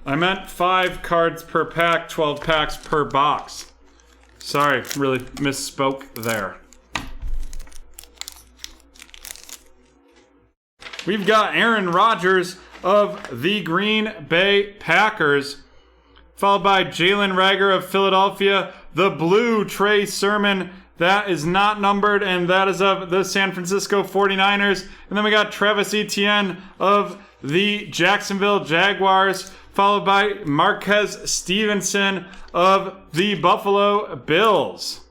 I meant 5 cards per pack, 12 packs per box. Sorry, really misspoke there. We've got Aaron Rodgers of the Green Bay Packers, followed by Jalen Reagor of Philadelphia, the blue Trey Sermon, that is not numbered, and that is of the San Francisco 49ers. And then we got Travis Etienne of the Jacksonville Jaguars, followed by Marquez Stevenson of the Buffalo Bills.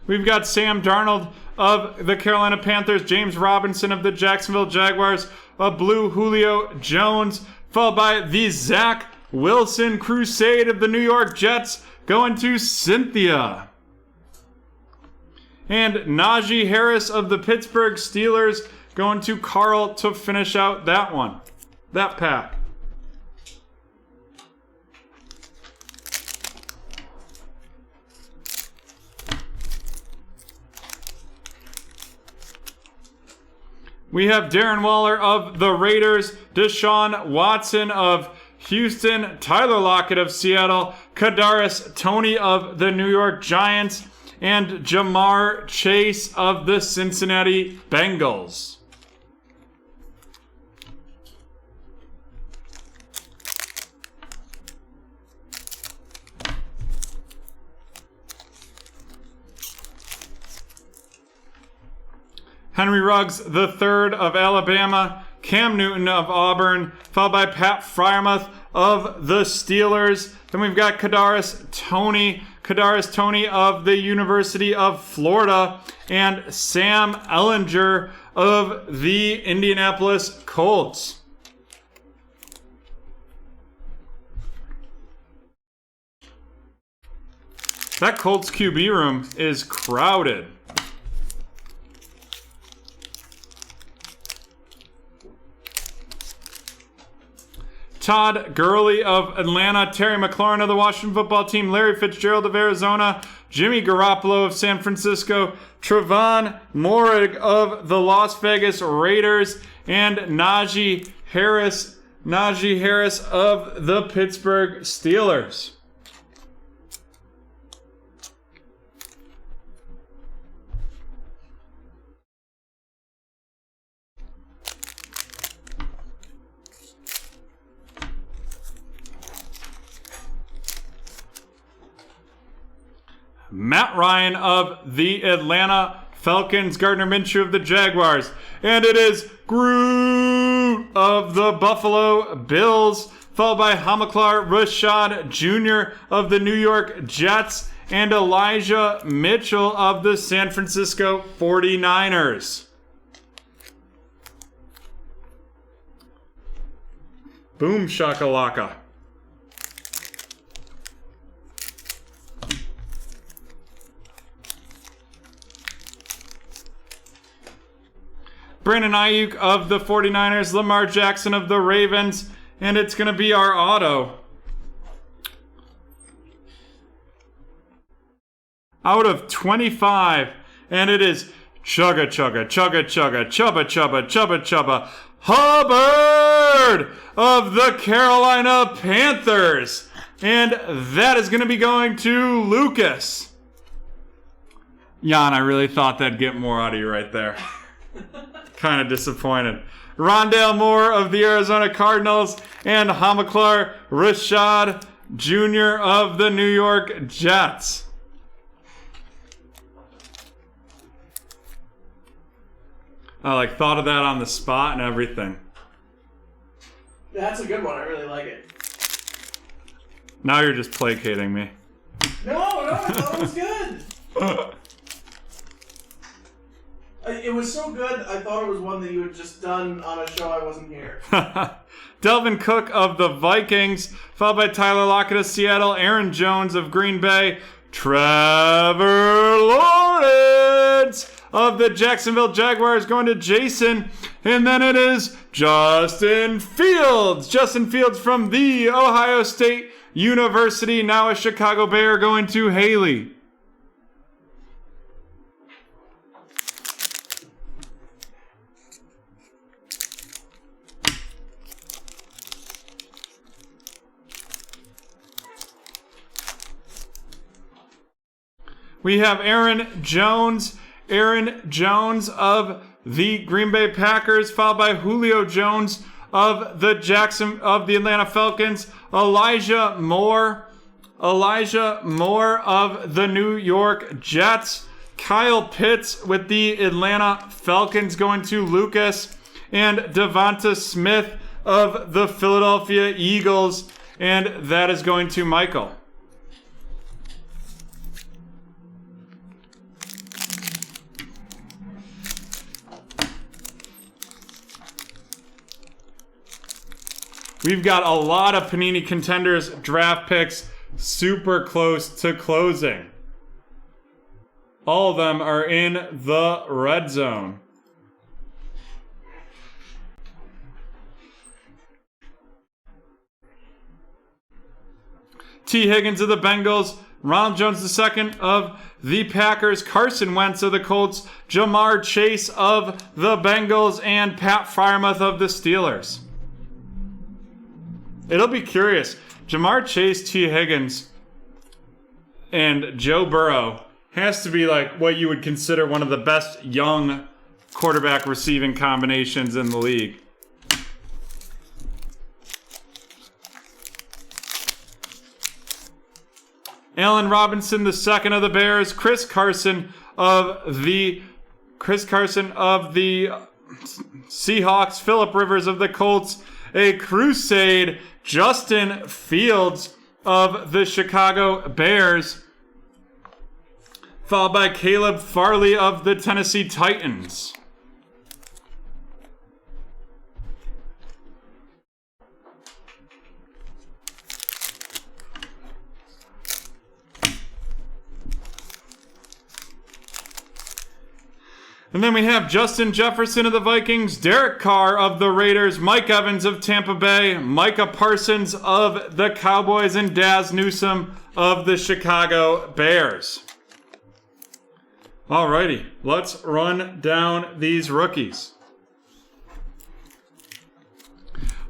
We've got Sam Darnold of the Carolina Panthers, James Robinson of the Jacksonville Jaguars, a blue Julio Jones, followed by the Zach Wilson Crusade of the New York Jets, going to Cynthia. And Najee Harris of the Pittsburgh Steelers, going to Carl to finish out that one, that pack. We have Darren Waller of the Raiders, Deshaun Watson of Houston, Tyler Lockett of Seattle, Kadarius Toney of the New York Giants, and Jamar Chase of the Cincinnati Bengals. Henry Ruggs III of Alabama, Cam Newton of Auburn, followed by Pat Freiermuth of the Steelers. Then we've got Kadarius Toney of the University of Florida, and Sam Ehlinger of the Indianapolis Colts. That Colts QB room is crowded. Todd Gurley of Atlanta, Terry McLaurin of the Washington Football Team, Larry Fitzgerald of Arizona, Jimmy Garoppolo of San Francisco, Trevon Moehrig of the Las Vegas Raiders, and Najee Harris of the Pittsburgh Steelers. Matt Ryan of the Atlanta Falcons, Gardner Minshew of the Jaguars, and it is Groot of the Buffalo Bills, followed by Hamilcar Rashad Jr. of the New York Jets, and Elijah Mitchell of the San Francisco 49ers. Boom shakalaka. Brandon Ayuk of the 49ers, Lamar Jackson of the Ravens, and it's going to be our auto. Out of 25, and it is Chugga Chugga, Chugga Chugga, Chubba Chubba, Chubba Chubba, Hubbard of the Carolina Panthers. And that is going to be going to Lucas. Jan, I really thought that'd get more out of you right there. Kind of disappointed. Rondale Moore of the Arizona Cardinals, and Hamilcar Rashad Jr. of the New York Jets. I thought of that on the spot and everything. That's a good one. I really like it. Now you're just placating me. No, I thought it was good. It was so good, I thought it was one that you had just done on a show I wasn't here. Delvin Cook of the Vikings, followed by Tyler Lockett of Seattle, Aaron Jones of Green Bay, Trevor Lawrence of the Jacksonville Jaguars going to Jason, and then it is Justin Fields. Justin Fields from the Ohio State University, now a Chicago Bear, going to Haley. We have Aaron Jones of the Green Bay Packers, followed by Julio Jones of the Atlanta Falcons, Elijah Moore of the New York Jets, Kyle Pitts with the Atlanta Falcons going to Lucas, and Devonta Smith of the Philadelphia Eagles, and that is going to Michael. We've got a lot of Panini Contenders draft picks super close to closing. All of them are in the red zone. T. Higgins of the Bengals, Ronald Jones II of the Packers, Carson Wentz of the Colts, Jamar Chase of the Bengals, and Pat Freiermuth of the Steelers. It'll be curious. Jamar Chase, T. Higgins, and Joe Burrow has to be like what you would consider one of the best young quarterback receiving combinations in the league. Allen Robinson II of the Bears, Chris Carson of the Seahawks, Phillip Rivers of the Colts, a Crusade, Justin Fields of the Chicago Bears, followed by Caleb Farley of the Tennessee Titans. And then we have Justin Jefferson of the Vikings, Derek Carr of the Raiders, Mike Evans of Tampa Bay, Micah Parsons of the Cowboys, and Daz Newsome of the Chicago Bears. Alrighty, let's run down these rookies.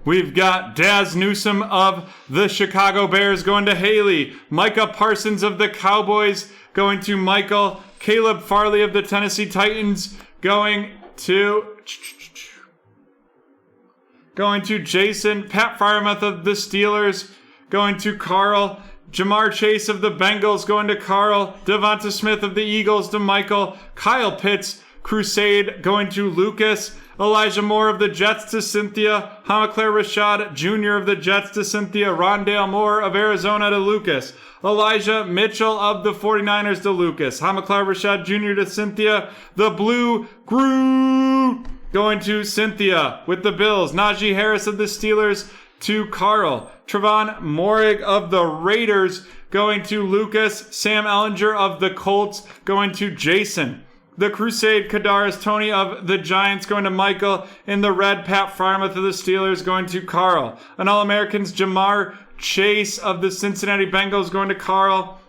We've got Daz Newsome of the Chicago Bears going to Haley, Micah Parsons of the Cowboys going to Michael, Caleb Farley of the Tennessee Titans going to Jason, Pat Freiermuth of the Steelers going to Carl, Jamar Chase of the Bengals going to Carl, Devonta Smith of the Eagles to Michael, Kyle Pitts, Crusade going to Lucas, Elijah Moore of the Jets to Cynthia, Hamilcar Rashad Jr. of the Jets to Cynthia, Rondale Moore of Arizona to Lucas, Elijah Mitchell of the 49ers to Lucas, Hamilcar Rashad Jr. to Cynthia, the Blue Groot going to Cynthia with the Bills, Najee Harris of the Steelers to Carl, Trevon Moehrig of the Raiders going to Lucas, Sam Ellinger of the Colts going to Jason, the Crusade Kadarius Toney of the Giants going to Michael, and the Red Pat Freiermuth of the Steelers going to Carl. An All-Americans Jamar Chase of the Cincinnati Bengals going to Carl.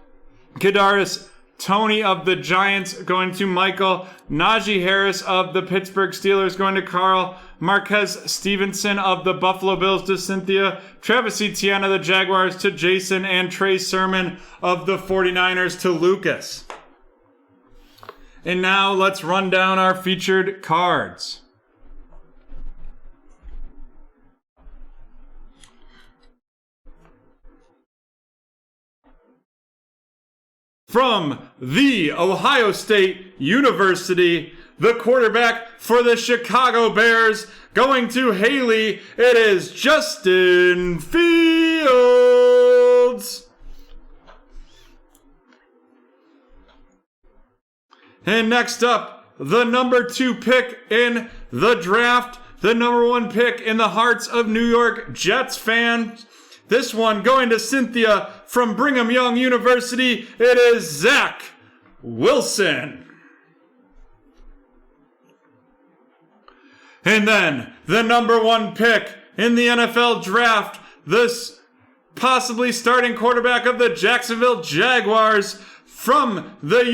Kadarius Toney of the Giants going to Michael. Najee Harris of the Pittsburgh Steelers going to Carl. Marquez Stevenson of the Buffalo Bills to Cynthia. Travis Etienne of the Jaguars to Jason. And Trey Sermon of the 49ers to Lucas. And now let's run down our featured cards. from The Ohio State University, the quarterback for the Chicago Bears, going to Haley, it is Justin Fields. And next up, the number 2 pick in the draft, the number 1 pick in the hearts of New York Jets fans. This one going to Cynthia from Brigham Young University. It is Zach Wilson. And then the number 1 pick in the NFL draft, this possibly starting quarterback of the Jacksonville Jaguars from the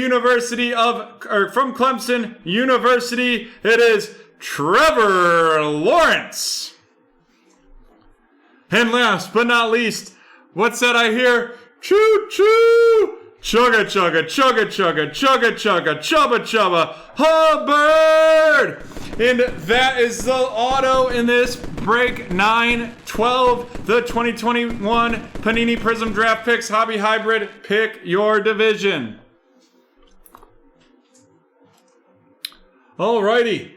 from Clemson University, it is Trevor Lawrence. And last but not least, what's that I hear? Choo choo! Chugga chugga, chugga chugga, chugga chugga, chubba chubba, Hubbard! And that is the auto in this break 9/12, the 2021 Panini Prism Draft Picks Hobby Hybrid. Pick your division. Alrighty.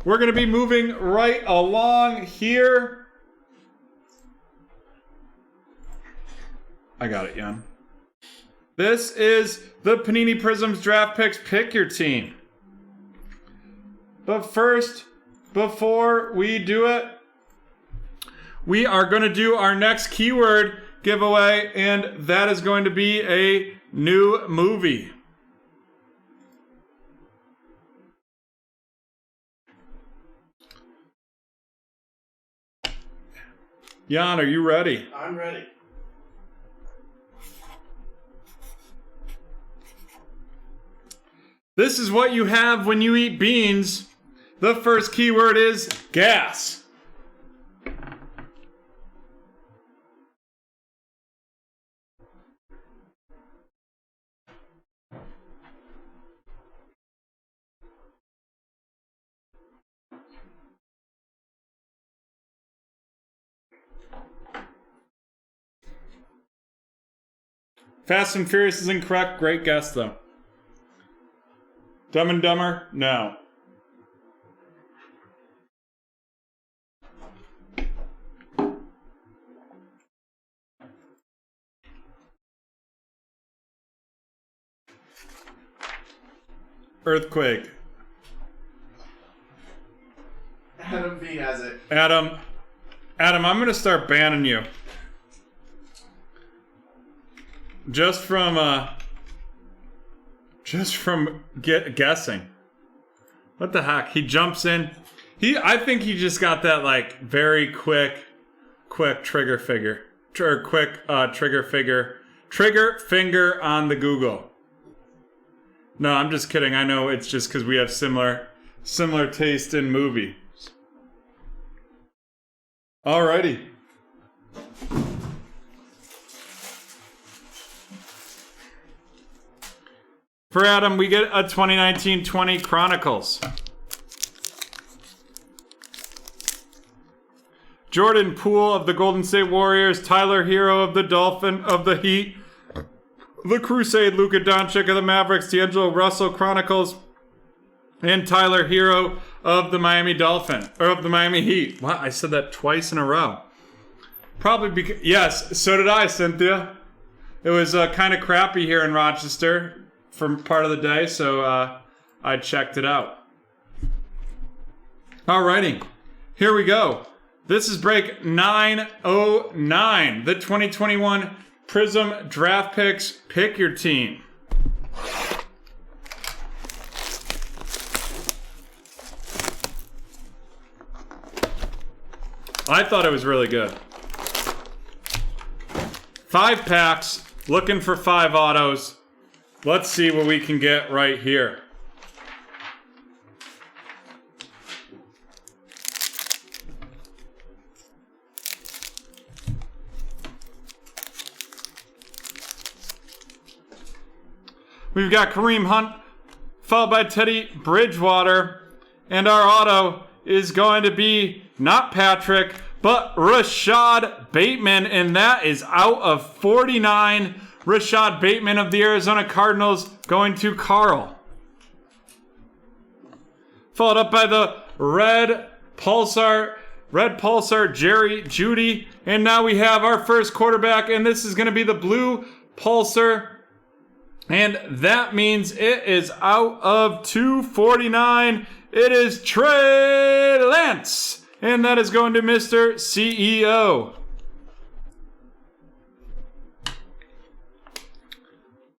We're going to be moving right along here. I got it, Jan. This is the Panini Prisms Draft Picks. Pick your team. But first, before we do it, we are going to do our next keyword giveaway, and that is going to be a new movie. Jan, are you ready? I'm ready. This is what you have when you eat beans. The first keyword is gas. Fast and Furious is incorrect. Great guess, though. Dumb and Dumber? No. Earthquake. Adam V has it. Adam, I'm going to start banning you. Just from guessing. What the heck? He jumps in. I think he just got that like very quick trigger finger on the Google. No, I'm just kidding. I know it's just because we have similar taste in movies. Alrighty. For Adam, we get a 2019-20 Chronicles. Jordan Poole of the Golden State Warriors, Tyler Hero of the Heat, the Crusade, Luka Doncic of the Mavericks, D'Angelo Russell Chronicles, and Tyler Hero of the Miami Heat. Wow, I said that twice in a row. Probably because, yes, so did I, Cynthia. It was kind of crappy here in Rochester for part of the day, so I checked it out. Alrighty, here we go. This is break 909, the 2021 Prism Draft Picks. Pick your team. I thought it was really good. 5 packs, looking for 5 autos. Let's see what we can get right here. We've got Kareem Hunt, followed by Teddy Bridgewater. And our auto is going to be not Patrick, but Rashad Bateman. And that is out of 49. Rashad Bateman of the Arizona Cardinals going to Carl. Followed up by the Red Pulsar Jerry Jeudy. And now we have our first quarterback, and this is going to be the Blue Pulsar. And that means it is out of 249. It is Trey Lance. And that is going to Mr. CEO.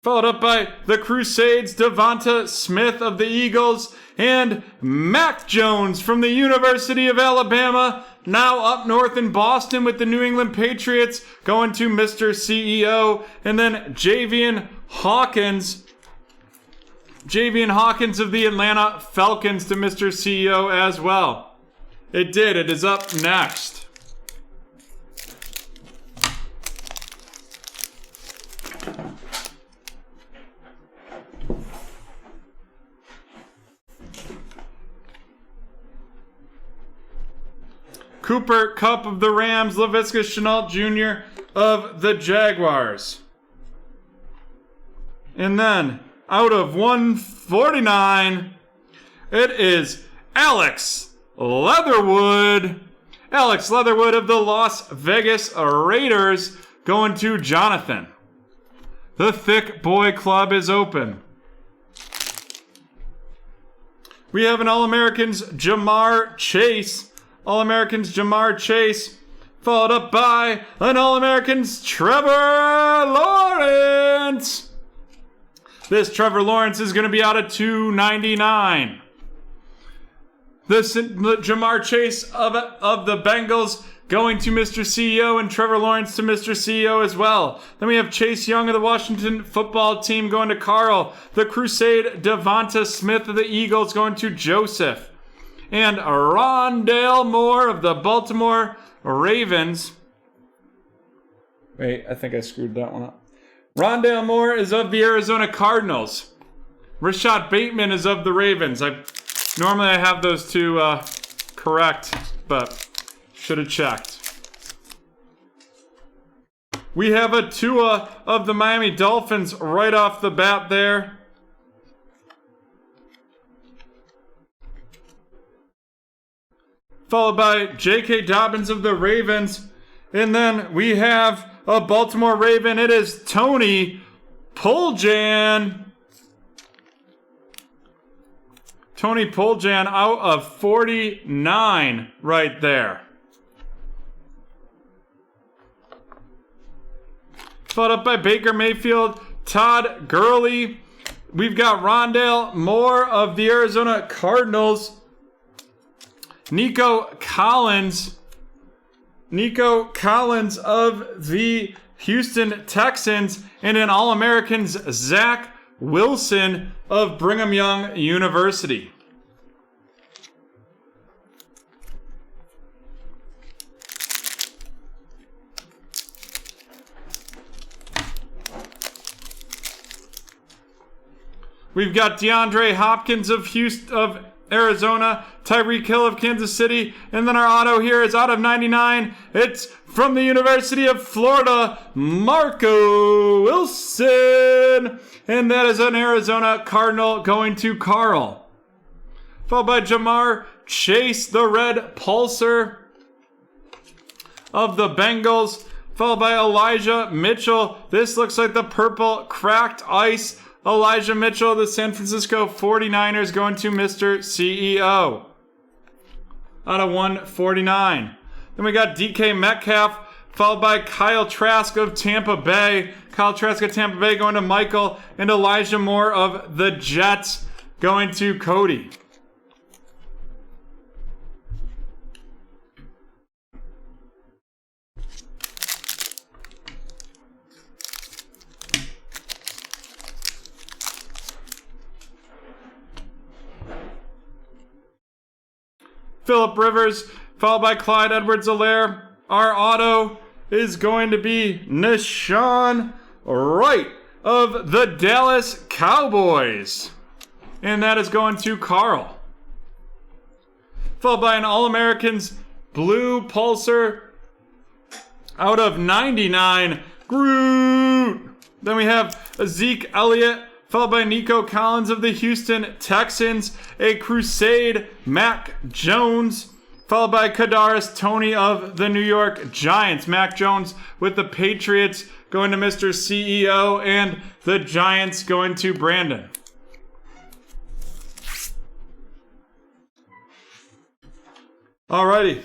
Followed up by the Crusades, Devonta Smith of the Eagles, and Mac Jones from the University of Alabama, now up north in Boston with the New England Patriots, going to Mr. CEO, and then Javian Hawkins of the Atlanta Falcons to Mr. CEO as well. It did. It is up next. Cooper Kupp of the Rams, Laviska Shenault Jr. of the Jaguars. And then, out of 149, it is Alex Leatherwood. Alex Leatherwood of the Las Vegas Raiders going to Jonathan. The Thick Boy Club is open. We have an All-Americans Jamar Chase. All-Americans Jamar Chase, followed up by an All-Americans Trevor Lawrence. This Trevor Lawrence is going to be out of 299. This Jamar Chase of the Bengals going to Mr. CEO, and Trevor Lawrence to Mr. CEO as well. Then we have Chase Young of the Washington football team going to Carl. The Crusade Devonta Smith of the Eagles going to Joseph. And Rondale Moore of the Baltimore Ravens. Wait, I think I screwed that one up. Rondale Moore is of the Arizona Cardinals. Rashad Bateman is of the Ravens. Normally I have those two correct, but should have checked. We have a Tua of the Miami Dolphins right off the bat there. Followed by J.K. Dobbins of the Ravens. And then we have a Baltimore Raven. It is Tony Poljan. Tony Poljan out of 49 right there. Followed up by Baker Mayfield, Todd Gurley. We've got Rondale Moore of the Arizona Cardinals. Nico Collins of the Houston Texans, and an All-Americans Zach Wilson of Brigham Young University. We've got DeAndre Hopkins of Arizona, Tyreek Hill of Kansas City, and then our auto here is out of 99. It's from the University of Florida, Marco Wilson, and that is an Arizona Cardinal going to Carl. Followed by Jamar Chase, the Red Pulsar of the Bengals, followed by Elijah Mitchell. This looks like the purple cracked ice. Elijah Mitchell of the San Francisco 49ers going to Mr. CEO. Out of 149. Then we got DK Metcalf, followed by Kyle Trask of Tampa Bay. Kyle Trask of Tampa Bay going to Michael, and Elijah Moore of the Jets going to Cody. Phillip Rivers, followed by Clyde Edwards-Helaire. Our auto is going to be Nahshon Wright of the Dallas Cowboys. And that is going to Carl. Followed by an All-Americans Blue Pulsar out of 99, Groot Then we have Zeke Elliott, followed by Nico Collins of the Houston Texans. A Crusade, Mac Jones, followed by Kadarius Toney of the New York Giants. Mac Jones with the Patriots going to Mr. CEO, and the Giants going to Brandon. Alrighty.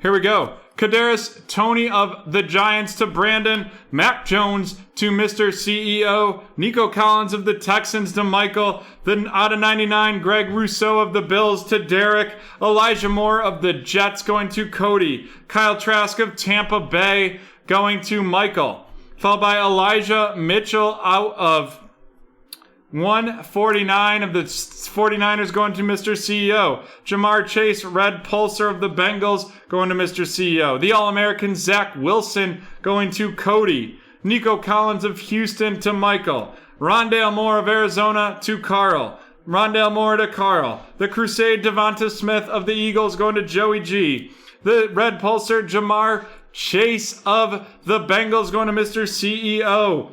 Here we go. Kadarius Toney of the Giants to Brandon. Mac Jones to Mr. CEO. Nico Collins of the Texans to Michael. Then out of 99, Greg Rousseau of the Bills to Derek. Elijah Moore of the Jets going to Cody. Kyle Trask of Tampa Bay going to Michael. Followed by Elijah Mitchell out of 149 of the 49ers going to Mr. CEO. Jamar Chase, Red Pulsar of the Bengals going to Mr. CEO. The All-American Zach Wilson going to Cody. Nico Collins of Houston to Michael. Rondale Moore of Arizona to Carl. Rondale Moore to Carl. The Crusade Devonta Smith of the Eagles going to Joey G. The Red Pulsar Jamar Chase of the Bengals going to Mr. CEO.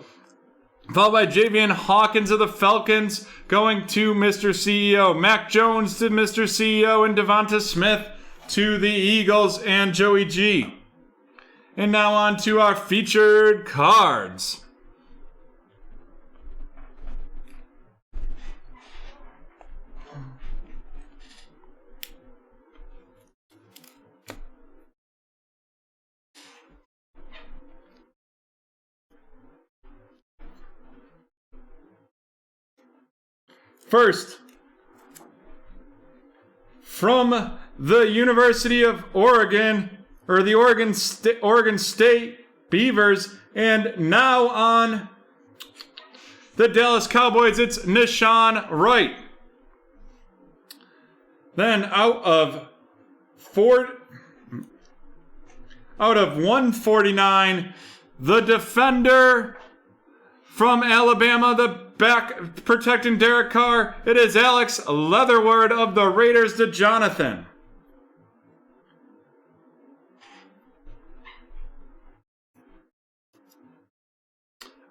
Followed by Javian Hawkins of the Falcons going to Mr. CEO. Mac Jones to Mr. CEO, and Devonta Smith to the Eagles and Joey G. And now on to our featured cards. First, from the University of Oregon, or the Oregon State Beavers, and now on the Dallas Cowboys, it's Nishan Wright. Then out of 149, the defender from Alabama, the back protecting Derek Carr, it is Alex Leatherwood of the Raiders to Jonathan.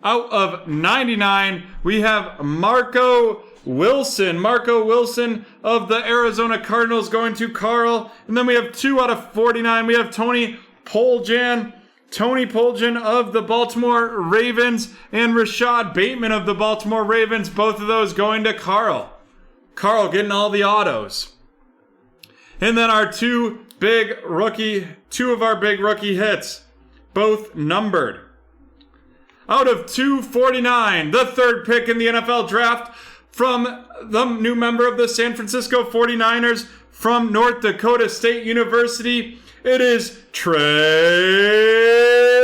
Out of 99, we have Marco Wilson. Marco Wilson of the Arizona Cardinals going to Carl. And then we have 2 out of 49. We have Tony Poljan of the Baltimore Ravens, and Rashad Bateman of the Baltimore Ravens, both of those going to Carl. Carl getting all the autos. And then our two of our big rookie hits, both numbered. Out of 249, the third pick in the NFL draft from the new member of the San Francisco 49ers from North Dakota State University, it is Trey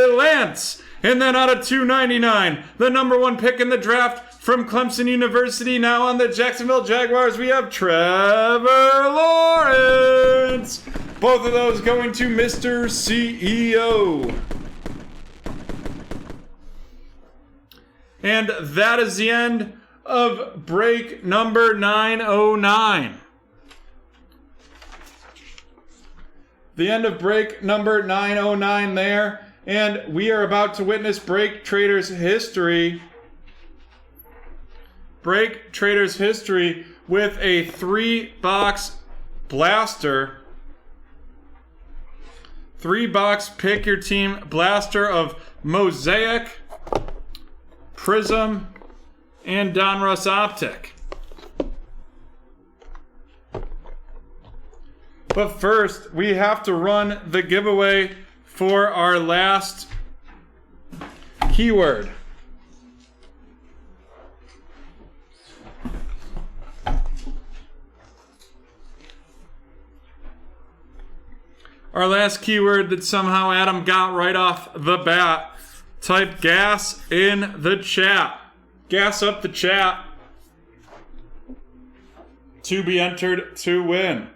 Lance. And then out of 299, the number 1 pick in the draft from Clemson University, now on the Jacksonville Jaguars, we have Trevor Lawrence. Both of those going to Mr. CEO. And that is the end of break number 909. The end of break number 909 there. And we are about to witness BreakTraders history. BreakTraders history with a 3-box blaster. 3-box pick your team blaster of Mosaic, Prism, and Donruss Optic. But first, we have to run the giveaway for our last keyword. Our last keyword that somehow Adam got right off the bat. Type gas in the chat. Gas up the chat to be entered to win.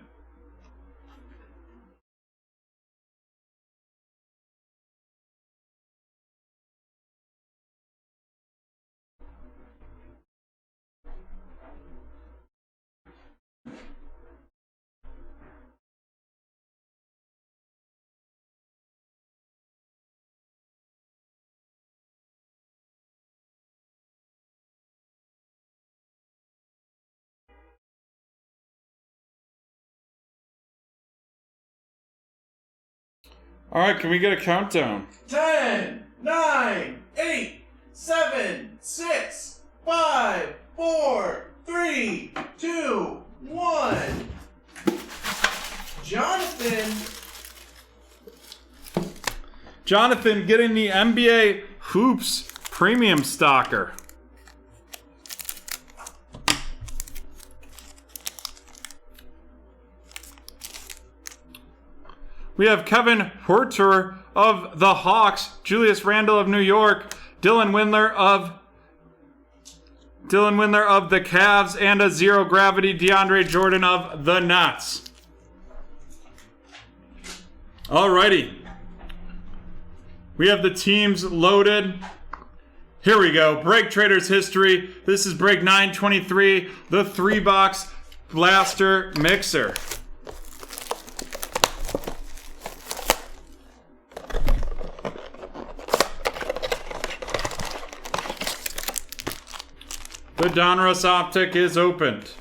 All right, can we get a countdown? 10, 9, 8, 7, 6, 5, 4, 3, 2, 1. Jonathan getting the NBA Hoops Premium Stalker. We have Kevin Huerter of the Hawks, Julius Randle of New York, Dylan Windler of the Cavs, and a zero gravity DeAndre Jordan of the Nets. Alrighty. We have the teams loaded. Here we go. BreakTraders history. This is break 923, the 3-box blaster mixer. The Donruss Optic is opened.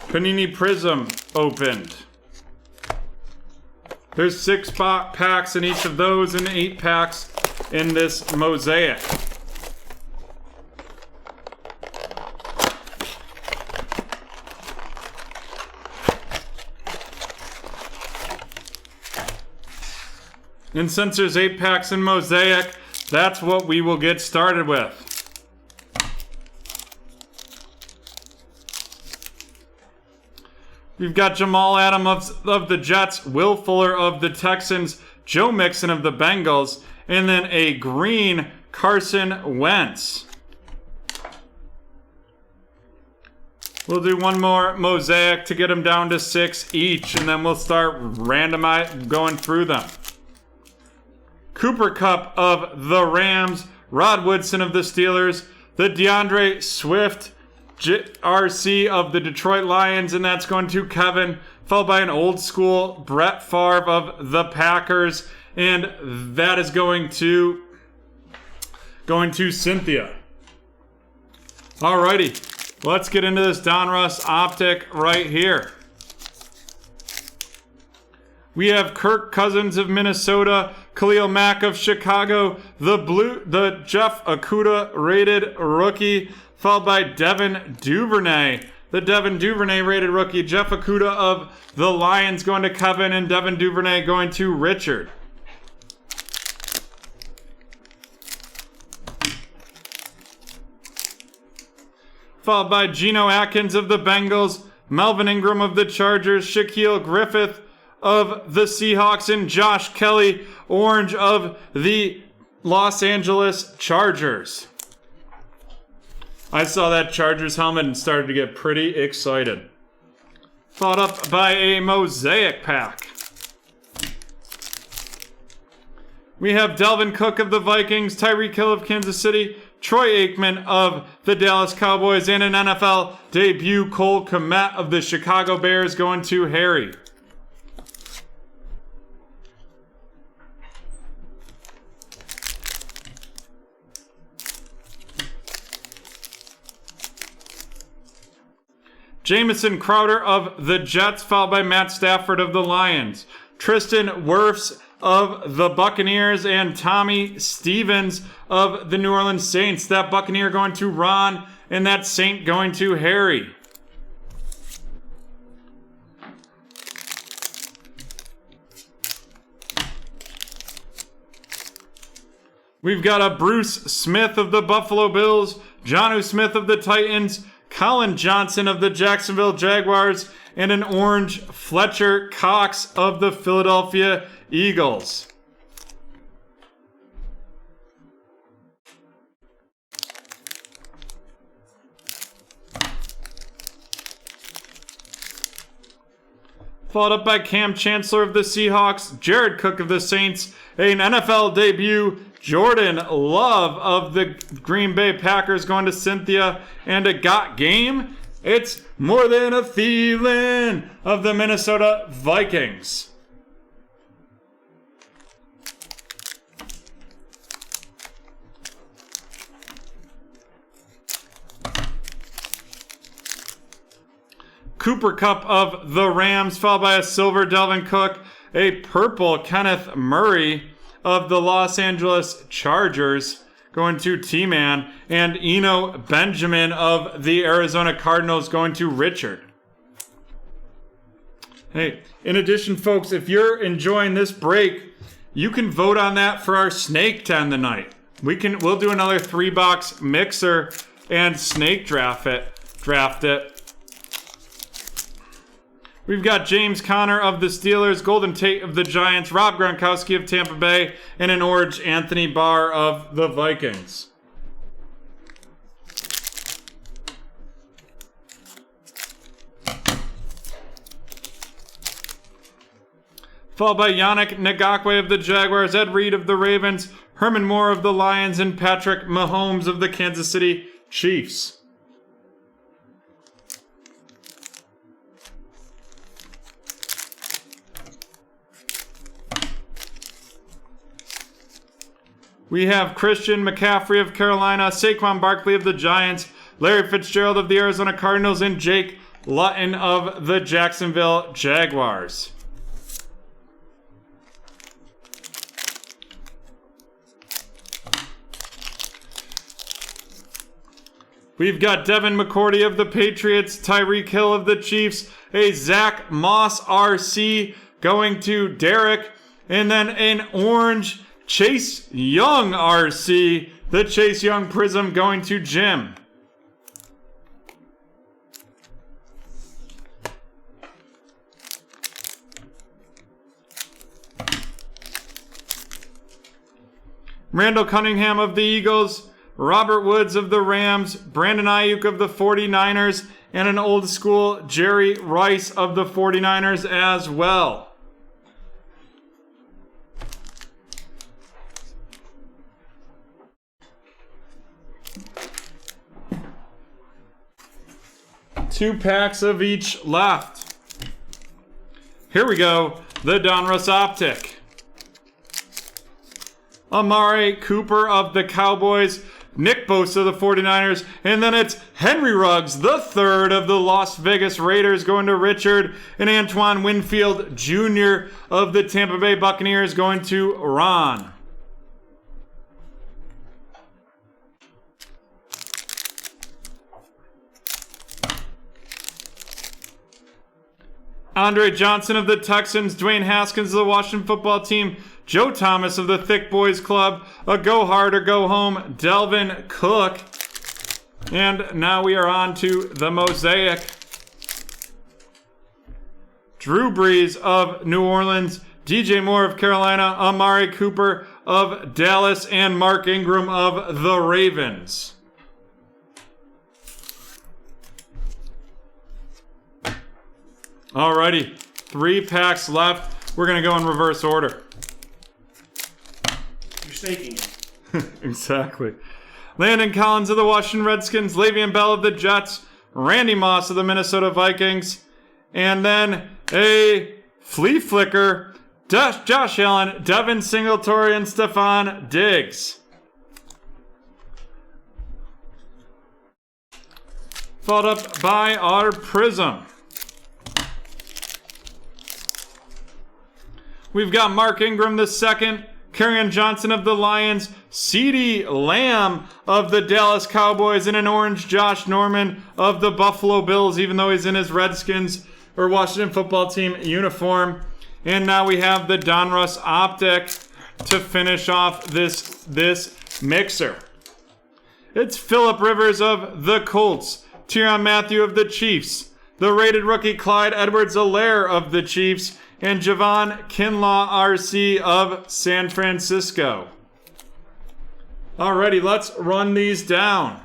Panini Prism opened. There's 6 packs in each of those and 8 packs in this mosaic. And since there's 8 packs in mosaic, that's what we will get started with. We've got Jamal Adams of the Jets, Will Fuller of the Texans, Joe Mixon of the Bengals, and then a green Carson Wentz. We'll do one more mosaic to get them down to 6 each, and then we'll start going through them. Cooper Kupp of the Rams, Rod Woodson of the Steelers, the DeAndre Swift RC of the Detroit Lions, and that's going to Kevin, followed by an old school Brett Favre of the Packers, and that is going to Cynthia. Alrighty, let's get into this Donruss Optic right here. We have Kirk Cousins of Minnesota, Khalil Mack of Chicago, the Jeff Okudah rated rookie, followed by Devin Duvernay. The Devin Duvernay rated rookie. Jeff Okudah of the Lions going to Kevin, and Devin Duvernay going to Richard. Followed by Geno Atkins of the Bengals, Melvin Ingram of the Chargers, Shaquille Griffith of the Seahawks, and Josh Kelly, orange of the Los Angeles Chargers. I saw that Chargers helmet and started to get pretty excited. Followed up by a mosaic pack. We have Delvin Cook of the Vikings, Tyreek Hill of Kansas City, Troy Aikman of the Dallas Cowboys, and an NFL debut Cole Kmet of the Chicago Bears going to Harry. Jamison Crowder of the Jets, followed by Matt Stafford of the Lions. Tristan Wirfs of the Buccaneers, and Tommy Stevens of the New Orleans Saints. That Buccaneer going to Ron, and that Saint going to Harry. We've got a Bruce Smith of the Buffalo Bills, Jonnu Smith of the Titans, Colin Johnson of the Jacksonville Jaguars, and an orange Fletcher Cox of the Philadelphia Eagles. Followed up by Cam Chancellor of the Seahawks, Jared Cook of the Saints, an NFL debut Jordan Love of the Green Bay Packers going to Cynthia, and a Got Game It's more than a feeling of the Minnesota Vikings. Cooper Kupp of the Rams, followed by a silver Delvin Cook, a purple Kenneth Murray of the Los Angeles Chargers, going to T-Man, and Eno Benjamin of the Arizona Cardinals going to Richard. Hey, in addition, folks, if you're enjoying this break, you can vote on that for our snake to end the night. We'll do another 3-box mixer and snake draft it. We've got James Conner of the Steelers, Golden Tate of the Giants, Rob Gronkowski of Tampa Bay, and an orange Anthony Barr of the Vikings. Followed by Yannick Ngakoue of the Jaguars, Ed Reed of the Ravens, Herman Moore of the Lions, and Patrick Mahomes of the Kansas City Chiefs. We have Christian McCaffrey of Carolina, Saquon Barkley of the Giants, Larry Fitzgerald of the Arizona Cardinals, and Jake Luton of the Jacksonville Jaguars. We've got Devin McCourty of the Patriots, Tyreek Hill of the Chiefs, a Zach Moss RC going to Derek, and then an orange Chase Young RC, the Chase Young Prism going to Jim. Randall Cunningham of the Eagles, Robert Woods of the Rams, Brandon Ayuk of the 49ers, and an old school Jerry Rice of the 49ers as well. Two packs of each left. Here we go. The Donruss Optic. Amari Cooper of the Cowboys, Nick Bosa of the 49ers, and then it's Henry Ruggs, the third of the Las Vegas Raiders, going to Richard, and Antoine Winfield Jr. of the Tampa Bay Buccaneers going to Ron. Andre Johnson of the Texans, Dwayne Haskins of the Washington Football Team, Joe Thomas of the Thick Boys Club, a Go Hard or Go Home, Delvin Cook. And now we are on to the Mosaic. Drew Brees of New Orleans, DJ Moore of Carolina, Amari Cooper of Dallas, and Mark Ingram of the Ravens. Alrighty, 3 packs left. We're going to go in reverse order. You're snaking it. Exactly. Landon Collins of the Washington Redskins, Le'Veon Bell of the Jets, Randy Moss of the Minnesota Vikings, and then a flea flicker, Josh Allen, Devin Singletary, and Stephon Diggs. Followed up by our Prism. We've got Mark Ingram the second, Kerryon Johnson of the Lions, CeeDee Lamb of the Dallas Cowboys, and an orange Josh Norman of the Buffalo Bills, even though he's in his Redskins or Washington Football Team uniform. And now we have the Donruss Optic to finish off this mixer. It's Phillip Rivers of the Colts, Tyrann Mathieu of the Chiefs, the rated rookie Clyde Edwards-Helaire of the Chiefs, and Javon Kinlaw RC of San Francisco. Alrighty, let's run these down.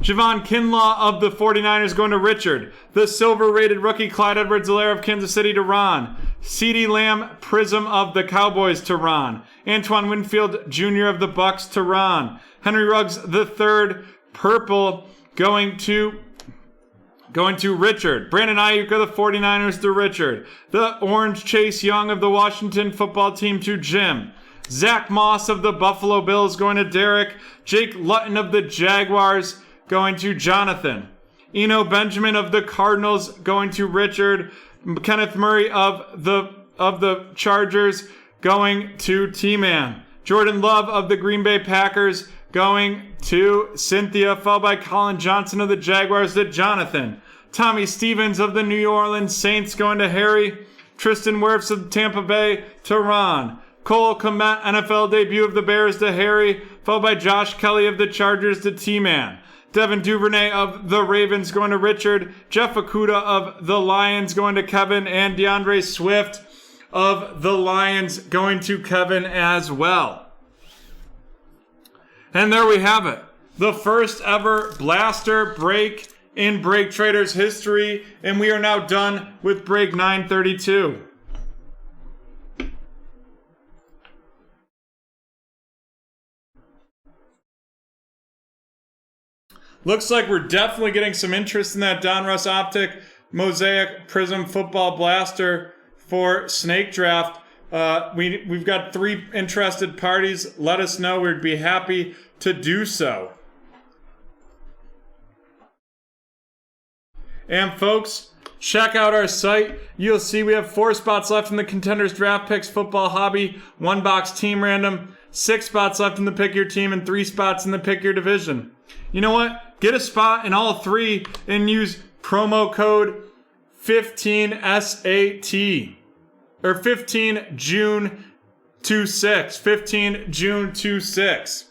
Javon Kinlaw of the 49ers going to Richard. The silver-rated rookie Clyde Edwards-Helaire of Kansas City to Ron. CeeDee Lamb Prism of the Cowboys to Ron. Antoine Winfield Jr. of the Bucks to Ron. Henry Ruggs the third purple going to Richard. Brandon Ayuk of the 49ers to Richard. The orange Chase Young of the Washington football team to Jim. Zach Moss of the Buffalo Bills going to Derek. Jake Lutton of the Jaguars going to Jonathan. Eno Benjamin of the Cardinals going to Richard. Kenneth Murray of the Chargers going to T-Man. Jordan Love of the Green Bay Packers going to Cynthia, followed by Colin Johnson of the Jaguars to Jonathan. Tommy Stevens of the New Orleans Saints going to Harry. Tristan Wirfs of Tampa Bay to Ron. Cole Kmet, NFL debut of the Bears to Harry, followed by Josh Kelly of the Chargers to T-Man. Devin Duvernay of the Ravens going to Richard. Jeff Okuda of the Lions going to Kevin. And DeAndre Swift of the Lions going to Kevin as well. And there we have it. The first ever blaster break in Break Traders history. And we are now done with break 932. Looks like we're definitely getting some interest in that Donruss Optic Mosaic Prism Football Blaster for Snake Draft. We've got 3 interested parties. Let us know. We'd be happy to do so. And folks, check out our site. You'll see we have 4 spots left in the Contenders Draft Picks Football Hobby, 1 box team random, 6 spots left in the Pick Your Team, and 3 spots in the Pick Your Division. You know what? Get a spot in all 3 and use promo code 15SAT or 15 June 26. 15 June 26.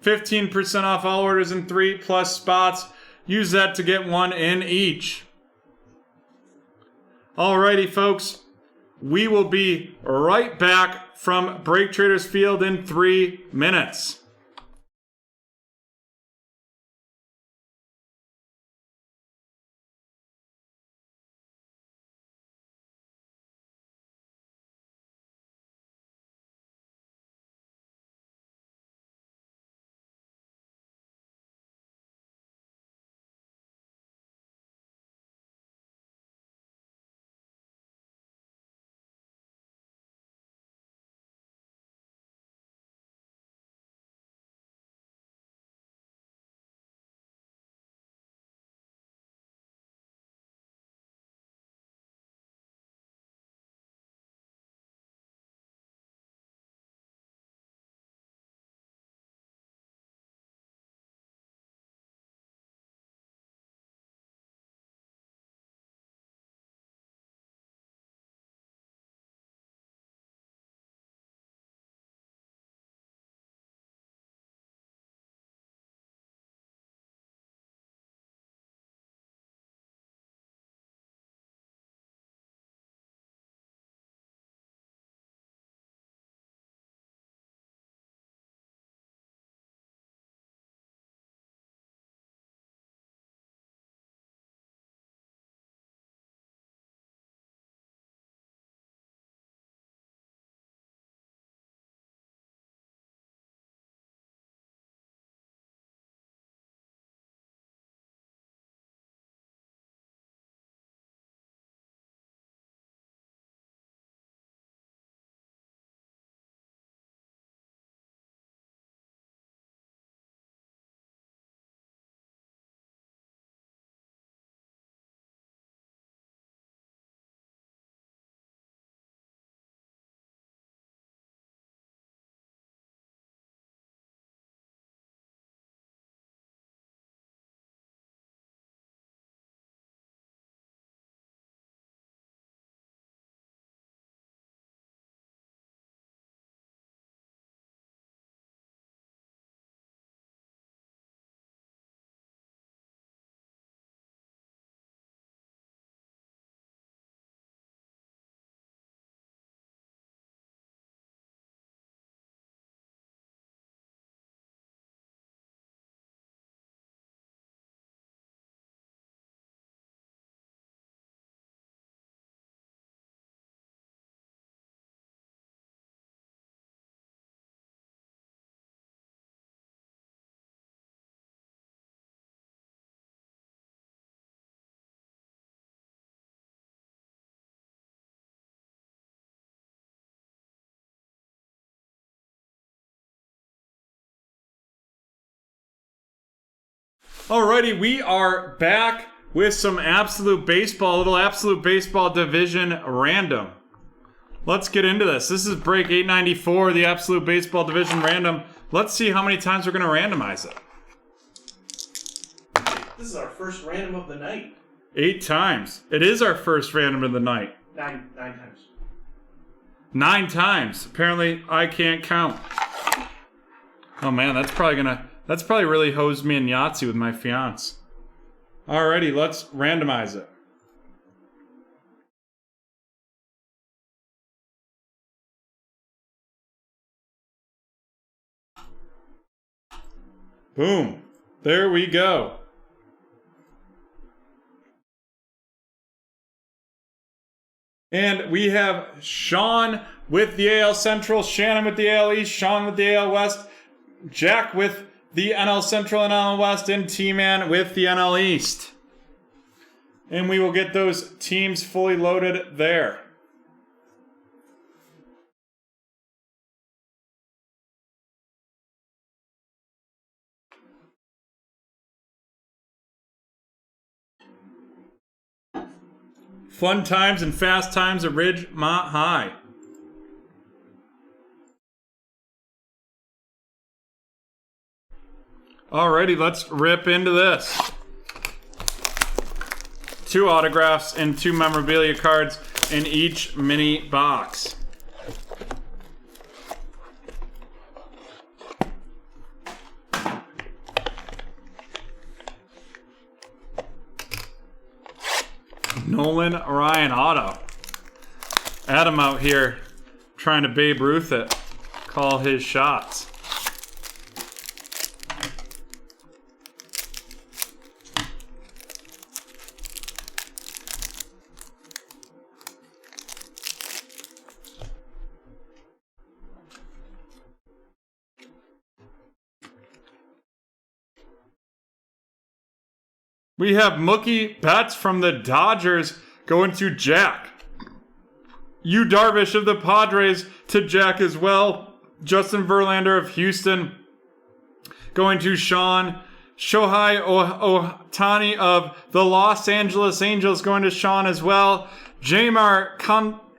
15% off all orders in 3+ spots. Use that to get 1 in each. Alrighty, folks. We will be right back from Break Traders Field in 3 minutes. Alrighty, we are back with some Absolute Baseball, a little Absolute Baseball Division random. Let's get into this. This is break 894, the Absolute Baseball Division random. Let's see how many times we're going to randomize it. This is our first random of the night. 8 times. It is our first random of the night. 9 times. 9 times. Apparently, I can't count. Oh man, that's probably really hosed me in Yahtzee with my fiance. Alrighty, let's randomize it. Boom. There we go. And we have Sean with the AL Central, Shannon with the AL East, Sean with the AL West, Jack with the NL Central and NL West, and T-Man with the NL East. And we will get those teams fully loaded there. Fun times and fast times at Ridgemont High. Alrighty, let's rip into this. 2 autographs and 2 memorabilia cards in each mini box. Nolan Ryan auto. Adam out here trying to Babe Ruth it. Call his shots. We have Mookie Betts from the Dodgers going to Jack. Yu Darvish of the Padres to Jack as well. Justin Verlander of Houston going to Sean. Shohei Ohtani of the Los Angeles Angels going to Sean as well. Jamar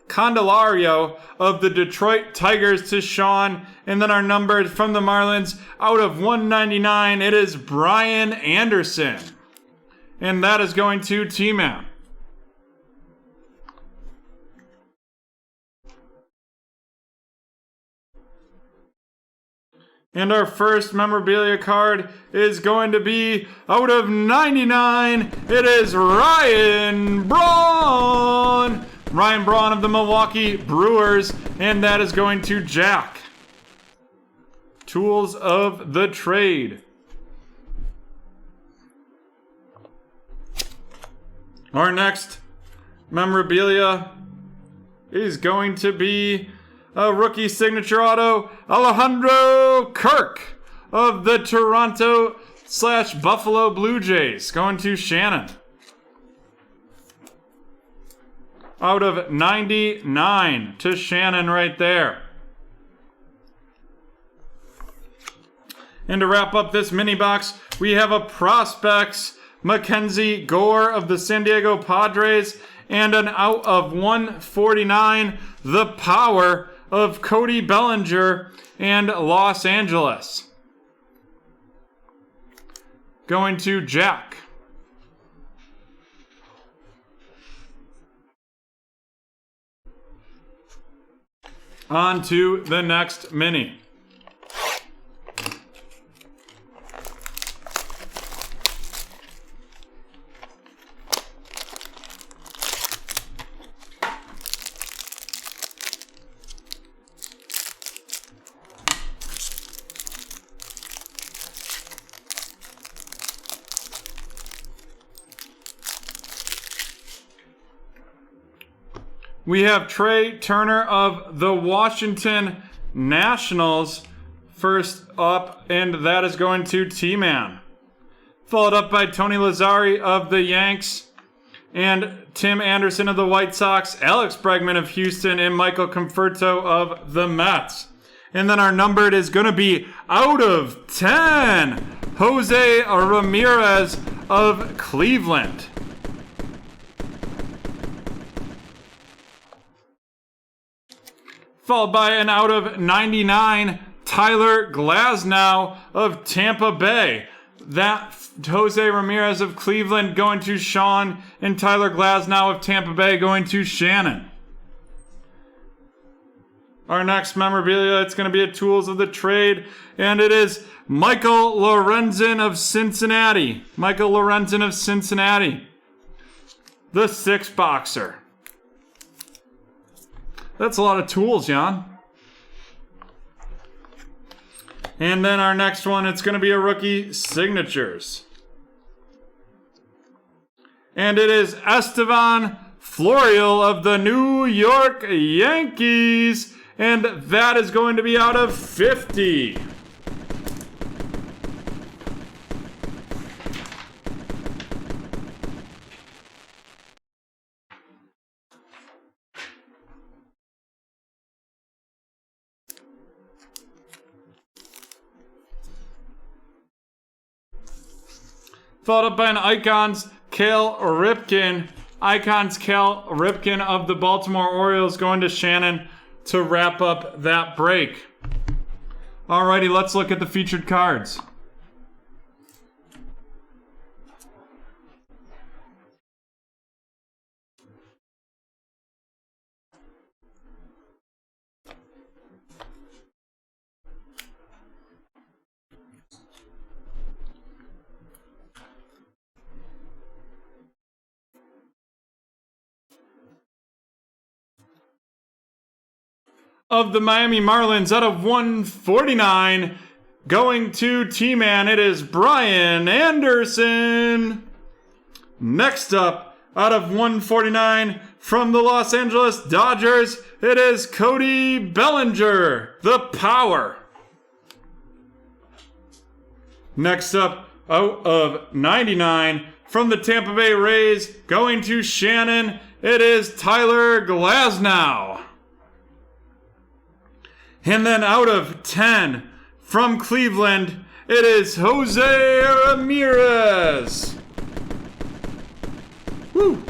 Candelario of the Detroit Tigers to Sean. And then our number from the Marlins out of 199, it is Brian Anderson. And that is going to T-Man. And our first memorabilia card is going to be out of 99. It is Ryan Braun. Ryan Braun of the Milwaukee Brewers. And that is going to Jack. Tools of the trade. Our next memorabilia is going to be a rookie signature auto, Alejandro Kirk of the Toronto/Buffalo Blue Jays, going to Shannon. Out of 99 to Shannon right there. And to wrap up this mini box, we have a Prospects Mackenzie Gore of the San Diego Padres, and an out of 149, the power of Cody Bellinger and Los Angeles. Going to Jack. On to the next mini. We have Trey Turner of the Washington Nationals first up, and that is going to T-Man. Followed up by Tony Lazzari of the Yanks, and Tim Anderson of the White Sox, Alex Bregman of Houston, and Michael Conforto of the Mets. And then our numbered is going to be out of 10, Jose Ramirez of Cleveland. Followed by an out of 99, Tyler Glasnow of Tampa Bay. That Jose Ramirez of Cleveland going to Sean, and Tyler Glasnow of Tampa Bay going to Shannon. Our next memorabilia, it's going to be a Tools of the Trade, and it is Michael Lorenzen of Cincinnati. Michael Lorenzen of Cincinnati. The 6-boxer. That's a lot of tools, Jan. And then our next one, it's going to be a rookie signatures. And it is Estevan Florial of the New York Yankees. And that is going to be out of 50. Followed up by an Icons Cal Ripken. Icons Cal Ripken of the Baltimore Orioles going to Shannon to wrap up that break. Alrighty, let's look at the featured cards. Of the Miami Marlins, out of 149, going to T-Man, it is Brian Anderson. Next up, out of 149, from the Los Angeles Dodgers, it is Cody Bellinger, the Power. Next up, out of 99, from the Tampa Bay Rays, going to Shannon, it is Tyler Glasnow. And then out of 10, from Cleveland, it is Jose Ramirez. Woo!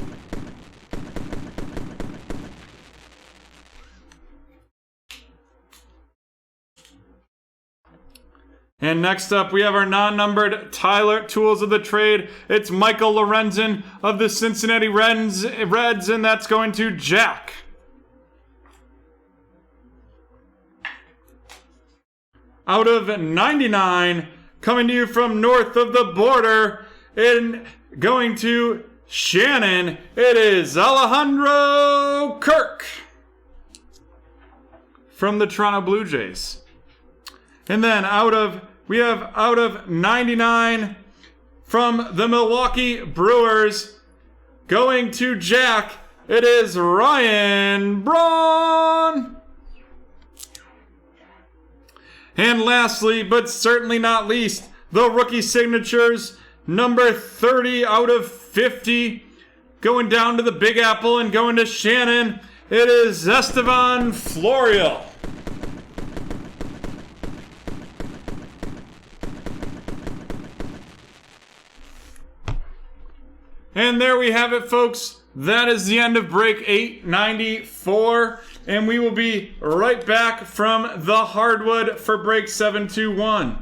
And next up, we have our non-numbered Tyler Tools of the Trade. It's Michael Lorenzen of the Cincinnati Reds, and that's going to Jack. Out of 99, coming to you from north of the border, and going to Shannon, it is Alejandro Kirk from the Toronto Blue Jays. And then we have out of 99 from the Milwaukee Brewers, going to Jack, it is Ryan Braun. And lastly, but certainly not least, the rookie signatures, number 30 out of 50, going down to the Big Apple and going to Shannon, it is Estevan Florial. And there we have it, folks. That is the end of break 894. And we will be right back from the hardwood for break 721.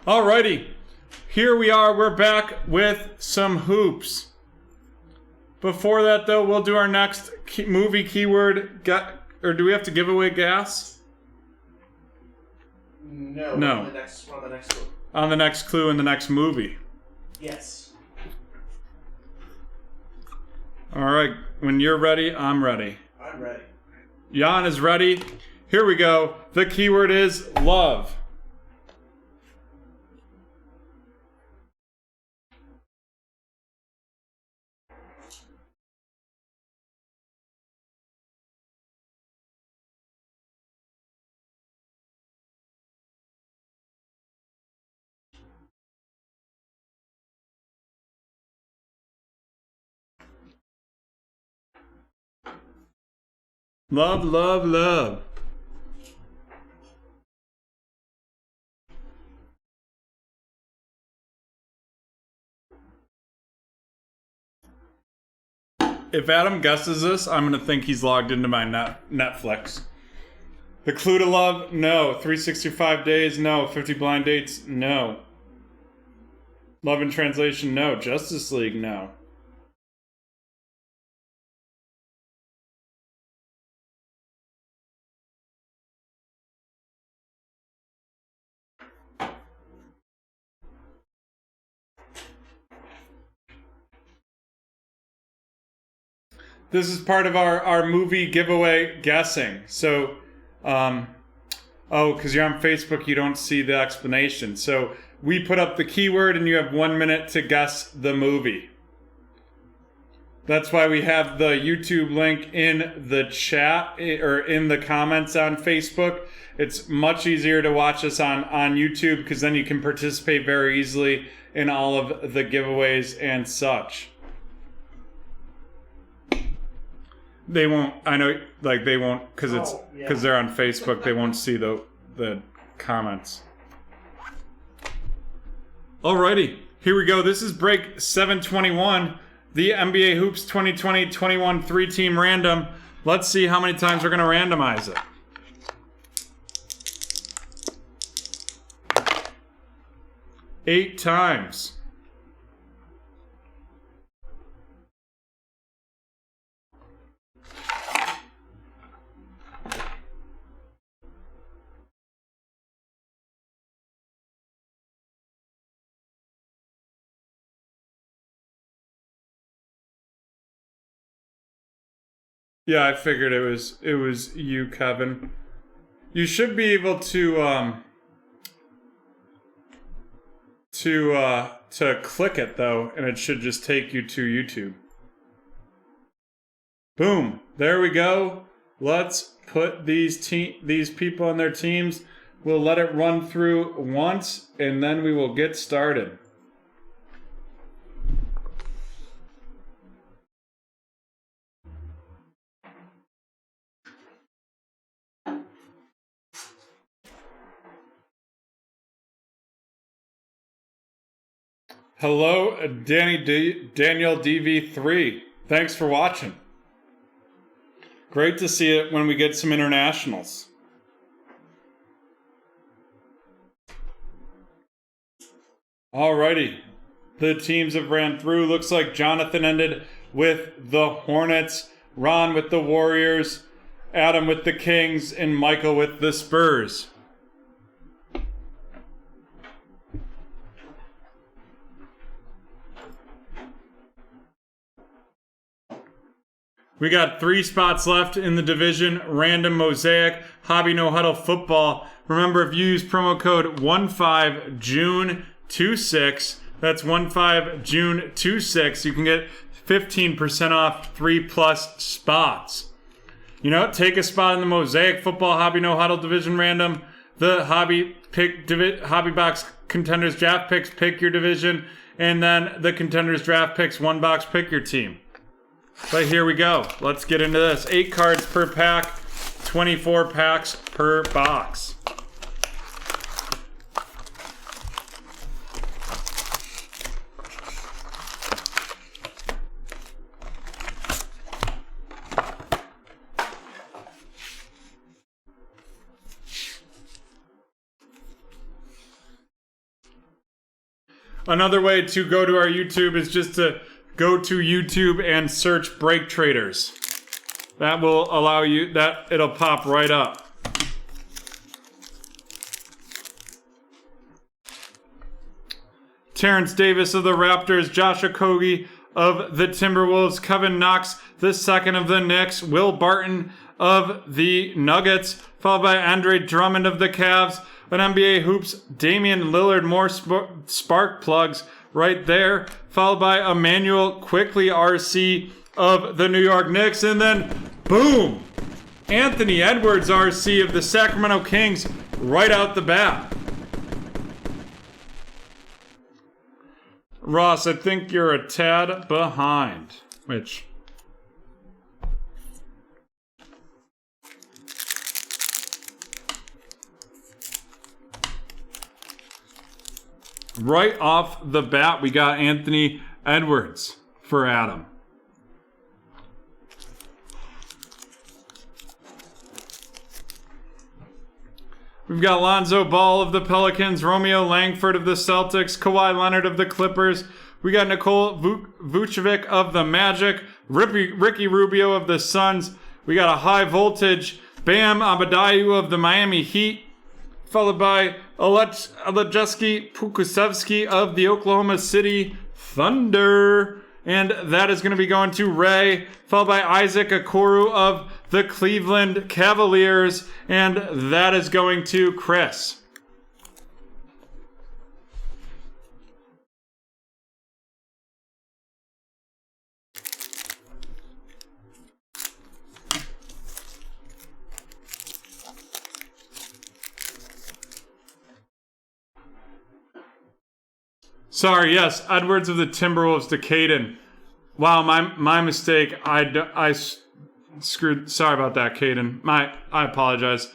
Alrighty, here we are. We're back with some hoops. Before that, though, we'll do our next movie keyword. Or do we have to give away gas? No. No. On the next clue. On the next clue in the next movie. Yes. All right, when you're ready, I'm ready. I'm ready. Jan is ready. Here we go. The keyword is love. Love, love, love. If Adam guesses this, I'm going to think he's logged into my Netflix. The Clue to Love, no. 365 Days, no. 50 Blind Dates, no. Love in Translation, no. Justice League, no. This is part of our movie giveaway guessing. So, because you're on Facebook, you don't see the explanation. So we put up the keyword and you have 1 minute to guess the movie. That's why we have the YouTube link in the chat or in the comments on Facebook. It's much easier to watch us on YouTube because then you can participate very easily in all of the giveaways and such. They won't, I know, like they won't, because they're on Facebook, they won't see the comments. Alrighty, here we go. This is break 721, the NBA Hoops 2020-21 3-team random. Let's see how many times we're going to randomize it. Eight times. Yeah, I figured it was you, Kevin. You should be able to click it though, and it should just take you to YouTube. Boom. There we go. Let's put these people on their teams. We'll let it run through once and then we will get started. Hello, Daniel DV3. Thanks for watching. Great to see it when we get some internationals. Alrighty. The teams have ran through. Looks like Jonathan ended with the Hornets, Ron with the Warriors, Adam with the Kings, and Michael with the Spurs. We got 3 spots left in the division. Random Mosaic, Hobby No Huddle Football. Remember, if you use promo code 15June26, that's 15June26, you can get 15% off 3+ spots. You know, take a spot in the Mosaic Football Hobby No Huddle Division Random. The Hobby Box Contenders Draft Picks, pick your division. And then the Contenders Draft Picks 1 box, pick your team. But here we go. Let's get into this. 8 cards per pack, 24 packs per box. Another way to go to our YouTube is just to go to YouTube and search BreakTraders. That will allow you, it'll pop right up. Terrence Davis of the Raptors, Josh Okogie of the Timberwolves, Kevin Knox II of the Knicks, Will Barton of the Nuggets, followed by Andre Drummond of the Cavs, an NBA Hoops, Damian Lillard, more spark plugs right there, followed by Emmanuel Quickly RC of the New York Knicks, and then boom, Anthony Edwards RC of the Sacramento Kings right out the bat. Ross, I think you're a tad behind, which... Right off the bat, we got Anthony Edwards for Adam. We've got Lonzo Ball of the Pelicans, Romeo Langford of the Celtics, Kawhi Leonard of the Clippers. We got Nikola Vucevic of the Magic, Ricky Rubio of the Suns. We got a high voltage Bam Adebayo of the Miami Heat, followed by Aleksej Pokusevski of the Oklahoma City Thunder. And that is going to be going to Ray, followed by Isaac Okoro of the Cleveland Cavaliers. And that is going to Chris. Sorry, yes, Edwards of the Timberwolves to Caden. Wow, my mistake. I screwed. Sorry about that, Caden. I apologize.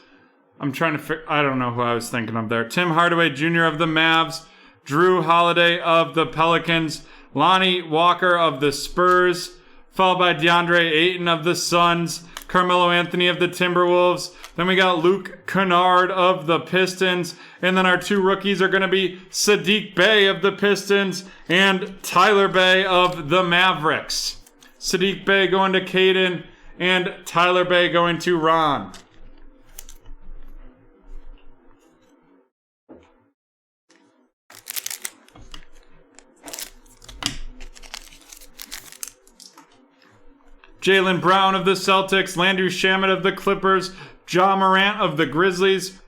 I'm trying to. I don't know who I was thinking of there. Tim Hardaway Jr. of the Mavs, Drew Holiday of the Pelicans, Lonnie Walker of the Spurs, followed by DeAndre Ayton of the Suns, Carmelo Anthony of the Timberwolves. Then we got Luke Kennard of the Pistons. And then our two rookies are going to be Sadiq Bey of the Pistons and Tyler Bey of the Mavericks. Sadiq Bey going to Caden and Tyler Bey going to Ron. Jaylen Brown of the Celtics, Landry Shamet of the Clippers, Ja Morant of the Grizzlies,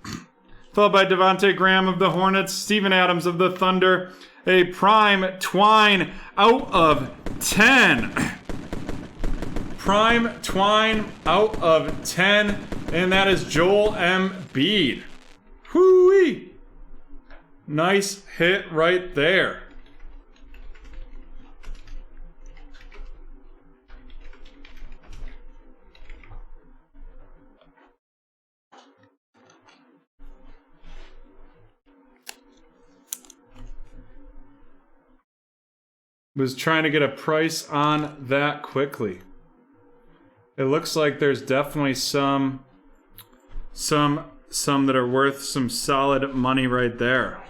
followed by Devontae Graham of the Hornets, Steven Adams of the Thunder, a prime twine out of 10. Prime twine out of 10, and that is Joel Embiid. Whoo-wee! Nice hit right there. Was trying to get a price on that quickly. It looks like there's definitely some that are worth some solid money right there.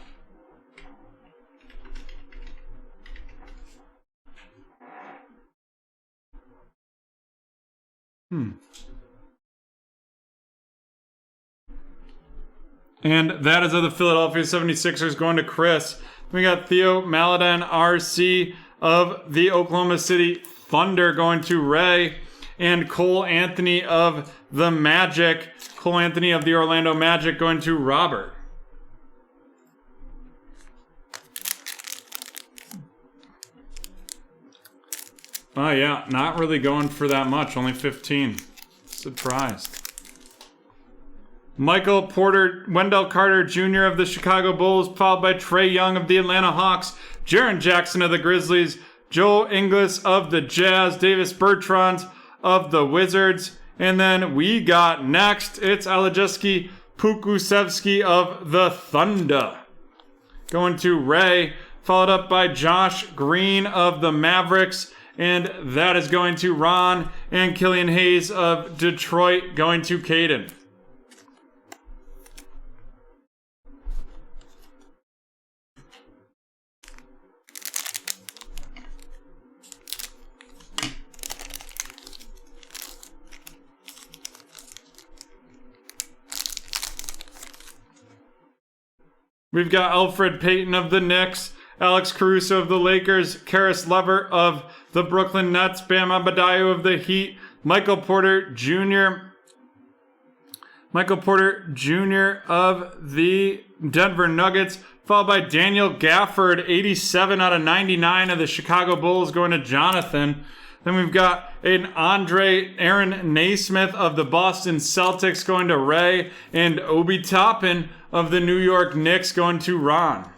And that is of the Philadelphia 76ers going to Chris. We got Theo Maledon RC of the Oklahoma City Thunder going to Ray, and Cole Anthony of the Magic, Cole Anthony of the Orlando Magic going to Robert. Oh yeah, not really going for that much, only 15. Surprised. Michael Porter, Wendell Carter Jr. of the Chicago Bulls, followed by Trae Young of the Atlanta Hawks, Jaren Jackson of the Grizzlies, Joe Ingles of the Jazz, Davis Bertrand of the Wizards, and then we got next, it's Aleksej Pokusevski of the Thunder. Going to Ray, followed up by Josh Green of the Mavericks, and that is going to Ron, and Killian Hayes of Detroit going to Caden. We've got Alfred Payton of the Knicks, Alex Caruso of the Lakers, Karis Levert of the Brooklyn Nets. Bam Adebayo of the Heat. Michael Porter Jr. of the Denver Nuggets, followed by Daniel Gafford, 87 out of 99 of the Chicago Bulls, going to Jonathan. Then we've got an Aaron Naismith of the Boston Celtics going to Ray, and Obi Toppin of the New York Knicks going to Ron.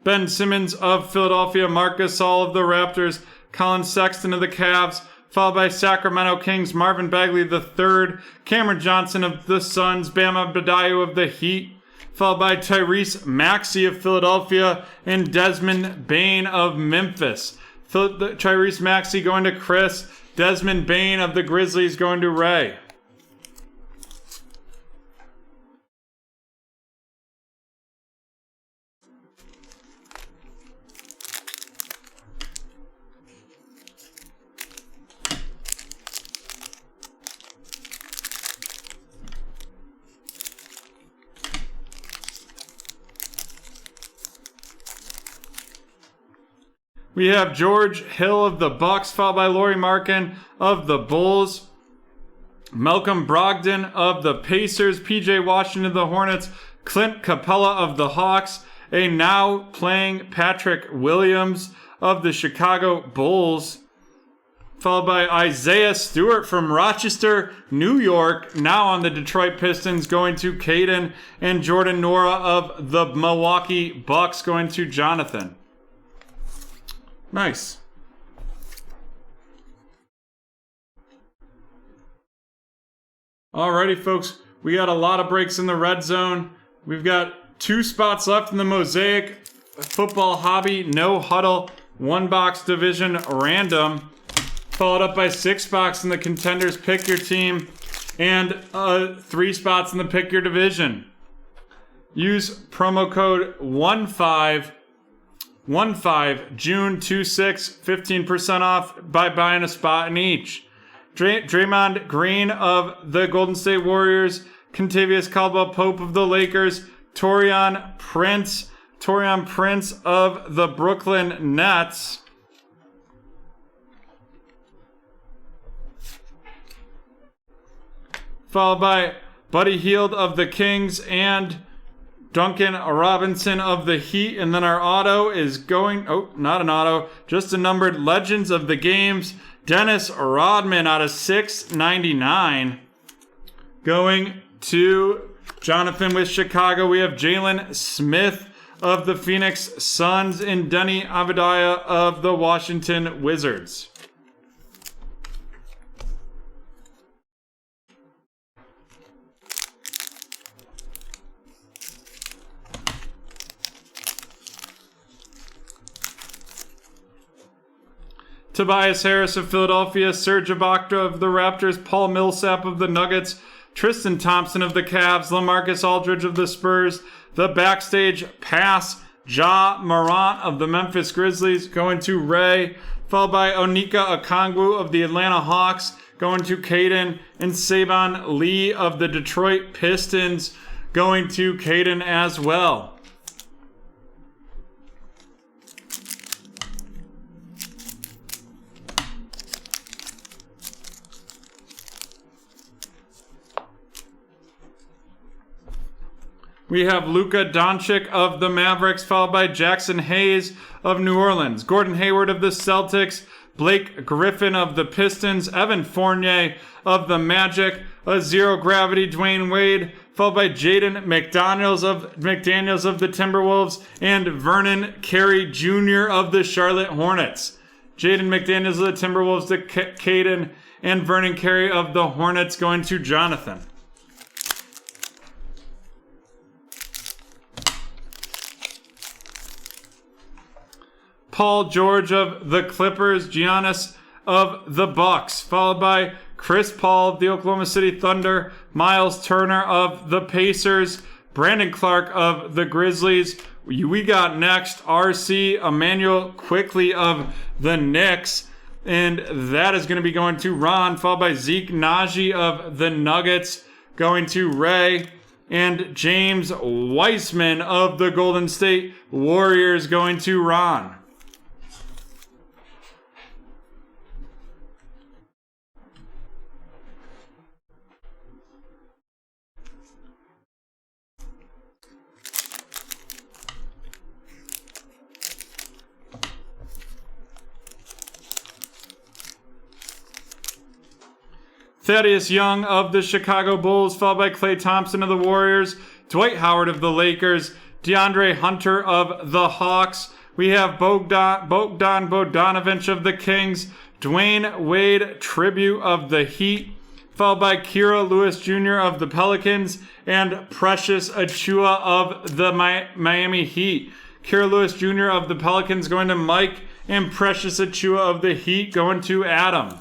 Ben Simmons of Philadelphia, Marc Gasol of the Raptors, Colin Sexton of the Cavs, followed by Sacramento Kings, Marvin Bagley III, Cameron Johnson of the Suns, Bam Adebayo of the Heat, followed by Tyrese Maxey of Philadelphia, and Desmond Bane of Memphis. Tyrese Maxey going to Chris, Desmond Bane of the Grizzlies going to Ray. We have George Hill of the Bucks, followed by Lauri Markkanen of the Bulls, Malcolm Brogdon of the Pacers, PJ Washington of the Hornets, Clint Capella of the Hawks, a now playing Patrick Williams of the Chicago Bulls, followed by Isaiah Stewart from Rochester, New York, now on the Detroit Pistons, going to Caden, and Jordan Nora of the Milwaukee Bucks going to Jonathan. Nice. Alrighty, folks. We got a lot of breaks in the red zone. We've got 2 spots left in the Mosaic Football Hobby No Huddle 1-box division random, followed up by 6 spots in the Contenders Pick Your Team and 3 spots in the Pick Your Division. Use promo code 15 June 26, 15% off by buying a spot in each. Draymond Green of the Golden State Warriors, Kentavious Caldwell-Pope of the Lakers, Taurean Prince of the Brooklyn Nets, followed by Buddy Hield of the Kings and Duncan Robinson of the Heat. And then our auto is going, not an auto, just a numbered Legends of the Games, Dennis Rodman out of 699. Going to Jonathan with Chicago, we have Jalen Smith of the Phoenix Suns and Denny Avdija of the Washington Wizards. Tobias Harris of Philadelphia, Serge Ibaka of the Raptors, Paul Millsap of the Nuggets, Tristan Thompson of the Cavs, LaMarcus Aldridge of the Spurs, the Backstage Pass, Ja Morant of the Memphis Grizzlies, going to Ray, followed by Onika Okongwu of the Atlanta Hawks, going to Caden, and Saban Lee of the Detroit Pistons, going to Caden as well. We have Luka Doncic of the Mavericks, followed by Jackson Hayes of New Orleans, Gordon Hayward of the Celtics, Blake Griffin of the Pistons, Evan Fournier of the Magic, a zero gravity Dwayne Wade, followed by Jaden McDaniels of the Timberwolves, and Vernon Carey Jr. of the Charlotte Hornets. Jaden McDaniels of the Timberwolves to Caden, and Vernon Carey of the Hornets going to Jonathan. Paul George of the Clippers, Giannis of the Bucks, followed by Chris Paul of the Oklahoma City Thunder, Miles Turner of the Pacers, Brandon Clark of the Grizzlies. We got next RC Emmanuel Quickley of the Knicks, And that is going to be going to Ron, followed by Zeke Najee of the Nuggets, going to Ray. And James Weissman of the Golden State Warriors going to Ron. Thaddeus Young of the Chicago Bulls, followed by Klay Thompson of the Warriors, Dwight Howard of the Lakers, DeAndre Hunter of the Hawks. We have Bogdan Bogdanovic of the Kings, Dwayne Wade Tribute of the Heat, followed by Kira Lewis Jr. of the Pelicans, and Precious Achiuwa of the Miami Heat. Kira Lewis Jr. of the Pelicans going to Mike, and Precious Achiuwa of the Heat going to Adam.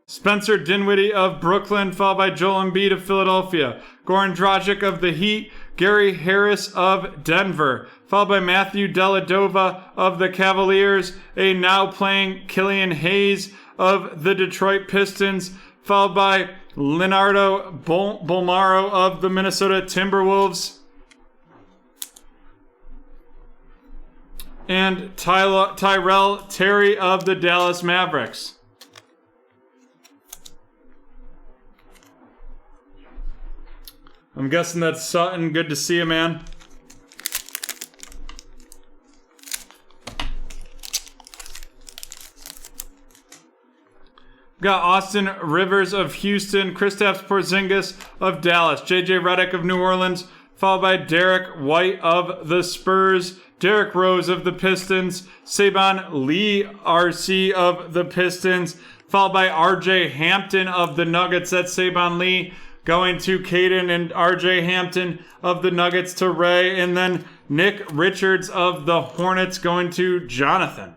Spencer Dinwiddie of Brooklyn, followed by Joel Embiid of Philadelphia. Goran Dragic of the Heat. Gary Harris of Denver, followed by Matthew Dellavedova of the Cavaliers. A now playing Killian Hayes of the Detroit Pistons, followed by Leonardo Bolmaro of the Minnesota Timberwolves. And Tyrell Terry of the Dallas Mavericks. I'm guessing that's Sutton. Good to see you, man. Got Austin Rivers of Houston, Kristaps Porzingis of Dallas, JJ Redick of New Orleans, followed by Derek White of the Spurs, Derrick Rose of the Pistons, Saban Lee RC of the Pistons, followed by RJ Hampton of the Nuggets. That's Saban Lee. Going to Caden and RJ Hampton of the Nuggets to Ray. And then Nick Richards of the Hornets going to Jonathan.